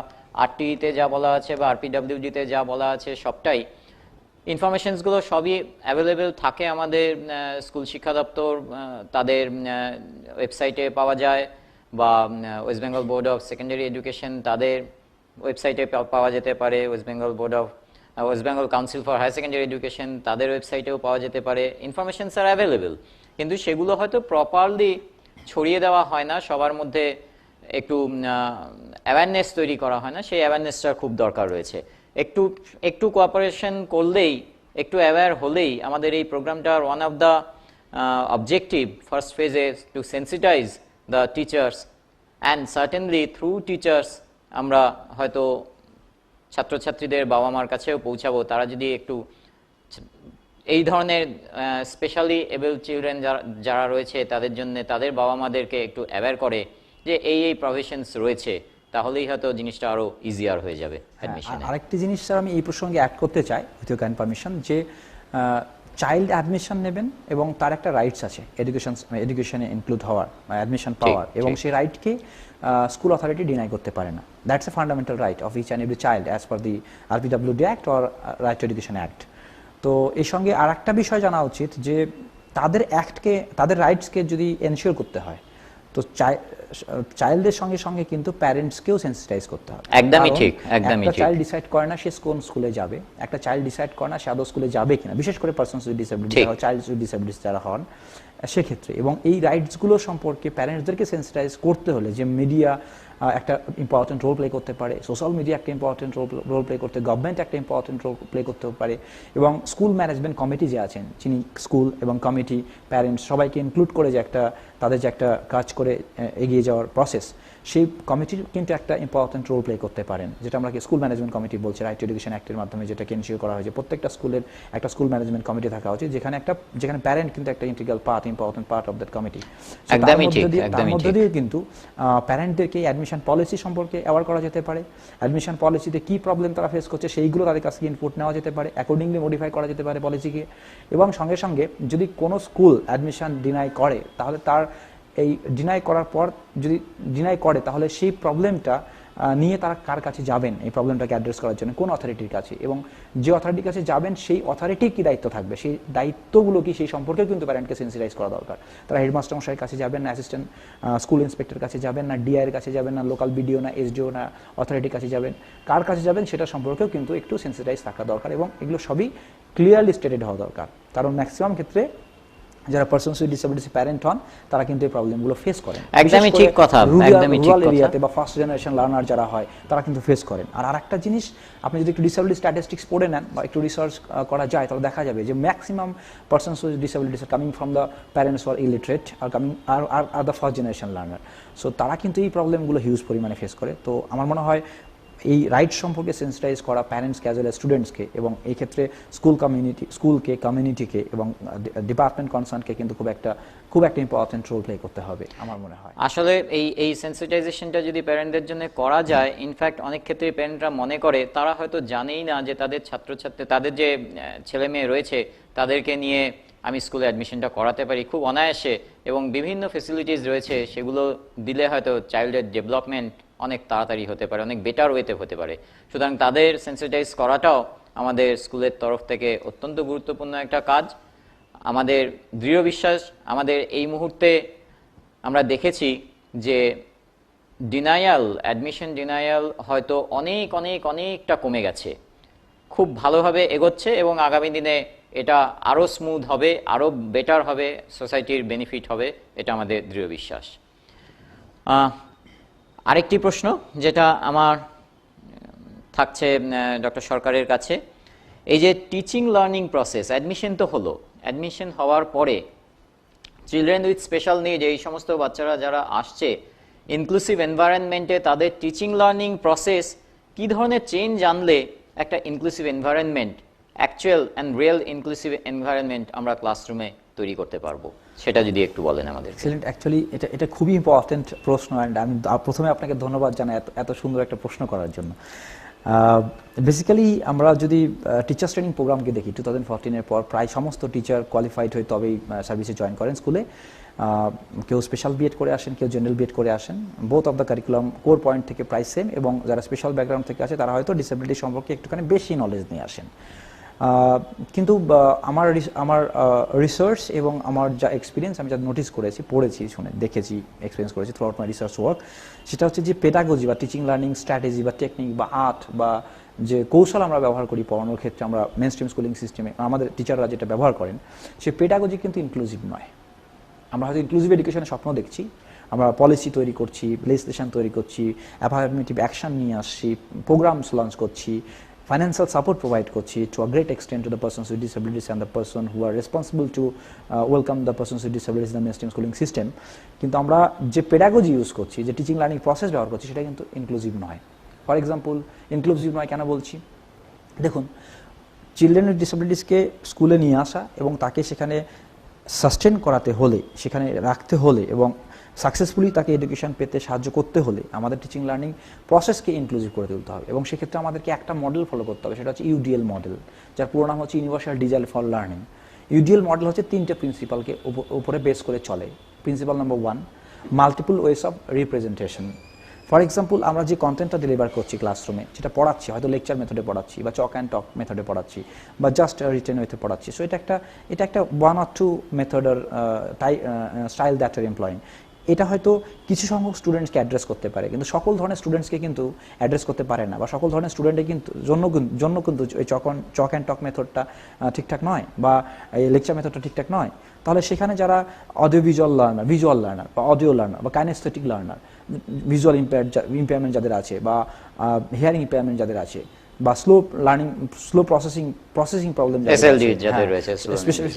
আরটিতে যা বলা আছে বা আরপিডব্লিউডিতে যা বলা আছে সবটাই ইনফরমেশনসগুলো সবই অ্যাভেলেবেল থাকে আমাদের স্কুল শিক্ষা দপ্তর তাদের ওয়েবসাইটে পাওয়া যায়, বা West Bengal Board of Secondary Education তাদের ওয়েবসাইটে পাওয়া যেতে পারে, West Bengal Council for Higher Secondary Education তাদের ওয়েবসাইটেও পাওয়া যেতে পারে। ইনফরমেশনস আর অ্যাভেলেবেল, কিন্তু সেগুলো হয়তো প্রপারলি ছড়িয়ে দেওয়া হয় না, সবার মধ্যে একটু অ্যাওয়ারনেস তৈরি করা হয় না, সেই অ্যাওয়ারনেসটার খুব দরকার রয়েছে। একটু কোঅপারেশন করলেই, একটু অ্যাওয়্যার হলেই আমাদের এই প্রোগ্রামটার one of the objective first ফেজে to sensitize the teachers and certainly through teachers আমরা হয়তো ছাত্রছাত্রীদের বাবা মার কাছেও পৌঁছাবো। তারা যদি একটু এই ধরনের স্পেশালি এবল চিলড্রেন যারা রয়েছে তাদের জন্য তাদের বাবা মাদেরকে একটু অ্যাওয়্যার করে যে এই প্রভিশনস রয়েছে, তাহলেই হয়তো জিনিসটা আরো ইজিয়ার হয়ে যাবে অ্যাডমিশনে। আরেকটি জিনিস স্যার আমি এই প্রসঙ্গে অ্যাড করতে চাই, উইথ ইউর কাইন্ড পারমিশন, যে চাইল্ড অ্যাডমিশন নেবেন এবং তার একটা রাইটস আছে এডুকেশনে ইনক্লুড হওয়ার, অ্যাডমিশন পাওয়ার, এবং সেই রাইটকে স্কুল অথরিটি ডিনাই করতে পারে না। That's a fundamental right of each and every child as per the RPWD act or right to education act. তো এর সঙ্গে আর একটা বিষয় জানা উচিত যে তাদের অ্যাক্টকে, তাদের রাইটসকে যদি এনশিওর করতে হয়, তো চাইল্ডের সঙ্গে সঙ্গে কিন্তু প্যারেন্টসকেও সেন্সিটাইজ করতে হবে। একদমই ঠিক, একদমই ঠিক। একটা চাইল্ড ডিসাইড করে না সে কোন স্কুলে যাবে, একটা চাইল্ড ডিসাইড করে না সে আদৌ স্কুলে যাবে কিনা, বিশেষ করে পারসনস উইথ ডিসেবিলিটি বা চাইল্ডস উইথ ডিসেবিলিটি যারা হন সেক্ষেত্রে। এবং এই রাইটসগুলো সম্পর্কে প্যারেন্টসদেরকে সেন্সিটাইজ করতে হলে যে মিডিয়া একটা ইম্পর্টেন্ট রোল প্লে করতে পারে, সোশ্যাল মিডিয়া একটা ইম্পর্টেন্ট রোল প্লে করতে, গভর্নমেন্ট একটা ইম্পর্টেন্ট রোল প্লে করতে পারে, এবং স্কুল ম্যানেজমেন্ট কমিটি যে আছেন, যিনি স্কুল এবং কমিটি প্যারেন্টস সবাইকে ইনক্লুড করে যে একটা তাদের যে একটা কাজ করে এগিয়ে যাওয়ার প্রসেস, সেই কমিটির কিন্তু একটা ইম্পর্টেন্ট রোল প্লে করতে পারেন, যেটা আমরা স্কুল ম্যানেজমেন্ট কমিটি বলছি রাইট টু এডুকেশন অ্যাক্টের মাধ্যমে, যেটাকে এনশিওর করা হয়েছে প্রত্যেকটা স্কুলের একটা স্কুল ম্যানেজমেন্ট কমিটি থাকা উচিত, যেখানে প্যারেন্ট কিন্তু একটা integral part, important part of that committee. তার মধ্যে দিয়ে কিন্তু প্যারেন্টদেরকে অ্যাডমিশন পলিসি সম্পর্কে অ্যাওয়ার করা যেতে পারে, অ্যাডমিশন পলিসিতে কি প্রবলেম তারা ফেস করছে সেইগুলো তাদের কাছ থেকে ইনপুট নেওয়া যেতে পারে, অ্যাকর্ডিংলি মডিফাই করা যেতে পারে পলিসিকে। এবং সঙ্গে সঙ্গে যদি কোনো স্কুল অ্যাডমিশন ডিনাই করে, তাহলে তার এই ডিনাই করার পর যদি ডিনাই করে, তাহলে সেই প্রবলেমটা নিয়ে তারা কার কাছে যাবেন এই প্রবলেমটাকে অ্যাড্রেস করার জন্য, কোন অথরিটির কাছে, এবং যে অথরিটির কাছে যাবেন সেই অথরিটির কী দায়িত্ব থাকবে, সেই দায়িত্বগুলো কি, সেই সম্পর্কেও কিন্তু প্যারেন্টকে সেন্সিটাইজ করা দরকার। তারা হেডমাস্টার মশাইয়ের কাছে যাবেন না, অ্যাসিস্ট্যান্ট স্কুল ইন্সপেক্টরের কাছে যাবেন না, ডিআইয়ের কাছে যাবেন না, লোকাল বিডিও না, এসডিও না, অথরিটির কাছে যাবেন, কার কাছে যাবেন সেটা সম্পর্কেও কিন্তু একটু সেন্সিটাইজ থাকা দরকার, এবং এগুলো সবই ক্লিয়ারলি স্টেটেড হওয়া দরকার। কারণ ম্যাক্সিমাম ক্ষেত্রে যারা পারসনস উইথ ডিসেবিলিটি প্যারেন্ট হন তারা কিন্তু এই প্রবলেমগুলো ফেস করেন। একদমই ঠিক কথা, একদমই ঠিক কথা। এরিয়াতে বা ফার্স্ট জেনারেশন লার্নার যারা হয় তারা কিন্তু ফেস করেন। আর আরেকটা জিনিস, আপনি যদি একটু ডিসেবিলিটি স্ট্যাটিস্টিক্স পড়ে নেন বা একটু রিসার্চ করা যায়, তাহলে দেখা যাবে যে maximum persons with disabilities are coming from the parents or illiterate are the first generation learner. So তারা কিন্তু এই প্রবলেমগুলো হিউজ পরিমাণে ফেস করে। তো আমার মনে হয় এই রাইট সম্পর্কে সেন্সিটাইজ করা প্যারেন্টসকে অ্যাজ ওয়েল অ্যাজ স্টুডেন্টসকে, এবং এই ক্ষেত্রে স্কুলকে, কমিউনিটিকে এবং ডিপার্টমেন্ট কনসার্নকে কিন্তু খুব একটা ইম্পর্টেন্ট রোল প্লে করতে হবে আমার মনে হয়। আসলে এই সেন্সিটাইজেশনটা যদি প্যারেন্টদের জন্য করা যায়, ইনফ্যাক্ট অনেক ক্ষেত্রে প্যারেন্টরা মনে করে, তারা হয়তো জানেই না যে তাদের ছাত্রছাত্রী, তাদের যে ছেলে মেয়ে রয়েছে তাদেরকে নিয়ে আমি স্কুলে অ্যাডমিশনটা করাতে পারি খুব অনায়াসে, এবং বিভিন্ন ফেসিলিটিস রয়েছে সেগুলো দিলে হয়তো চাইল্ডের ডেভেলপমেন্ট অনেক তাড়াতাড়ি হতে পারে, অনেক বেটার ওয়েতে হতে পারে। সুতরাং তাদের সেন্সিটাইজ করাটাও আমাদের স্কুলের তরফ থেকে অত্যন্ত গুরুত্বপূর্ণ একটা কাজ। আমাদের দৃঢ় বিশ্বাস, আমাদের এই মুহূর্তে আমরা দেখেছি যে অ্যাডমিশন ডিনায়াল হয়তো অনেকটা কমে গেছে, খুব ভালোভাবে এগোচ্ছে, এবং আগামী দিনে এটা আরও স্মুথ হবে, আরও বেটার হবে, সোসাইটির বেনিফিট হবে, এটা আমাদের দৃঢ় বিশ্বাস। আরেকটি প্রশ্ন যেটা আমার থাকছে ডক্টর সরকারের কাছে, এই যে টিচিং লার্নিং প্রসেস, অ্যাডমিশন তো হলো, অ্যাডমিশন হওয়ার পরে চিলড্রেন উইথ স্পেশাল নিড, এই সমস্ত বাচ্চারা যারা আসছে ইনক্লুসিভ এনভায়রনমেন্টে, তাদের টিচিং লার্নিং প্রসেস কী ধরনের চেঞ্জ আনলে একটা inclusive environment, actual and real inclusive environment আমরা ক্লাসরুমে তৈরি করতে পারবো, সেটা যদি একটু বলেন আমাদের। এক্সেলেন্ট, অ্যাকচুয়ালি এটা খুবই ইম্পর্টেন্ট প্রশ্ন, অ্যান্ড আমি প্রথমে আপনাকে ধন্যবাদ জানাই এত সুন্দর একটা প্রশ্ন করার জন্য। বেসিক্যালি আমরা যদি টিচার্স ট্রেনিং প্রোগ্রামকে দেখি, 2014-এর পর প্রায় সমস্ত টিচার কোয়ালিফাইড হয়ে তবেই সার্ভিসে জয়েন করেন স্কুলে। কেউ স্পেশাল বিএড করে আসেন, কেউ জেনারেল বিএড করে আসেন। Both of the curriculum core point থেকে প্রায় সেম, এবং যারা স্পেশাল ব্যাকগ্রাউন্ড থেকে আসে তারা হয়তো ডিসেবিলিটি সম্পর্কে একটুখানি বেশি নলেজ নিয়ে আসেন। কিন্তু আমার রিসার্চ এবং আমার যা এক্সপিরিয়েন্স, আমি যা নোটিস করেছি, পড়েছি, শুনে দেখেছি, এক্সপিরিয়েন্স করেছি through out my research work, সেটা হচ্ছে যে পেডাগজি বা টিচিং লার্নিং স্ট্র্যাটেজি বা টেকনিক বা আর্ট বা যে কৌশল আমরা ব্যবহার করি পড়ানোর ক্ষেত্রে, আমরা মেন স্ট্রিম স্কুলিং সিস্টেমে আমাদের টিচাররা যেটা ব্যবহার করেন, সেই পেডাগজি কিন্তু ইনক্লুসিভ নয়। আমরা হয়তো ইনক্লুসিভ এডুকেশনের স্বপ্ন দেখছি, আমরা পলিসি তৈরি করছি, লেজিসলেশন তৈরি করছি, অ্যাফার্মেটিভ অ্যাকশন নিয়ে আসছি, প্রোগ্রামস লঞ্চ করছি, financial support provide করছি to a great extent to the persons with disabilities and the person who are responsible to welcome the persons with disabilities in the mainstream schooling system, কিন্তু আমরা যে পেডাগজি ইউজ করছি, যে টিচিং লার্নিং প্রসেস ব্যবহার করছি, সেটা কিন্তু ইনক্লুসিভ নয়। ফর এক্সাম্পল, ইনক্লুসিভ নয় কেন বলছি? দেখুন, চিলড্রেন উইথ ডিসেবিলিটিসকে স্কুলে নিয়ে আসা এবং তাকে সেখানে সাস্টেন করাতে হলে, সেখানে রাখতে হলে এবং সাকসেসফুলি তাকে এডুকেশন পেতে সাহায্য করতে হলে আমাদের টিচিং লার্নিং প্রসেসকে ইনক্লুসিভ করে তুলতে হবে। এবং সেক্ষেত্রে আমাদেরকে একটা মডেল ফলো করতে হবে, সেটা হচ্ছে ইউডিএল মডেল, যার পুরো নাম হচ্ছে universal design for learning. UDL model হচ্ছে 3টে প্রিন্সিপালকে উপরে বেস করে চলে। Principal number 1, multiple ways of representation. For example, আমরা যে কন্টেন্টটা ডেলিভার করছি ক্লাসরুমে, যেটা পড়াচ্ছি, হয়তো লেকচার মেথডে পড়াচ্ছি বা চক অ্যান্ড টক মেথডে পড়াচ্ছি বা জাস্ট রিটেন ওয়েতে পড়াচ্ছি, সো এটা একটা 1 or 2 মেথডের স্টাইল দ্যাট আর এমপ্লয়িং। এটা হয়তো কিছু সংখ্যক স্টুডেন্টসকে অ্যাড্রেস করতে পারে, কিন্তু সকল ধরনের স্টুডেন্টসকে কিন্তু অ্যাড্রেস করতে পারে না, বা সকল ধরনের স্টুডেন্টের জন্য কিন্তু এই চক অ্যান্ড টক মেথডটা ঠিকঠাক নয়, বা এই লেকচার মেথডটা ঠিকঠাক নয়। তাহলে সেখানে যারা অডিও ভিজুয়াল লার্নার বা অডিও লার্নার বা কাইনেস্থেটিক লার্নার, ভিজুয়াল ইম্পেয়ারমেন্ট যাদের আছে বা হিয়ারিং ইম্পেয়ারমেন্ট যাদের আছে, বা slow processing problem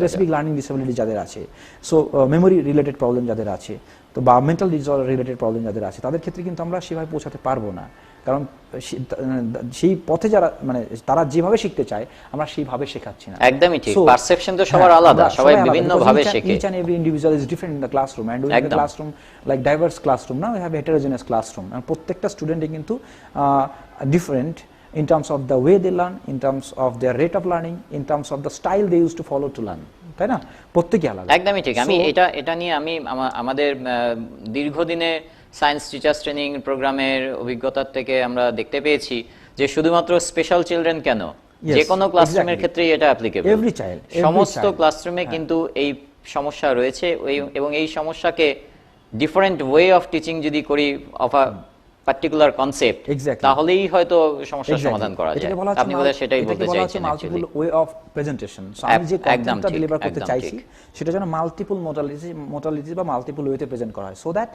specific learning disability যাদের আছে, সো মেমোরি রিলেটেড প্রবলেম যাদের আছে, তো বা মেন্টাল ডিসঅর্ডার রিলেটেড প্রবলেম যাদের আছে, তাদের ক্ষেত্রে কিন্তু আমরা সেভাবে পৌঁছাতে পারবো না। কারণ সেই পথে যারা, মানে তারা যেভাবে শিখতে চায়, আমরা সেইভাবে শেখাচ্ছি না। একদমই ঠিক। পারসেপশন তো সবার আলাদা, সবাই বিভিন্ন ভাবে শেখে। Each and every individual is different in the classroom, and we have a classroom like diverse classroom. Now we have a heterogeneous classroom, and প্রত্যেকটা স্টুডেন্টই কিন্তু different in terms of the way they learn, in terms of their rate of learning, in terms of the style they used to follow to learn, তাই না? প্রত্যেকই আলাদা। একদমই ঠিক। আমি এটা নিয়ে আমি আমাদের দীর্ঘদিনের সায়েন্স টিচার্স ট্রেনিং প্রোগ্রামের অভিজ্ঞতা থেকে আমরা দেখতে পেয়েছি যে শুধুমাত্র স্পেশাল চিলড্রেন কেন, যে কোনো ক্লাসরুমের ক্ষেত্রেই এটা অ্যাপ্লিকেবল। এভরি চাইল্ড, সমস্ত ক্লাসরুমে কিন্তু এই সমস্যা রয়েছে, এবং এই সমস্যাকে ডিফারেন্ট ওয়ে অফ টিচিং যদি করি অফ আ পার্টিকুলার কনসেপ্ট, তাহলেই হয়তো সমস্যার সমাধান করা যায়। আপনি বলে সেটাই বলতে চাইছেন, multiple way of presentation. So আমি যে কনসেপ্টটা ডেলিভার করতে চাইছি, সেটা যেন মাল্টিপল মোডালিটি বা মাল্টিপল ওয়েতে প্রেজেন্ট করা হয়, so that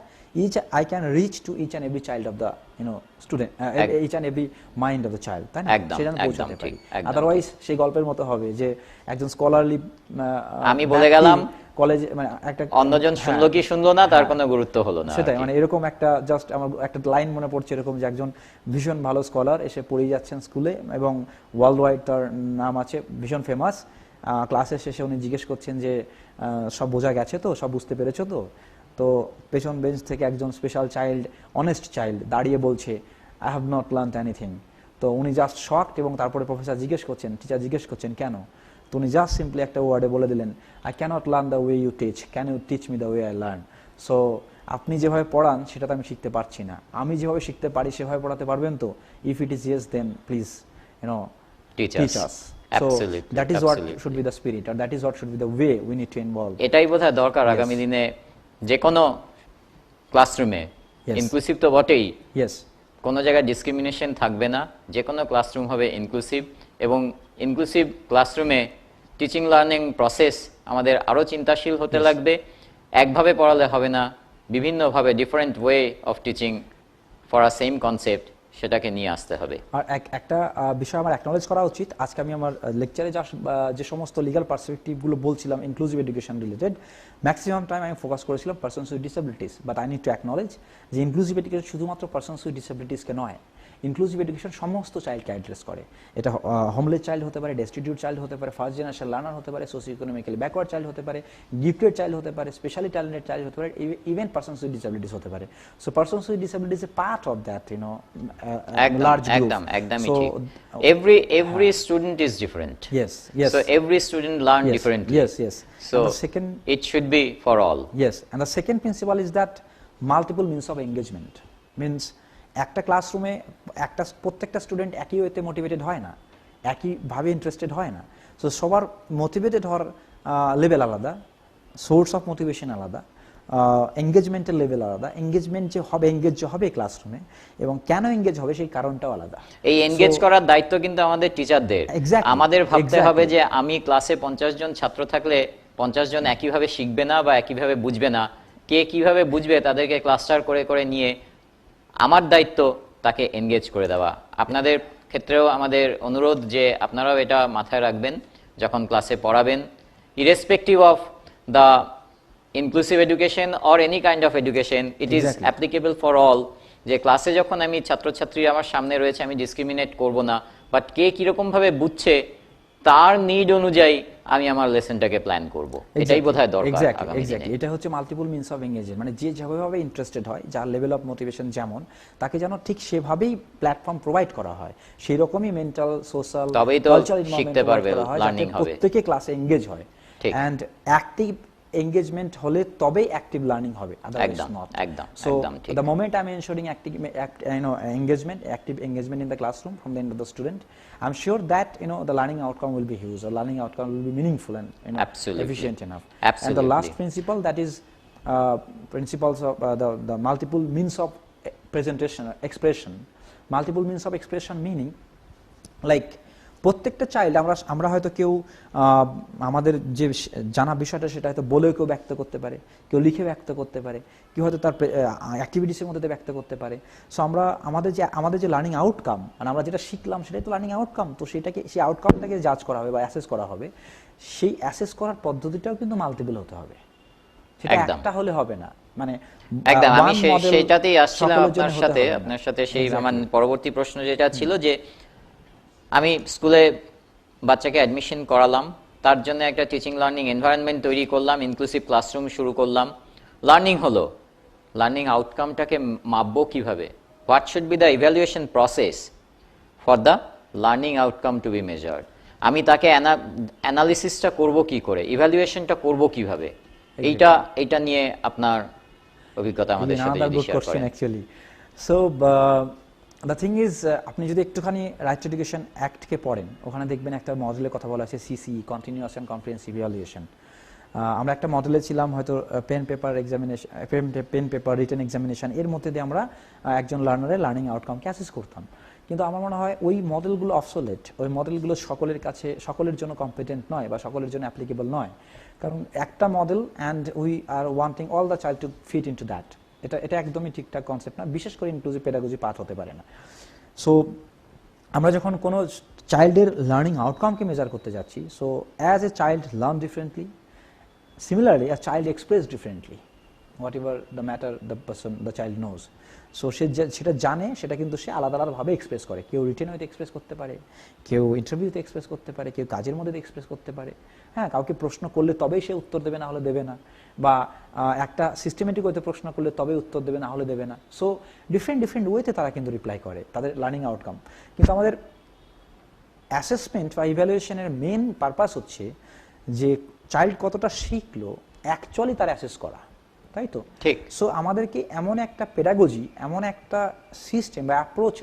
I can reach to each and every child of the student, each and every mind of the child, তাই না? সেটা পৌঁছাতে পারি। আদারওয়াইজ সেই গল্পের মতো হবে যে একজন স্কলারলি, আমি বলে গেলাম কলেজে, মানে একটা অন্যজন শুনলো কি শুনলো না তার কোনো গুরুত্ব হলো না। সেটাই, মানে এরকম একটা জাস্ট আমার একটা লাইন মনে পড়ছে এরকম, যে একজন ভীষণ ভালো স্কলার এসে পড়িয়ে যাচ্ছেন স্কুলে এবং ওয়ার্ল্ড ওয়াইড তার নাম আছে, ভীষণ ফেমাস। ক্লাসের শেষে উনি জিজ্ঞেস করছেন যে সব বোঝা গেছে তো, সব বুঝতে পেরেছো তো? তো পেছন বেঞ্চ থেকে একজন স্পেশাল চাইল্ড, অনেস্ট চাইল্ড দাঁড়িয়ে বলছে, I have not learned anything. তো উনি জাস্ট শকড, এবং তারপরে টিচার জিজ্ঞেস করছেন কেন? তো উনি জাস্ট সিম্পলি একটা ওয়ার্ডে বলে দিলেন, I cannot learn the way you teach, can you teach me the way I learn? So আপনি যেভাবে পড়ান সেটা তো আমি শিখতে পারছি না, আমি যেভাবে শিখতে পারি সেভাবে পড়াতে পারবেন তো? If it is yes, then please teach us. Absolutely, that is what should be the spirit, or that is what should be the way we need to involve. এটাই বোধহয় দরকার আগামী দিনে যে কোনো ক্লাসরুমে। ইনক্লুসিভ তো বটেই, কোনো জায়গায় ডিসক্রিমিনেশন থাকবে না, যে কোনো ক্লাসরুম হবে ইনক্লুসিভ, এবং ইনক্লুসিভ ক্লাসরুমে টিচিং লার্নিং প্রসেস আমাদের আরও চিন্তাশীল হতে লাগবে। একভাবে পড়ালে হবে না, বিভিন্নভাবে different way of teaching for a same concept, সেটাকে নিয়ে আসতে হবে। আর একটা বিষয় আমার অ্যাকনোলেজ করা উচিত, আজকে আমি আমার লেকচারে যে সমস্ত লিগাল পার্সপেক্টিভগুলো বলছিলাম inclusive education related, maximum time আমি ফোকাস করেছিলাম persons with disabilities, but I need to acknowledge যে ইনক্লুসিভ এডুকেশন শুধুমাত্র পারসনস উইথ ডিসেবিলিটিসকে নয়, ইনক্লুসিভ এডুকেশন সমস্ত চাইল্ডকে অ্যাড্রেস করে। এটা হোমলেস চাইল্ড হতে পারে, ডেস্টিটিউট চাইল্ড হতে পারে, ফার্স্ট জেনারেশন লার্নার হতে পারে, সোশিও ইকোনমিক্যালি ব্যাকওয়ার্ড চাইল্ড হতে পারে, গিফটেড চাইল্ড হতে পারে, স্পেশালি ট্যালেন্টেড চাইল্ড হতে পারে, ইভেন পারসনস উইথ ডিসেবিলিটিস হতে পারে। So persons with disabilities A part of that large group. একদমই ঠিক। Every student is different. Yes. So every student learn differently. Yes. So it should be for all. Yes, and the second principle is that multiple means of engagement means একটা ক্লাসরুমে প্রত্যেকটা স্টুডেন্ট একই ওয়েতে মোটিভেটেড হয় না। একইভাবে ইন্টারেস্টেড হয় না। সো সবার মোটিভেটেড হওয়ার লেভেল আলাদা, সোর্স অফ মোটিভেশন আলাদা, এঙ্গেজমেন্টের লেভেল আলাদা, এঙ্গেজমেন্ট যে হবে ক্লাসরুমে এবং কেন এঙ্গেজ হবে সেই কারণটাও আলাদা। এই এনগেজ করার দায়িত্ব কিন্তু আমাদের টিচারদের। আমাদের ভাবতে হবে যে আমি ক্লাসে 50 জন ছাত্র থাকলে 50 জন একইভাবে শিখবে না বা একইভাবে বুঝবে না, কে কিভাবে বুঝবে তাদেরকে ক্লাস্টার করে করে নিয়ে আমার দায়িত্ব তাকে এনগেজ করে দেওয়া। আপনাদের ক্ষেত্রেও আমাদের অনুরোধ যে আপনারাও এটা মাথায় রাখবেন যখন ক্লাসে পড়াবেন, irrespective of the inclusive education or any kind of education, it is applicable for all, যে ক্লাসে যখন আমি ছাত্রছাত্রী আমার সামনে রয়েছে আমি ডিসক্রিমিনেট করব না, বাট কে কিরকম ভাবে বুঝছে তার নিড অনুযায়ী আমি আমার লেসনটাকে প্ল্যান করব। এটাই বোধহয় দরকার। এক্স্যাক্টলি, এটা হচ্ছে মাল্টিপল মিনস অফ এঙ্গেজমেন্ট, মানে যে যেভাবে ইন্টারেস্টেড হয়, যার লেভেল অফ মোটিভেশন যেমন, তাকে যেন ঠিক সেভাবেই প্ল্যাটফর্ম প্রোভাইড করা হয়, সেই রকমই মেন্টাল, সোশ্যাল, কালচারাল শিখতে পারবে, লার্নিং হবে, প্রত্যেকে ক্লাসে এঙ্গেজ হয় এন্ড অ্যাক্টিভ engagement হলে তবেই অ্যাক্টিভ লার্নিং হবে, otherwise not. So the moment I'm ensuring active engagement in the classroom from the end of the student, I'm sure that the learning outcome will be huge, or learning outcome will be meaningful and efficient enough. And the last principle, that is principles of the multiple means of presentation, expression. Multiple means of expression meaning like প্রত্যেকটা চাইল্ড আমরা হয়তো কেউ আমাদের যে জানা বিষয়টা সেটা হয়তো বলেও কেউ ব্যক্ত করতে পারে, কেউ লিখে ব্যক্ত করতে পারে, কেউ হয়তো তার অ্যাক্টিভিটিসের মধ্যে দিয়ে ব্যক্ত করতে পারে। সো আমাদের যে লার্নিং আউটকাম, মানে আমরা যেটা শিখলাম সেটাই তো লার্নিং আউটকাম, তো সেই আউটকামটাকে জাজ করা হবে বা অ্যাসেস করা হবে, সেই অ্যাসেস করার পদ্ধতিটাও কিন্তু মাল্টিপল হতে হবে, সেটা একটা হলে হবে না। মানে একদম আমি সেটাতেই আসছিলাম আপনার সাথে সেই আমার পরবর্তী প্রশ্ন যেটা ছিল যে আমি স্কুলে বাচ্চাকে অ্যাডমিশন করালাম, তার জন্য একটা টিচিং লার্নিং এনভায়রনমেন্ট তৈরি করলাম, ইনক্লুসিভ ক্লাসরুম শুরু করলাম, লার্নিং হলো, লার্নিং আউটকামটাকে মাপবো কিভাবে? What should be the evaluation process for the learning outcome to be measured? আমি তাকে অ্যানালিসিসটা করব কি করে, ইভ্যালুয়েশনটা করব কিভাবে? এইটা নিয়ে আপনার অভিজ্ঞতা আমাদের সাথে যদি শেয়ার করেন। Actually so the thing is, আপনি যদি একটুখানি রাইট টু এডুকেশন অ্যাক্টকে পড়েন, ওখানে দেখবেন একটা মডেলের কথা বলা আছে, CC, continuous and comprehensive evaluation. আমরা একটা মডেলে ছিলাম, হয়তো পেন পেপার রিটেন এক্সামিনেশন, এর মধ্যে দিয়ে আমরা একজন লার্নারের লার্নিং আউটকামকে অ্যাসেস করতাম। কিন্তু আমার মনে হয় ওই মডেলগুলো অবসোলেট, ওই মডেলগুলো সকলের জন্য কম্পিটেন্ট নয় বা সকলের জন্য অ্যাপ্লিকেবল নয়, কারণ একটা model and we are wanting all the child to fit into that, এটা একদমই ঠিকঠাক কনসেপ্ট না, বিশেষ করে ইনক্লুসিভ পেডাগজি পাঠ হতে পারে না। সো আমরা যখন কোনো চাইল্ডের লার্নিং আউটকামকে মেজার করতে যাচ্ছি, so as a child learn differently, similarly a child express differently, whatever the matter the child knows. So সে সেটা জানে, সেটা কিন্তু সে আলাদা আলাদাভাবে এক্সপ্রেস করে, কেউ রিটেন হইতে এক্সপ্রেস করতে পারে, কেউ ইন্টারভিউতে এক্সপ্রেস করতে পারে, কেউ কাজের মধ্যে এক্সপ্রেস করতে পারে, হ্যাঁ, কাউকে প্রশ্ন করলে তবেই সে উত্তর দেবে, না হলে দেবে না, বা একটা সিস্টেমেটিক ওয়েতে প্রশ্ন করলে তবে উত্তর দেবে, না হলে দেবে না। সো ডিফারেন্ট ওয়েতে তারা কিন্তু রিপ্লাই করে তাদের লার্নিং আউটকাম। কিন্তু আমাদের অ্যাসেসমেন্ট বা ইভ্যালুয়েশনের মেন পারপাস হচ্ছে যে চাইল্ড কতটা শিখলো অ্যাকচুয়ালি তার অ্যাসেস করা, তাই তো? ঠিক। সো আমাদেরকে এমন একটা পেডাগজি, এমন একটা সিস্টেম বা অ্যাপ্রোচ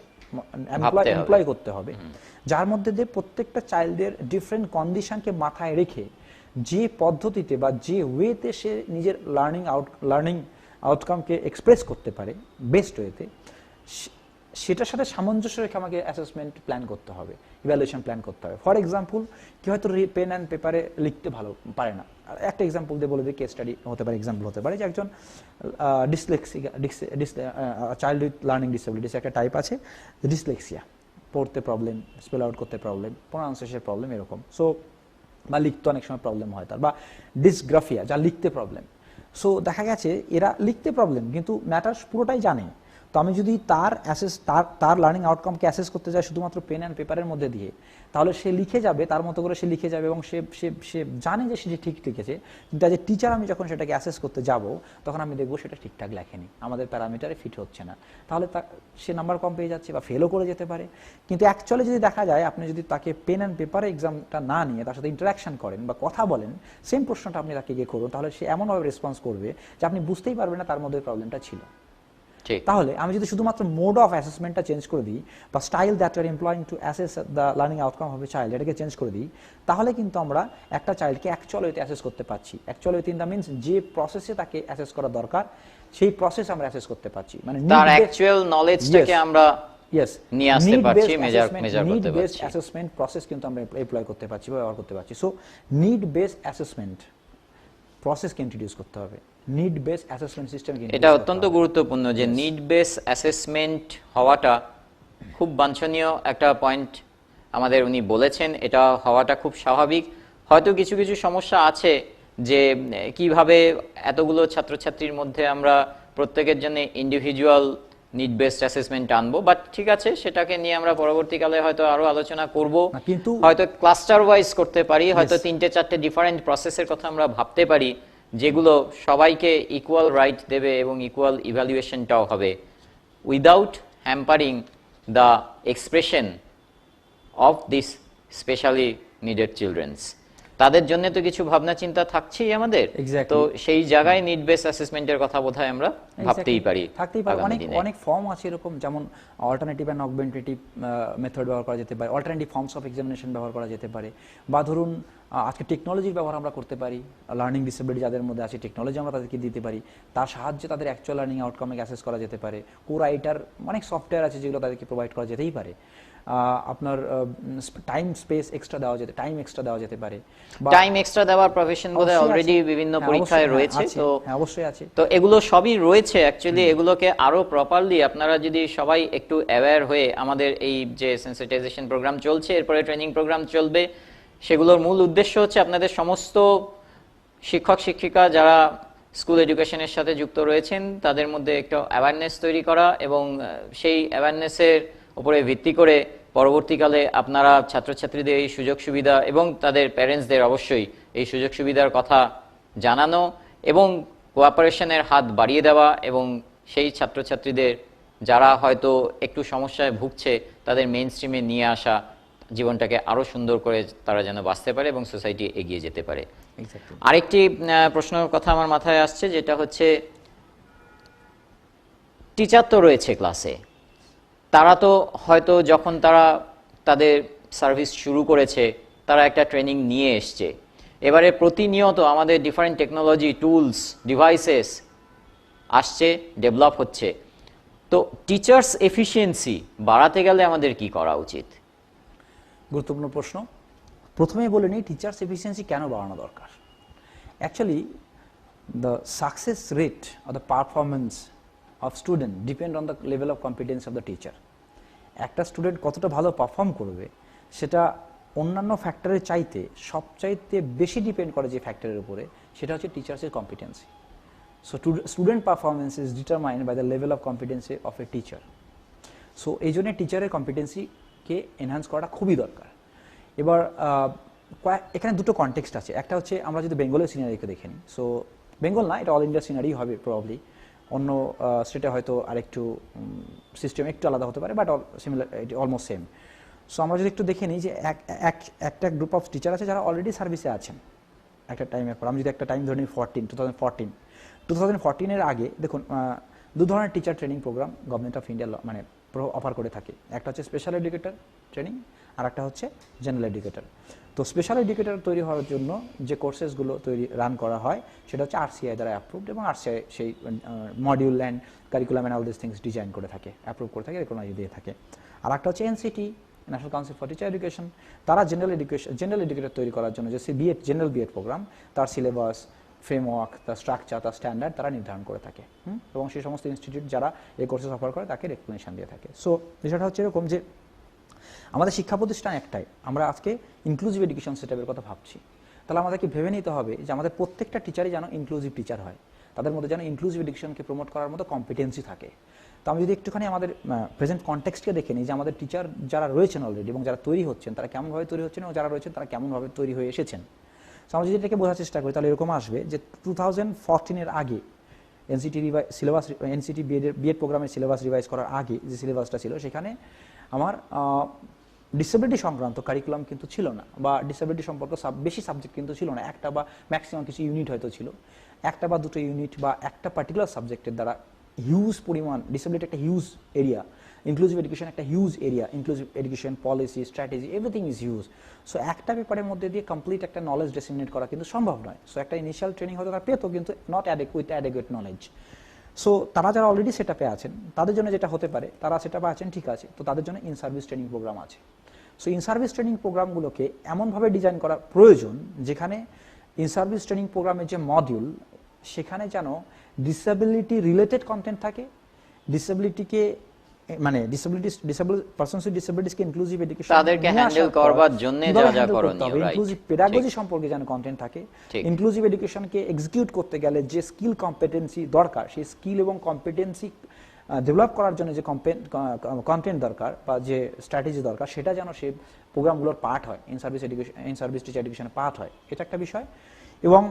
এমপ্লয় করতে হবে যার মধ্যে দিয়ে প্রত্যেকটা চাইল্ডের ডিফারেন্ট কন্ডিশনকে মাথায় রেখে যে পদ্ধতিতে বা যে ওয়েতে সে নিজের লার্নিং আউটকামকে এক্সপ্রেস করতে পারে বেস্ট ওয়েতে, সেটার সাথে সামঞ্জস্য রেখে আমাকে অ্যাসেসমেন্ট প্ল্যান করতে হবে, ইভ্যালুয়েশন প্ল্যান করতে হবে। ফর এক্সাম্পল, কি হয়তো পেন অ্যান্ড পেপারে লিখতে ভালো পারে না, একটা এক্সাম্পল দিয়ে বলে দিই, কেস স্টাডি হতে পারে, এক্সাম্পল হতে পারে যে একজন চাইল্ড উইথ লার্নিং ডিসেবিলিটিস একটা টাইপ আছে, ডিসলেক্সিয়া, পড়তে প্রবলেম, স্পেল আউট করতে প্রবলেম, প্রোনাউন্সিয়েশনের প্রবলেম, এরকম। সো বা লিখতে অনেক সময় প্রবলেম হয় তার, বা ডিসগ্রাফিয়া, যা লিখতে প্রবলেম। সো দেখা গেছে এরা লিখতে প্রবলেম কিন্তু ম্যাটার পুরোটাই জানে। তো আমি যদি তার লার্নিং আউটকামকে অ্যাসেস করতে যাই শুধুমাত্র পেন অ্যান্ড পেপারের মধ্যে দিয়ে, তাহলে সে লিখে যাবে, তার মতো করে সে লিখে যাবে এবং সে জানে যে সে ঠিক লিখেছে, কিন্তু অ্যাজ এ টিচার আমি যখন সেটাকে অ্যাসেস করতে যাব তখন আমি দেখবো সেটা ঠিকঠাক লেখেনি, আমাদের প্যারামিটারে ফিট হচ্ছে না, তাহলে সে নাম্বার কম পেয়ে যাচ্ছে বা ফেলও করে যেতে পারে। কিন্তু অ্যাকচুয়ালি যদি দেখা যায়, আপনি যদি তাকে পেন অ্যান্ড পেপারে এক্সামটা না নিয়ে তার সাথে ইন্টারাকশন করেন বা কথা বলেন, সেম প্রশ্নটা আপনি তাকে গিয়ে করুন, তাহলে সে এমনভাবে রেসপন্স করবে যে আপনি বুঝতেই পারবেন না তার মধ্যে প্রবলেমটা ছিল। ঠিক। তাহলে আমি যদি শুধুমাত্র মোড অফ অ্যাসেসমেন্টটা চেঞ্জ করে দিই বা style that you are employing to assess the learning outcome of a child এটাকে চেঞ্জ করে দিই, তাহলে কিন্তু আমরা একটা চাইল্ডকে অ্যাকচুয়াল ওয়েতে অ্যাসেস করতে পারছি। অ্যাকচুয়াল ওয়েতে ইন দ্য মিনস যে প্রসেসে তাকে অ্যাসেস করা দরকার সেই প্রসেস আমরা অ্যাসেস করতে পারছি, মানে তার অ্যাকচুয়াল নলেজটাকে আমরা নিয়ে আসতে পারছি, মেজার করতে বেসড পারছি। অ্যাসেসমেন্ট প্রসেস কিন্তু আমরা এমপ্লয় করতে পারছি বা ব্যবহার করতে পারছি। সো নিড বেসড অ্যাসেসমেন্ট প্রসেসকে ইন্ট্রোডিউস করতে হবে, নিড বেসড অ্যাসেসমেন্ট সিস্টেম। এটা অত্যন্ত গুরুত্বপূর্ণ যে নিড বেস অ্যাসেসমেন্ট হওয়াটা খুব বাঞ্ছনীয় একটা পয়েন্ট আমাদের উনি বলেছেন, এটা হওয়াটা খুব স্বাভাবিক। হয়তো কিছু কিছু সমস্যা আছে যে কিভাবে এতগুলো ছাত্রছাত্রীর মধ্যে আমরা প্রত্যেকের জন্য ইন্ডিভিজুয়াল নিড বেসড অ্যাসেসমেন্ট আনবো, বাট ঠিক আছে, সেটাকে নিয়ে আমরা পরবর্তীকালে হয়তো আরো আলোচনা করব। কিন্তু হয়তো ক্লাস্টার ওয়াইজ করতে পারি, হয়তো 3-4টে ডিফারেন্ট প্রসেসের কথা আমরা ভাবতে পারি যেগুলো সবাইকে ইকুয়াল রাইট দেবে এবং ইকুয়াল ইভ্যালুয়েশনটাও হবে, without hampering the expression of this specially needed children's. তাদের জন্য তো কিছু ভাবনা চিন্তা থাকছেই আমাদের, তো সেই জায়গায় নিড বেস অ্যাসেসমেন্টের কথা বোধহয় আমরা ভাবতেই পারি। অনেক ফর্ম আছে এরকম, যেমন অল্টারনেটিভ অ্যান্ড অগমেন্টেটিভ মেথড ব্যবহার করা যেতে পারে, অল্টারনেটিভ ফর্মস অফ এক্সামিনেশন ব্যবহার করা যেতে পারে, বা ধরুন আজকে টেকনোলজির ব্যবহার আমরা করতে পারি। লার্নিং ডিসেবিলিটি যাদের মধ্যে আছে, টেকনোলজি আমরা তাদেরকে দিতে পারি, তার সাহায্যে তাদের অ্যাকচুয়াল লার্নিং আউটকামকে অ্যাসেস করা যেতে পারে। কোরাইটার অনেক সফটওয়্যার আছে যেগুলো তাদেরকে প্রোভাইড করা যেতেই পারে। আপনার টাইম স্পেস এক্সট্রা দেওয়া যেতে পারে। টাইম এক্সট্রা দেওয়ার প্রভিশন বোধহয় অলরেডি বিভিন্ন পরীক্ষায় রয়েছে, তো অবশ্যই আছে। তো এগুলো সবই রয়েছে। অ্যাকচুয়ালি এগুলোকে আরো প্রপারলি আপনারা যদি সবাই একটু অ্যাওয়্যার হয়ে, আমাদের এই যে সেন্সিটাইজেশন প্রোগ্রাম চলছে, এরপরে ট্রেনিং প্রোগ্রাম চলবে, সেগুলোর মূল উদ্দেশ্য হচ্ছে আপনাদের সমস্ত শিক্ষক শিক্ষিকা যারা স্কুল এডুকেশনের সাথে যুক্ত রয়েছেন তাদের মধ্যে একটা অ্যাওয়ারনেস তৈরি করা, এবং সেই অ্যাওয়ারনেসের উপরে ভিত্তি করে পরবর্তীকালে আপনারা ছাত্রছাত্রীদের এই সুযোগ সুবিধা এবং তাদের প্যারেন্টসদের অবশ্যই এই সুযোগ সুবিধার কথা জানানো এবং কোঅপারেশনের হাত বাড়িয়ে দেওয়া, এবং সেই ছাত্রছাত্রীদের যারা হয়তো একটু সমস্যায় ভুগছে তাদের মেইন স্ট্রিমে নিয়ে আসা, জীবনটাকে আরো সুন্দর করে তারা যেন বাঁচতে পারে এবং সোসাইটি এগিয়ে যেতে পারে। আরেকটি প্রশ্নের কথা আমার মাথায় আসছে, যেটা হচ্ছে টিচার তো রয়েছে ক্লাসে, তারা তো হয়তো যখন তারা তাদের সার্ভিস শুরু করেছে তারা একটা ট্রেনিং নিয়ে এসছে, এবারে প্রতিনিয়ত আমাদের ডিফারেন্ট টেকনোলজি, টুলস, ডিভাইসেস আসছে, ডেভেলপ হচ্ছে, তো টিচার্স এফিসিয়েন্সি বাড়াতে গেলে আমাদের কি করা উচিত? গুরুত্বপূর্ণ প্রশ্ন। প্রথমেই বলে নিই টিচার্স এফিসিয়েন্সি কেন বাড়ানো দরকার। Actually the success rate of the performance of student depend on the level of competence of the teacher. একটা স্টুডেন্ট কতটা ভালো পারফর্ম করবে সেটা অন্যান্য ফ্যাক্টরের চাইতে সবচাইতে বেশি ডিপেন্ড করে যে ফ্যাক্টরের উপরে, সেটা হচ্ছে টিচার্সের competency. So student performance is determined by the level of competency of a teacher. So এই জন্য টিচারের কম্পিটেন্সিকে এনহ্যান্স করাটা খুবই দরকার। এবার এখানে দুটো কনটেক্সট আছে। একটা হচ্ছে আমরা যদি বেঙ্গলের সিনারিকে দেখে নিই, সো বেঙ্গল না, এটা অল ইন্ডিয়া সিনারি হবে প্রবাবলি, অন্য স্টেটে হয়তো আরেকটু সিস্টেম একটু আলাদা হতে পারে, but similar, almost same. So আমরা যদি একটু দেখে নিই যে একটা গ্রুপ অফ টিচার আছে যারা অলরেডি সার্ভিসে আছেন একটা টাইমের পর। আমি যদি একটা টাইম ধরে নিই 2014 আগে, দেখুন দু ধরনের teacher training programme government of India মানে অফার করে থাকে। একটা হচ্ছে স্পেশাল এডুকেটর ট্রেনিং, আর একটা হচ্ছে জেনারেল এডুকেটর। তো স্পেশাল এডুকেটর তৈরি হওয়ার জন্য যে কোর্সেসগুলো রান করা হয় সেটা হচ্ছে আরসিআই দ্বারা অ্যাপ্রুভড, এবং আরসিআই সেই module and curriculum and all this things design করে থাকে, অ্যাপ্রুভ করে থাকে, রেকগনাইজ দিয়ে থাকে। আর একটা হচ্ছে NCT, national council for teacher education, তারা জেনারেল এডুকেটর তৈরি করার জন্য যে জেনারেল বিএড প্রোগ্রাম, তার সিলেবাস, ফ্রেমওয়ার্ক, তার স্ট্রাকচার, তার স্ট্যান্ডার্ড তারা নির্ধারণ করে থাকে, এবং সেই সমস্ত ইনস্টিটিউট যারা এই কোর্সেস অফার করে তাকে রেকগনিশন দিয়ে থাকে। সো বিষয়টা হচ্ছে এরকম যে আমাদের শিক্ষা প্রতিষ্ঠান একটাই, আমরা আজকে ইনক্লুসিভ এডুকেশন সেটআপের কথা ভাবছি, তাহলে আমাদেরকে ভেবে নিতে হবে যে আমাদের প্রত্যেকটা টিচারই যেন ইনক্লুসিভ টিচার হয়, তাদের মধ্যে যেন ইনক্লুসিভ এডুকেশনকে প্রমোট করার মতো কম্পিটেন্সি থাকে। তো আমি যদি একটুখানি আমাদের প্রেজেন্ট কনটেক্সটকে দেখে নিই যে আমাদের টিচার যারা রয়েছেন অলরেডি এবং যারা তৈরি হচ্ছেন তারা কেমনভাবে তৈরি হচ্ছেন এবং যারা রয়েছেন তারা কেমনভাবে তৈরি হয়ে এসেছেন। সো আমরা যদি এটাকে বোঝার চেষ্টা করি তাহলে এরকম আসবে যে 2014 আগে এনসিটি বিএড প্রোগ্রামের সিলেবাস রিভাইজ করার আগে যে সিলেবাসটা ছিল সেখানে আমার ডিসেবিলিটি সংক্রান্ত কারিকুলাম কিন্তু ছিল না, বা ডিসেবিলিটি সম্পর্কে বেশি সাবজেক্ট কিন্তু ছিল না, একটা বা ম্যাক্সিমাম কিছু ইউনিট হয়তো ছিল, একটা বা দুটো ইউনিট বা একটা পার্টিকুলার সাবজেক্টের দ্বারা হিউজ পরিমাণ, ডিসেবিলিটি একটা হিউজ এরিয়া, ইনক্লুসিভ এডুকেশন একটা huge area, inclusive education policy, strategy, everything is huge. So একটা পেপারের মধ্যে দিয়ে কমপ্লিট একটা নলেজ ডিসেমিনেট করা কিন্তু সম্ভব নয়। সো একটা ইনিশিয়াল ট্রেনিং হয়তো তারা পেতো, কিন্তু নট উইথ অ্যাডেকুয়েট নলেজ। সো তারা যারা অলরেডি সেটআপে আছেন তাদের জন্য যেটা হতে পারে, তারা সেটআপে আছেন ঠিক আছে, তো তাদের জন্য ইন সার্ভিস ট্রেনিং প্রোগ্রাম আছে। সো ইন সার্ভিস ট্রেনিং প্রোগ্রামগুলোকে এমনভাবে ডিজাইন করা প্রয়োজন যেখানে ইন সার্ভিস ট্রেনিং প্রোগ্রামের যে মডিউল, সেখানে যেন ডিসেবিলিটি রিলেটেড কন্টেন্ট থাকে, ডিসেবিলিটিকে মানে ডিসেবল পারসনস উইথ ডিসেবিলিটিসকে ইনক্লুসিভ এডুকেশন তাদেরকে হ্যান্ডেল করবার জন্য যা যা করণীয়, রাইট, ইনক্লুসিভ পেডাগজি সম্পর্কে যেন কন্টেন্ট থাকে। ইনক্লুসিভ এডুকেশনকে এক্সিকিউট করতে গেলে যে স্কিল কম্পিটেন্সি দরকার, সেই স্কিল এবং কম্পিটেন্সি ডেভেলপ করার জন্য যে কন্টেন্ট দরকার বা যে স্ট্র্যাটেজি দরকার, সেটা যেন সেই প্রোগ্রামগুলোর পার্ট হয়, in service education, in service teacher এডুকেশনের পার্ট হয়, এটা একটা বিষয়। এবং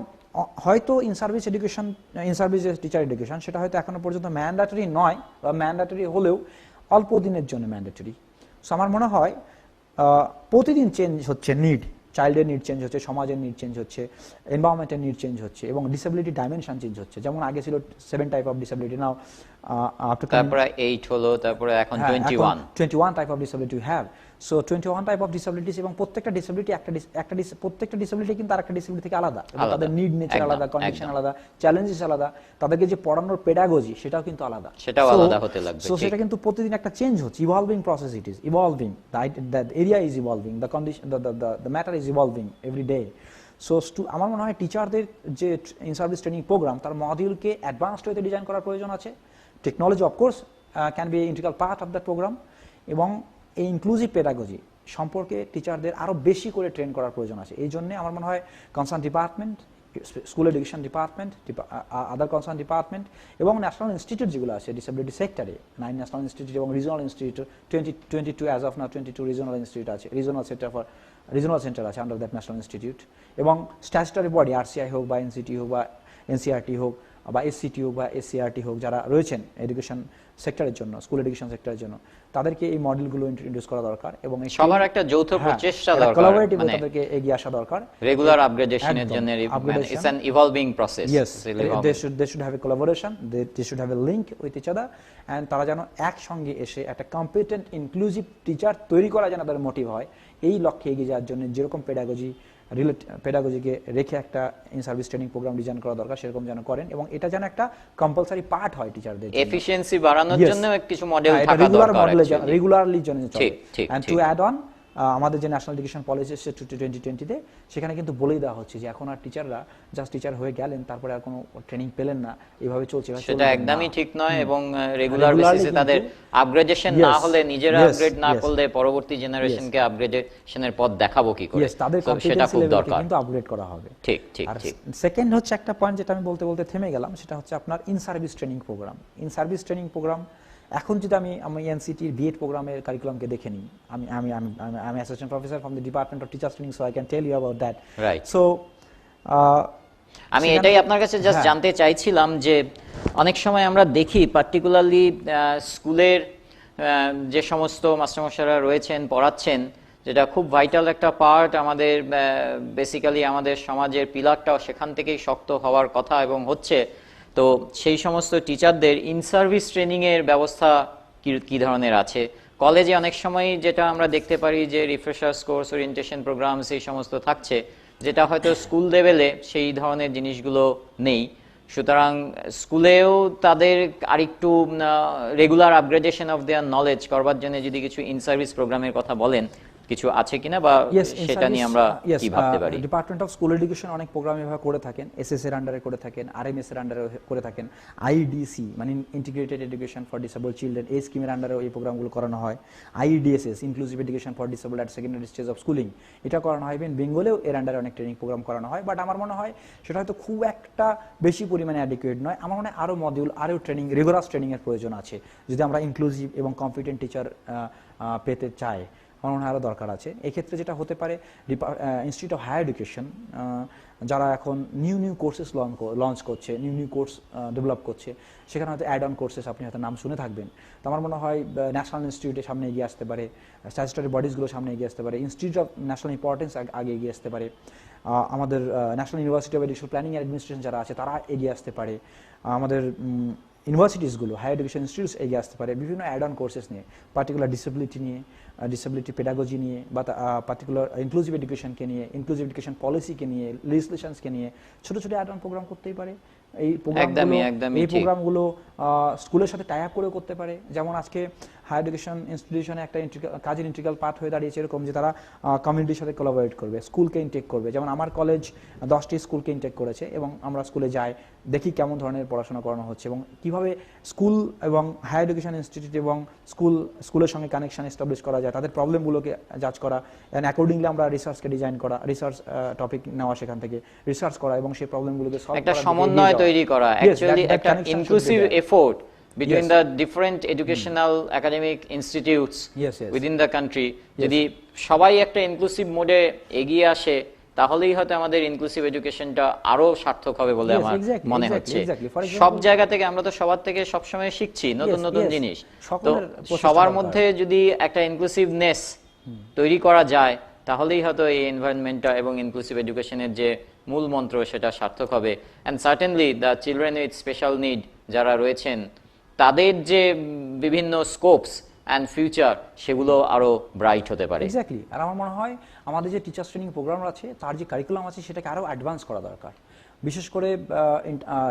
হয়তো in service education, in service teacher education সেটা হয়তো এখনো পর্যন্ত ম্যান্ডেটরি নয়, বা ম্যান্ডেটরি হলেও অল্প দিনের জন্য ম্যান্ডেটরি। সো আমার মনে হয় প্রতিদিন চেঞ্জ হচ্ছে নিড, চাইল্ডের নিড চেঞ্জ হচ্ছে, সমাজের নিড চেঞ্জ হচ্ছে, এনভায়রনমেন্টের নিড চেঞ্জ হচ্ছে, এবং ডিসেবিলিটি ডাইমেনশন চেঞ্জ হচ্ছে। যেমন আগে ছিল 7 টাইপ অফ ডিসেবিলিটি, নাও তারপরে 8 হলো, তারপরে এখন 21 type of disability we have. So 21 type of disabilities, এবং প্রত্যেকটা ডিসেবিলিটি প্রত্যেকটা ডিসেবিলিটি কিন্তু আরেকটা ডিসেবিলিটি থেকে আলাদা, এবং তাদের নিড নেচার আলাদা, কন্ডিশন আলাদা, চ্যালেঞ্জেস আলাদা, তাদেরকে যে পড়ানোর পেডাগজি সেটাও কিন্তু আলাদা, সেটাও আলাদা হতে লাগবে। সো সেটা কিন্তু প্রতিদিন একটা চেঞ্জ হচ্ছে, evolving process, it is evolving, the area is evolving, the condition, the matter is evolving every day. So আমার মনে হয় টিচারদের যে ইন সার্ভিস ট্রেনিং প্রোগ্রাম, তার মডিউলকে অ্যাডভান্সড ওয়েতে ডিজাইন করার প্রয়োজন আছে। Technology of course can be integral part of that programme, এবং এই ইনক্লুসিভ পেডাগজি সম্পর্কে টিচারদের আরও বেশি করে ট্রেন করার প্রয়োজন আছে। এই জন্য আমার মনে হয় concern department, school education department, আদার কনসার্ন ডিপার্টমেন্ট, এবং ন্যাশনাল ইনস্টিটিউট যেগুলো আছে ডিসেবিলিটি সেক্টরে, 9 ন্যাশনাল ইনস্টিটিউট এবং regional institute, 22 as of now 22 regional institute আছে, রিজনাল সেন্টার আছে আন্ডার দ্যাট ন্যাশনাল ইনস্টিটিউট, এবং স্ট্যাচুটরি বডি আরসিআই হোক বা এনসিটি হোক বা এনসিআরটি হোক বা এসসিটি হোক বা এসসিআরটি হোক, যারা রয়েছেন এডুকেশন সেক্টরের জন্য, স্কুল এডুকেশন সেক্টরের জন্য, তাদেরকে এই মডেলগুলো ইন্ট্রোডিউস করা দরকার, এবং সবার একটা যৌথ প্রচেষ্টা দরকার, কোলাবোরেটিভ তাদেরকে এগিয়ে আসা দরকার, রেগুলার আপগ্রেডেশনের জন্য। It's an evolving process. Yes, they should have a collaboration, they should have a link with each other, and তারা যেন একসঙ্গে এসে একটা কম্পিটেন্ট ইনক্লুসিভ টিচার তৈরি করা যেন তাদের মোটিভ হয়। এই লক্ষ্যে এগিয়ে যাওয়ার জন্য যেরকম পেডাগজিকে রেখে একটা in service training program design করা দরকার, সেরকম যেন করেন, এবং এটা যেন একটা কম্পালসারি পার্ট হয় টিচারদের। এফিশিয়েন্সি বাড়ানোর জন্য কিছু মডেল থাকা দরকার, রেগুলারলি জন্য চলে। এন্ড টু অ্যাড অন, আমাদের যে ন্যাশনাল এডুকেশন পলিসি এসেছে 2020-তে, সেখানে কিন্তু বলেই দেওয়া হচ্ছে যে এখন আর টিচাররা জাস্ট টিচার হয়ে গেলেন, তারপরে আর কোনো ট্রেনিং পেলেন না, এইভাবে চলছে, সেটা একদমই ঠিক নয়। এবং রেগুলার বেসিসে তাদের আপগ্রেডেশন না হলে, নিজেরা আপগ্রেড না করলে পরবর্তী জেনারেশনকে আপগ্রেডেশনের পথ দেখাবো কি করে? তাদের কম্পিটেন্সি লেভেলকে কিন্তু আপগ্রেড করা হবে। ঠিক ঠিক ঠিক। সেকেন্ড হচ্ছে একটা পয়েন্ট যেটা আমি বলতে বলতে থেমে গেলাম, সেটা হচ্ছে আপনার in service training programme. In service training programme এখন যদি আমি এনসিটির বিএড প্রোগ্রামের কারিকুলামকে দেখে নিই, আমি assistant professor from the department of teachers training, so I can tell you about that. Right. So আমি এটাই আপনার কাছে জাস্ট জানতে চাইছিলাম যে অনেক সময় আমরা দেখি, পার্টিকুলারলি স্কুলের যে সমস্ত মাস্টারমশাইরা রয়েছেন, পড়াচ্ছেন, যেটা খুব ভাইটাল একটা পার্ট, আমাদের বেসিক্যালি আমাদের সমাজের পিলারটাও সেখান থেকেই শক্ত হওয়ার কথা এবং হচ্ছে। তো সেই সমস্ত টিচারদের ইন সার্ভিস ট্রেনিংয়ের ব্যবস্থা কি ধরনের আছে? কলেজে অনেক সময় যেটা আমরা দেখতে পারি যে রিফ্রেশার্স কোর্স, ওরিয়েন্টেশন প্রোগ্রাম, সেই সমস্ত থাকছে, যেটা হয়তো স্কুল লেভেলে সেই ধরনের জিনিসগুলো নেই। সুতরাং স্কুলেও তাদের আরেকটু regular upgradation of their knowledge করবার জন্য যদি কিছু ইন সার্ভিস প্রোগ্রামের কথা বলেন, কিছু আছে কিনা, বা সেটা নিয়ে আমরা কি ভাবতে পারি? ডিপার্টমেন্ট অফ স্কুল এডুকেশন অনেক প্রোগ্রাম এভাবে করে থাকেন, এসএস এর আন্ডারে করে থাকেন, আরএমএস এর আন্ডারে করে থাকেন, আইডিসি মানে integrated education for disable children, এই স্কিমের আন্ডারে এই প্রোগ্রামগুলো করানো হয়। IDSS, inclusive education for disable at secondary stage of schooling, এটা করানো হয়। ইভেন বেঙ্গলেও এর আন্ডারে অনেক ট্রেনিং প্রোগ্রাম করানো হয়, বাট আমার মনে হয় সেটা হয়তো খুব একটা বেশি পরিমাণে অ্যাডিকুয়েট নয়। আমার মনে হয় আরও মডিউল, আরও ট্রেনিং, রিগোরাস ট্রেনিংয়ের প্রয়োজন আছে যদি আমরা ইনক্লুসিভ এবং কম্পিটেন্ট টিচার পেতে চাই। আমার মনে হয় আরও দরকার আছে। এক্ষেত্রে যেটা হতে পারে, ইনস্টিটিউট অফ হায়ার এডুকেশন যারা এখন নিউ কোর্সেস লঞ্চ করছে, নিউ কোর্স ডেভেলপ করছে, সেখানে হয়তো অ্যাড অন কোর্সেস আপনি হয়তো নাম শুনে থাকবেন। তো আমার মনে হয় ন্যাশনাল ইনস্টিটিউটের সামনে এগিয়ে আসতে পারে, স্ট্যাচুটরি বডিজগুলো সামনে এগিয়ে আসতে পারে, ইনস্টিটিউট অফ ন্যাশনাল ইম্পর্টেন্স আগে এগিয়ে আসতে পারে, আমাদের national university of education planning and administration যারা আছে তারা এগিয়ে আসতে পারে, আমাদের ইউনিভার্সিটিসগুলো, হায়ার এডুকেশন ইনস্টিটিউটস এগিয়ে আসতে পারে বিভিন্ন অ্যাড অন কোর্সেস নিয়ে, পার্টিকুলার ডিসেবিলিটি নিয়ে, ডিসেবিলিটি পেডাগজি নিয়ে, বা পার্টিকুলার ইনক্লুসিভ এডুকেশনকে নিয়ে, ইনক্লুসিভ এডুকেশন পলিসিকে নিয়ে, লেজিসলেশনসকে নিয়ে ছোটো ছোটো অ্যাড অন প্রোগ্রাম করতেই পারে। এই প্রোগ্রামগুলো স্কুলের সাথে টাই আপ করেও করতে পারে। যেমন আজকে হায়ার এডুকেশন ইনস্টিটিউশনে একটা কাজের ইন্টিগ্রাল পার্ট হয়ে দাঁড়িয়েছে এরকম যে তারা কমিউনিটির সাথে কোলাবোরেট করবে, স্কুলকে ইনটেক করবে। যেমন আমার কলেজ 10টি স্কুলকে ইনটেক করেছে এবং আমরা স্কুলে যাই, দেখি কেমন ধরনের পড়াশোনা করানো হচ্ছে এবং কিভাবে স্কুল এবং হায়ার এডুকেশন ইনস্টিটিউট এবং স্কুলের সঙ্গে কানেকশন এস্টাবলিশ করা যায়, তাদের প্রবলেমগুলোকে জাজ করা, অ্যান্ড অ্যাকর্ডিংলি আমরা রিসার্চকে ডিজাইন করা, রিসার্চ টপিক নেওয়া, সেখান থেকে রিসার্চ করা এবং সেই প্রবলেমগুলোকে সলভ করা, একটা সমন্বয় তৈরি করা, অ্যাকচুয়ালি একটা inclusive effort between the different educational academic institutes within the country. যদি সবাই একটা ইনক্লুসিভ মোডে এগিয়ে আসে তাহলেই হয়তো আমাদের ইনক্লুসিভ এডুকেশনটা আরো সার্থক হবে বলে আমার মনে হচ্ছে। সব জায়গা থেকে আমরা তো সবার থেকে সবসময় শিখছি নতুন নতুন জিনিস, তো সবার মধ্যে যদি একটা ইনক্লুসিভনেস তৈরি করা যায় তাহলেই হয়তো এই এনভায়রনমেন্টটা এবং ইনক্লুসিভ এডুকেশনের যে মূল মন্ত্র সেটা সার্থক হবে। And certainly the children with special need যারা রয়েছেন তাদের যে বিভিন্ন স্কোপস অ্যান্ড ফিউচার সেগুলো আরো ব্রাইট হতে পারে। এক্স্যাক্টলি। আর আমার মনে হয় আমাদের যে টিচার্স ট্রেনিং প্রোগ্রাম আছে তার যে কারিকুলাম আছে সেটাকে আরো অ্যাডভান্স করা দরকার, বিশেষ করে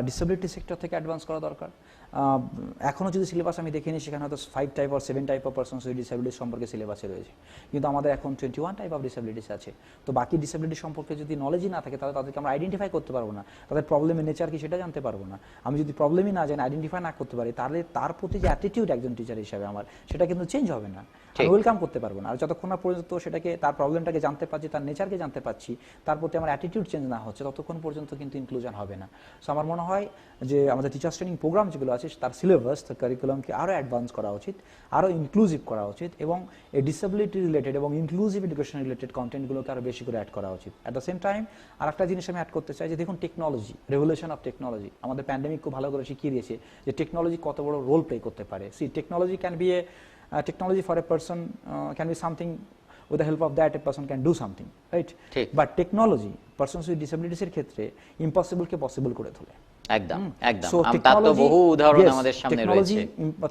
ডিসেবিলিটি সেক্টর থেকে অ্যাডভান্স করা দরকার। এখনও যদি সিলেবাস আমি দেখিনি সেখানে হয়তো 5 টাইপ আর 7 type of persons with disability সম্পর্কে সিলেবাসে রয়েছে, কিন্তু আমাদের এখন 21 টাইপ অফ ডিসেবিলিটিস আছে। তো বাকি ডিসেবিলিটি সম্পর্কে যদি নলেজই না থাকে তাহলে তাদেরকে আমরা আইডেন্টিফাই করতে পারবো না, তাদের প্রবলেমের নেচার কি সেটা জানতে পারবো না। আমি যদি প্রবলেমই না জানি, আইডেন্টিফাই না করতে পারি, তাহলে তার প্রতি যে অ্যাটিটিউড একজন টিচার হিসাবে আমার, সেটা কিন্তু চেঞ্জ হবে না, আমি ওয়েলকাম করতে পারবো না। আর যতক্ষণ না পর্যন্ত সেটাকে, তার প্রবলেমটাকে জানতে পারছি, তার নেচারকে জানতে পারছি, তার প্রতি আমার অ্যাটিটিউড চেঞ্জ না হচ্ছে, ততক্ষণ পর্যন্ত কিন্তু ইনক্লুশন হবে না। সো আমার মনে হয় যে আমাদের টিচার্স ট্রেনিং প্রোগ্রাম যেগুলো আছে তার সিলেবাস, তার কারিকুলামকে আরও অ্যাডভান্স করা উচিত, আরও ইনক্লুসিভ করা উচিত এবং এই ডিসেবিলিটি রিলেটেড এবং ইনক্লুসিভ এডুকেশন রিলেটেড কন্টেন্টগুলোকে আরও বেশি করে অ্যাড করা উচিত। অ্যাট দ্য সেম টাইম আর একটা জিনিস আমি অ্যাড করতে চাই যে দেখুন টেকনোলজি, রেভলিউশন অফ টেকনোলজি আমাদের প্যান্ডেমিক খুব ভালো করে শিখিয়ে দিয়েছে যে টেকনোলজি কত বড় রোল প্লে করতে পারে। See technology can be technology for a person can be something, with the help of that a person can do something, right? But technology persons with disabilities এর ক্ষেত্রে impossible কে possible করে তোলে। একদম একদম, তার তো বহু উদাহরণ আমাদের সামনে রয়েছে।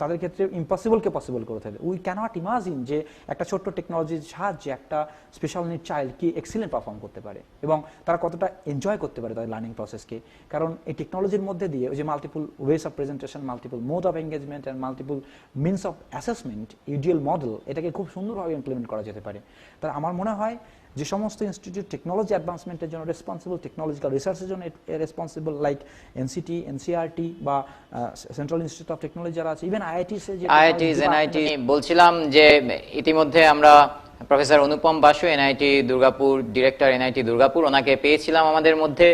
তাদের ক্ষেত্রে ইম্পসিবল কে পসিবল করে তোলে। উই ক্যানট ইমাজিন যে একটা ছোট্ট টেকনোলজির সাহায্যে একটা স্পেশাল নিড চাইল্ড কি এক্সিলেন্ট পারফর্ম করতে পারে এবং তারা কতটা এনজয় করতে পারে তাদের লার্নিং প্রসেসকে। কারণ এই টেকনোলজির মধ্যে দিয়ে ওই যে multiple ways of presentation, multiple mode of engagement and multiple means of assessment, EDL model, এটাকে খুব সুন্দরভাবে ইমপ্লিমেন্ট করা যেতে পারে। তাই আমার মনে হয় যে সমস্ত ইনস্টিটিউট টেকনোলজি অ্যাডভান্সমেন্টের জন্য রেসপন্সিবল, টেকনোলজিক্যাল রিসার্চের জন্য রেসপন্সিবল, লাইক এনসিটি, এনসিআরটি বা সেন্ট্রাল ইনস্টিটিউট অফ টেকনোলজি যারা আছে, ইভেন আইআইটিস, এনআইটি বলছিলাম যে ইতিমধ্যে আমরা professor Anupam Basu, NIT Durgapur director, NIT Durgapur, ওনাকে পেয়েছিলাম আমাদের মধ্যে।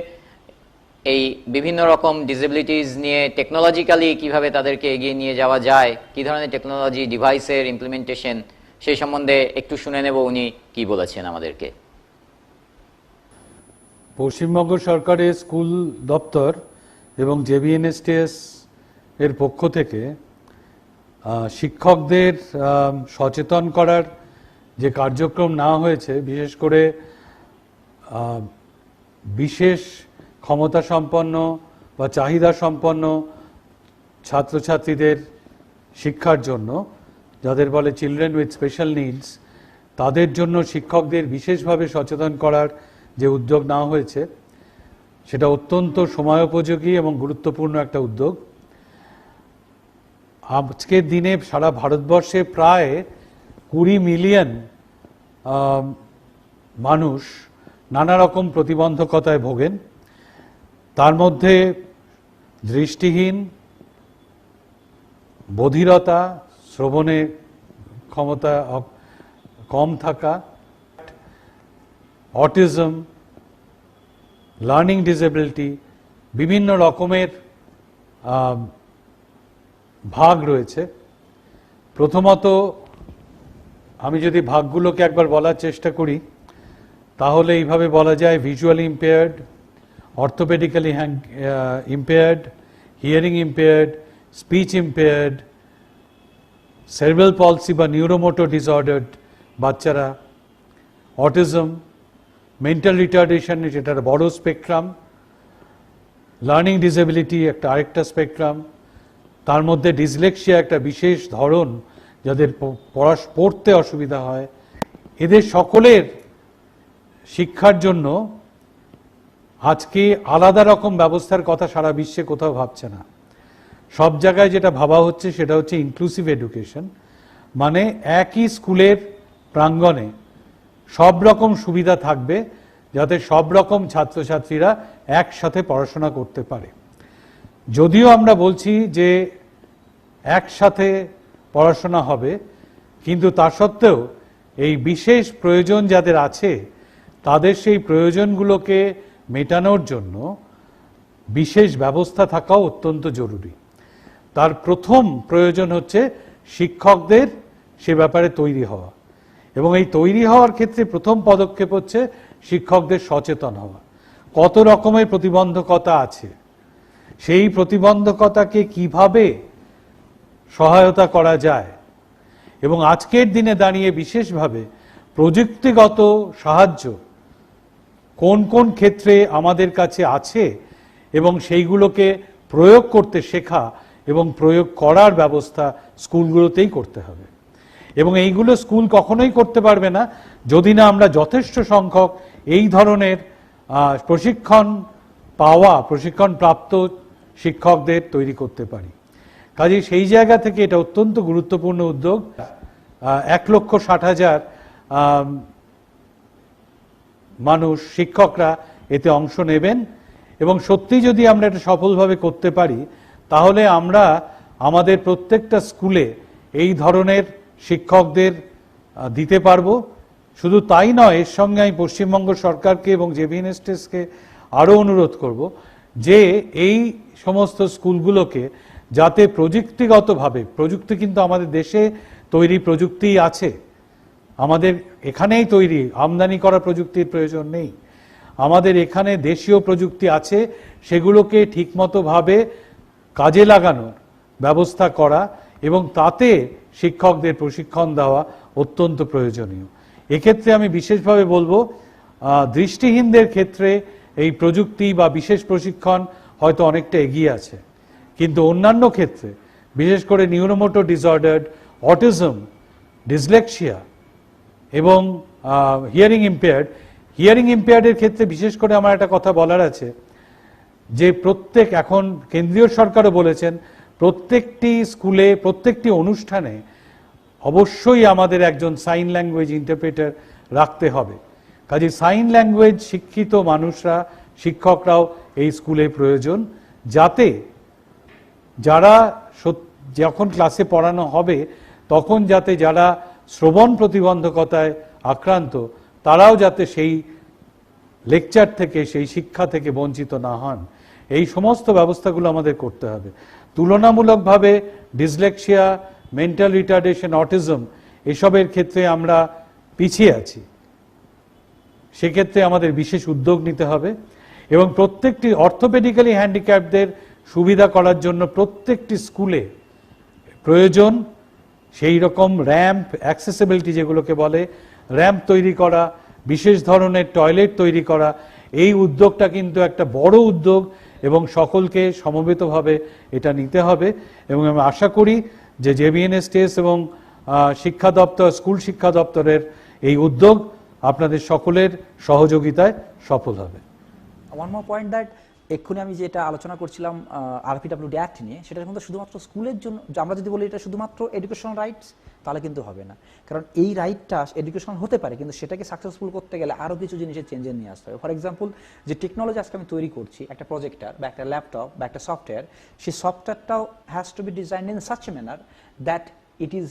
এই বিভিন্ন রকম ডিসেবিলিটিস নিয়ে টেকনোলজিক্যালি কিভাবে তাদেরকে এগিয়ে নিয়ে যাওয়া যায়, কি ধরনের টেকনোলজি ডিভাইসের ইমপ্লিমেন্টেশন, সেই সম্বন্ধে একটু শুনে নেব উনি কি বলেছেন আমাদেরকে। পশ্চিমবঙ্গ সরকারের স্কুল দপ্তর এবং জেবিএনএসটিএস এর পক্ষ থেকে শিক্ষকদের সচেতন করার যে কার্যক্রম নেওয়া হয়েছে, বিশেষ করে বিশেষ ক্ষমতা সম্পন্ন বা চাহিদা সম্পন্ন ছাত্রছাত্রীদের শিক্ষার জন্য, যাদের বলে চিলড্রেন উইথ স্পেশাল নিডস, তাদের জন্য শিক্ষকদের বিশেষভাবে সচেতন করার যে উদ্যোগ নেওয়া হয়েছে সেটা অত্যন্ত সময়োপযোগী এবং গুরুত্বপূর্ণ একটা উদ্যোগ। আজকের দিনে সারা ভারতবর্ষে প্রায় 20 মিলিয়ন মানুষ নানা রকম প্রতিবন্ধকতায় ভোগেন। তার মধ্যে দৃষ্টিহীন, বধিরতা, শ্রবণে ক্ষমতা কম থাকা, অটিজম, লার্নিং ডিসেবিলিটি, বিভিন্ন রকমের ভাগ রয়েছে। প্রথমত আমি যদি ভাগগুলোকে একবার বলার চেষ্টা করি তাহলে এইভাবে বলা যায়: visually impaired, orthopaedically impaired, hearing impaired, speech impaired, cerebral palsy বা নিউরোমোটর ডিসঅর্ডার্ড বাচ্চারা, অটিজম, মেন্টাল রিটার্ডেশন, যেটা একটা বড় স্পেকট্রাম, লার্নিং ডিসেবিলিটি একটা আরেকটা স্পেকট্রাম, তার মধ্যে ডিসলেক্সিয়া একটা বিশেষ ধরন, যাদের পড়তে অসুবিধা হয়, এদের সকলের শিক্ষার জন্য আজকে আলাদা রকম ব্যবস্থার কথা সারা বিশ্বে কোথাও ভাবছে না। সব জায়গায় যেটা ভাবা হচ্ছে সেটা হচ্ছে ইনক্লুসিভ এডুকেশন, মানে একই স্কুলের প্রাঙ্গণে সব রকম সুবিধা থাকবে যাতে সব রকম ছাত্রছাত্রীরা একসাথে পড়াশোনা করতে পারে। যদিও আমরা বলছি যে একসাথে পড়াশোনা হবে, কিন্তু তা সত্ত্বেও এই বিশেষ প্রয়োজন যাদের আছে তাদের সেই প্রয়োজনগুলোকে মেটানোর জন্য বিশেষ ব্যবস্থা থাকাও অত্যন্ত জরুরি। তার প্রথম প্রয়োজন হচ্ছে শিক্ষকদের সে ব্যাপারে তৈরি হওয়া, এবং এই তৈরি হওয়ার ক্ষেত্রে প্রথম পদক্ষেপ হচ্ছে শিক্ষকদের সচেতন হওয়া। কত রকমের প্রতিবন্ধকতা আছে, সেই প্রতিবন্ধকতাকে কিভাবে সহায়তা করা যায়, এবং আজকের দিনে দাঁড়িয়ে বিশেষভাবে প্রযুক্তিগত সাহায্য কোন কোন ক্ষেত্রে আমাদের কাছে আছে এবং সেইগুলোকে প্রয়োগ করতে শেখা এবং প্রয়োগ করার ব্যবস্থা স্কুলগুলোতেই করতে হবে। এবং এইগুলো স্কুল কখনোই করতে পারবে না যদি না আমরা যথেষ্ট সংখ্যক এই ধরনের প্রশিক্ষণ প্রাপ্ত শিক্ষকদের তৈরি করতে পারি। কাজেই সেই জায়গা থেকে এটা অত্যন্ত গুরুত্বপূর্ণ উদ্যোগ। 1,60,000 মানুষ, শিক্ষকরা এতে অংশ নেবেন, এবং সত্যি যদি আমরা এটা সফলভাবে করতে পারি তাহলে আমরা আমাদের প্রত্যেকটা স্কুলে এই ধরনের শিক্ষকদের দিতে পারবো। শুধু তাই নয়, এর সঙ্গে আমি পশ্চিমবঙ্গ সরকারকে এবং জেবিএনএসটিএসকে আরও অনুরোধ করব যে এই সমস্ত স্কুলগুলোকে যাতে প্রযুক্তিগতভাবে, প্রযুক্তি কিন্তু আমাদের দেশে তৈরি প্রযুক্তিই আছে, আমাদের এখানেই তৈরি, আমদানি করা প্রযুক্তির প্রয়োজন নেই, আমাদের এখানে দেশীয় প্রযুক্তি আছে, সেগুলোকে ঠিকমতোভাবে কাজে লাগানোর ব্যবস্থা করা এবং তাতে শিক্ষকদের প্রশিক্ষণ দেওয়া অত্যন্ত প্রয়োজনীয়। এক্ষেত্রে আমি বিশেষভাবে বলবো, দৃষ্টিহীনদের ক্ষেত্রে এই প্রযুক্তি বা বিশেষ প্রশিক্ষণ হয়তো অনেকটা এগিয়ে আছে, কিন্তু অন্যান্য ক্ষেত্রে বিশেষ করে নিউরোমোটর ডিসঅর্ডার, অটিজম, ডিসলেক্সিয়া এবং হিয়ারিং ইম্পেয়ার্ডের ক্ষেত্রে বিশেষ করে আমার একটা কথা বলার আছে যে এখন কেন্দ্রীয় সরকারও বলেছেন প্রত্যেকটি স্কুলে, প্রত্যেকটি অনুষ্ঠানে অবশ্যই আমাদের একজন সাইন ল্যাঙ্গুয়েজ ইন্টারপ্রেটার রাখতে হবে। কাজে সাইন ল্যাঙ্গুয়েজ শিক্ষিত মানুষরা, শিক্ষকরাও এই স্কুলে প্রয়োজন, যাতে যারা যখন ক্লাসে পড়ানো হবে তখন যাতে যারা শ্রবণ প্রতিবন্ধকতায় আক্রান্ত তারাও যাতে সেই লেকচার থেকে, সেই শিক্ষা থেকে বঞ্চিত না হন, এই সমস্ত ব্যবস্থাগুলো আমাদের করতে হবে। তুলনামূলকভাবে ডিসলেক্সিয়া, মেন্টাল রিটার্ডেশন, অটিজম এসবের ক্ষেত্রে আমরা পিছিয়ে আছি, সেক্ষেত্রে আমাদের বিশেষ উদ্যোগ নিতে হবে এবং প্রত্যেকটি অর্থোপেডিক্যালি হ্যান্ডিক্যাপদের সুবিধা করার জন্য প্রত্যেকটি স্কুলে প্রয়োজন সেই রকম র্যাম্প, অ্যাক্সেসিবিলিটি যেগুলোকে বলে, র্যাম্প তৈরি করা, বিশেষ ধরনের টয়লেট তৈরি করা। এই উদ্যোগটা কিন্তু একটা বড় উদ্যোগ এবং সকলকে সমবেতভাবে এটা নিতে হবে, এবং আমি আশা করি যে জেবিএনএসটিএস এবং শিক্ষা দপ্তর, স্কুল শিক্ষা দপ্তরের এই উদ্যোগ আপনাদের সকলের সহযোগিতায় সফল হবে। ওয়ান মোর পয়েন্ট দ্যাট এক্ষুনি আমি যেটা আলোচনা করছিলাম আরপিডব্লিউডি অ্যাক্ট নিয়ে, সেটা কিন্তু শুধুমাত্র স্কুলের জন্য, আমরা যদি বলি এটা শুধুমাত্র এডুকেশনাল রাইটস তাহলে কিন্তু হবে না, কারণ এই রাইটটা এডুকেশনাল হতে পারে কিন্তু সেটাকে সাকসেসফুল করতে গেলে আরও কিছু জিনিসের চেঞ্জেস নিয়ে আসতে হবে। ফর এক্সাম্পল, যে টেকনোলজি আজকে আমি তৈরি করছি, একটা প্রজেক্টর বা একটা ল্যাপটপ বা একটা সফটওয়্যার, সেই সফটওয়্যারটাও has to be designed in such a manner that it is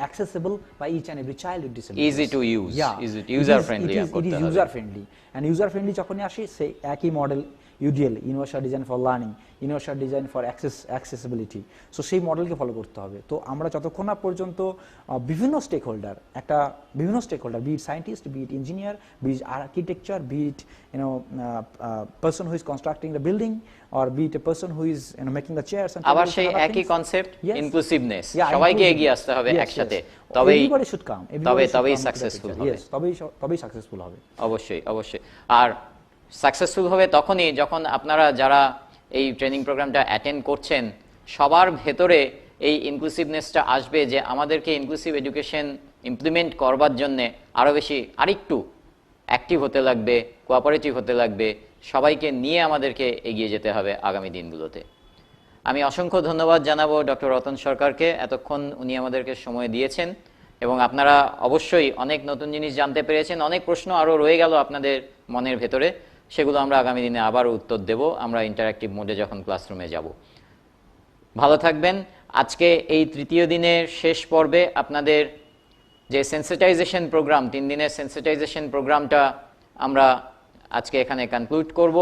accessible by each and every child with disabilities. Easy to use. Yeah. Is it user friendly? It is user friendly. And user friendly যখনই আসে, সেই একই model UDL, Universal Design for Learning, Universal Design for Accessibility, so সেই মডেলকে ফলো করতে হবে। তো আমরা যতক্ষণ না পর্যন্ত বিভিন্ন stakeholder, be it scientist, be it engineer, be it architecture, be it person who is constructing the building, or be it a person who is making the chairs and আবার সেই একই কনসেপ্ট, ইনক্লুসিভনেস, সবাইকে এগিয়ে আসতে হবে একসাথে, তবেই সাকসেসফুল হবে। তবেই সাকসেসফুল হবে। অবশ্যই। আর সাকসেসফুল হবে তখনই যখন আপনারা যারা এই ট্রেনিং প্রোগ্রামটা অ্যাটেন্ড করছেন সবার ভেতরে এই ইনক্লুসিভনেসটা আসবে, যে আমাদেরকে ইনক্লুসিভ এডুকেশন ইমপ্লিমেন্ট করবার জন্যে আরও বেশি আরেকটু অ্যাক্টিভ হতে লাগবে, কোঅপারেটিভ হতে লাগবে, সবাইকে নিয়ে আমাদেরকে এগিয়ে যেতে হবে আগামী দিনগুলোতে। আমি অসংখ্য ধন্যবাদ জানাবো ডক্টর রতন সরকারকে, এতক্ষণ উনি আমাদেরকে সময় দিয়েছেন এবং আপনারা অবশ্যই অনেক নতুন জিনিস জানতে পেরেছেন। অনেক প্রশ্ন আরও রয়ে গেল আপনাদের মনের ভেতরে, সেগুলো আমরা আগামী দিনে আবারও উত্তর দেব আমরা ইন্টারঅ্যাক্টিভ মোডে যখন ক্লাসরুমে যাব। ভালো থাকবেন। আজকে এই তৃতীয় দিনের শেষ পর্বে আপনাদের যে সেন্সিটাইজেশন প্রোগ্রাম, 3 দিনের সেন্সিটাইজেশন প্রোগ্রামটা আমরা আজকে এখানে কনক্লুড করব।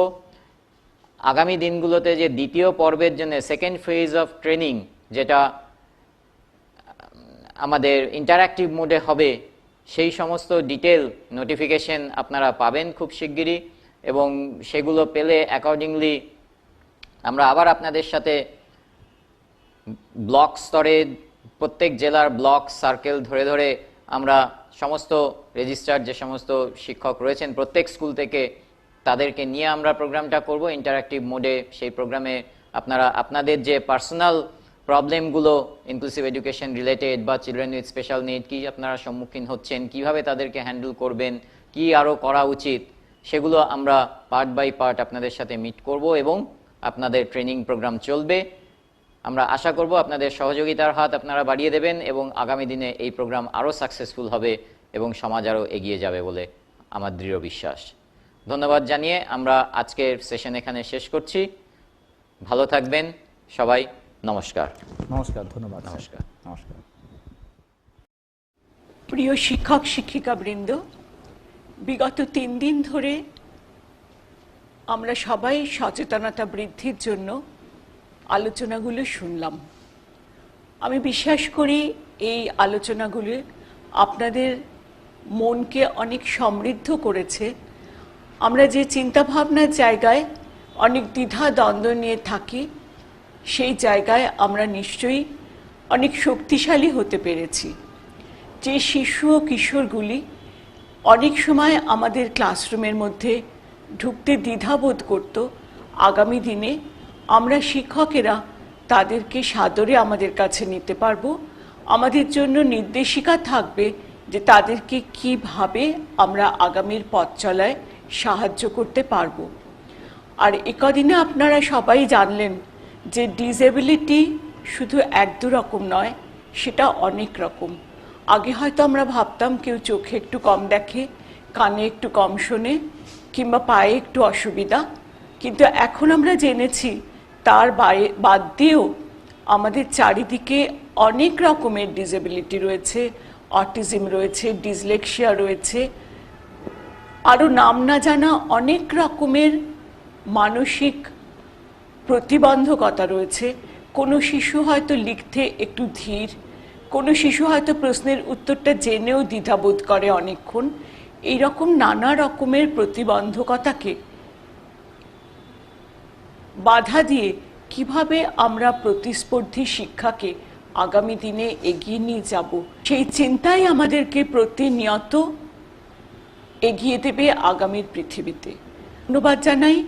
আগামী দিনগুলোতে যে দ্বিতীয় পর্বের জন্য সেকেন্ড ফেজ অফ ট্রেনিং, যেটা আমাদের ইন্টারঅ্যাক্টিভ মোডে হবে, সেই সমস্ত ডিটেল নোটিফিকেশন আপনারা পাবেন খুব শিগগিরই, এবং সেগুলো পেলে অ্যাকর্ডিংলি আমরা আবার আপনাদের সাথে ব্লক স্তরে প্রত্যেক জেলার ব্লক সার্কেল ধরে ধরে আমরা সমস্ত রেজিস্টার্ড যে সমস্ত শিক্ষক রয়েছেন প্রত্যেক স্কুল থেকে, তাদেরকে নিয়ে আমরা প্রোগ্রামটা করব ইন্টারঅ্যাক্টিভ মোডে। সেই প্রোগ্রামে আপনারা আপনাদের যে পার্সোনাল প্রবলেমগুলো ইনক্লুসিভ এডুকেশন রিলেটেড বা চিলড্রেন উইথ স্পেশাল নিড কি আপনারা সম্মুখীন হচ্ছেন, কিভাবে তাদেরকে হ্যান্ডেল করবেন, কি আরও করা উচিত, সেগুলো আমরা পার্ট বাই পার্ট আপনাদের সাথে মিট করব এবং আপনাদের ট্রেনিং প্রোগ্রাম চলবে। আমরা আশা করব আপনাদের সহযোগিতার হাত আপনারা বাড়িয়ে দেবেন এবং আগামী দিনে এই প্রোগ্রাম আরও সাকসেসফুল হবে এবং সমাজ আরও এগিয়ে যাবে বলে আমার দৃঢ় বিশ্বাস। ধন্যবাদ জানিয়ে আমরা আজকের সেশন এখানে শেষ করছি। ভালো থাকবেন সবাই। নমস্কার। নমস্কার, ধন্যবাদ। নমস্কার। নমস্কার। প্রিয় শিক্ষক শিক্ষিকা বৃন্দ, বিগত 3 দিন ধরে আমরা সবাই সচেতনতা বৃদ্ধির জন্য আলোচনাগুলো শুনলাম। আমি বিশ্বাস করি এই আলোচনাগুলো আপনাদের মনকে অনেক সমৃদ্ধ করেছে। আমরা যে চিন্তাভাবনার জায়গায় অনেক দ্বিধা দ্বন্দ্ব নিয়ে থাকি, সেই জায়গায় আমরা নিশ্চয়ই অনেক শক্তিশালী হতে পেরেছি। যে শিশু ও কিশোরগুলি অনেক সময় আমাদের ক্লাসরুমের মধ্যে ঢুকতে দ্বিধাবোধ করত, আগামী দিনে আমরা শিক্ষকেরা তাদেরকে সাদরে আমাদের কাছে নিতে পারবো। আমাদের জন্য নির্দেশিকা থাকবে যে তাদেরকে কিভাবে আমরা আগামীর পথ চলায় সাহায্য করতে পারবো। আর একদিনে আপনারা সবাই জানলেন যে ডিসেবিলিটি শুধু 1-2 রকম নয়, সেটা অনেক রকম। আগে হয়তো আমরা ভাবতাম কেউ চোখে একটু কম দেখে, কানে একটু কম শোনে, কিংবা পায়ে একটু অসুবিধা, কিন্তু এখন আমরা জেনেছি তার বাদ দিয়েও আমাদের চারিদিকে অনেক রকমের ডিসেবিলিটি রয়েছে, অটিজম রয়েছে, ডিসলেক্সিয়া রয়েছে, আরও নাম না জানা অনেক রকমের মানসিক প্রতিবন্ধকতা রয়েছে। কোনো শিশু হয়তো লিখতে একটু ধীর, কোনো শিশু হয়তো প্রশ্নের উত্তরটা জেনেও দ্বিধাবোধ করে অনেকক্ষণ। এইরকম নানা রকমের প্রতিবন্ধকতাকে বাধা দিয়ে কিভাবে আমরা প্রতিস্পর্ধী শিক্ষাকে আগামী দিনে এগিয়ে নিয়ে যাব, সেই চিন্তাই আমাদেরকে প্রতিনিয়ত এগিয়ে দেবে আগামীর পৃথিবীতে। ধন্যবাদ জানাই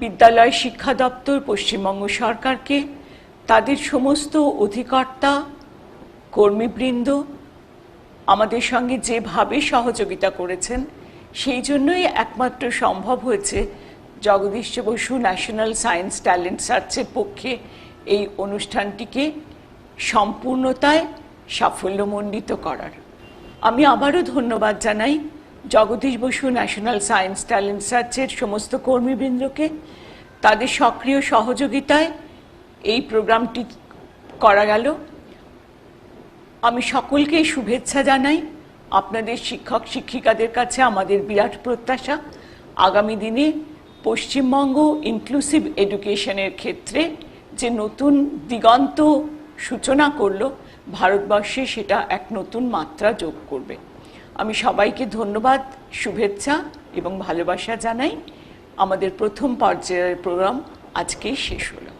বিদ্যালয় শিক্ষা দপ্তর, পশ্চিমবঙ্গ সরকারকে, তাদের সমস্ত অধিকর্তা কর্মীবৃন্দ আমাদের সঙ্গে যেভাবে সহযোগিতা করেছেন, সেই জন্যই একমাত্র সম্ভব হয়েছে Jagadish Bose National Science Talent সার্চের পক্ষে এই অনুষ্ঠানটিকে সম্পূর্ণতায় সাফল্যমণ্ডিত করার। আমি আবারও ধন্যবাদ জানাই Jagadish Bose National Science Talent সার্চের সমস্ত কর্মীবৃন্দকে। তাদের সক্রিয় সহযোগিতায় এই প্রোগ্রামটি করা গেল। আমি সকলকে শুভেচ্ছা জানাই। আপনাদের শিক্ষক শিক্ষিকাদের কাছে আমাদের বিরাট প্রত্যাশা আগামী দিনে পশ্চিমবঙ্গ ইনক্লুসিভ এডুকেশনের ক্ষেত্রে যে নতুন দিগন্ত সূচনা করলো, ভারতবর্ষে সেটা এক নতুন মাত্রা যোগ করবে। আমি সবাইকে ধন্যবাদ, শুভেচ্ছা এবং ভালোবাসা জানাই। আমাদের প্রথম পর্যায়ের প্রোগ্রাম আজকেই শেষ হলো।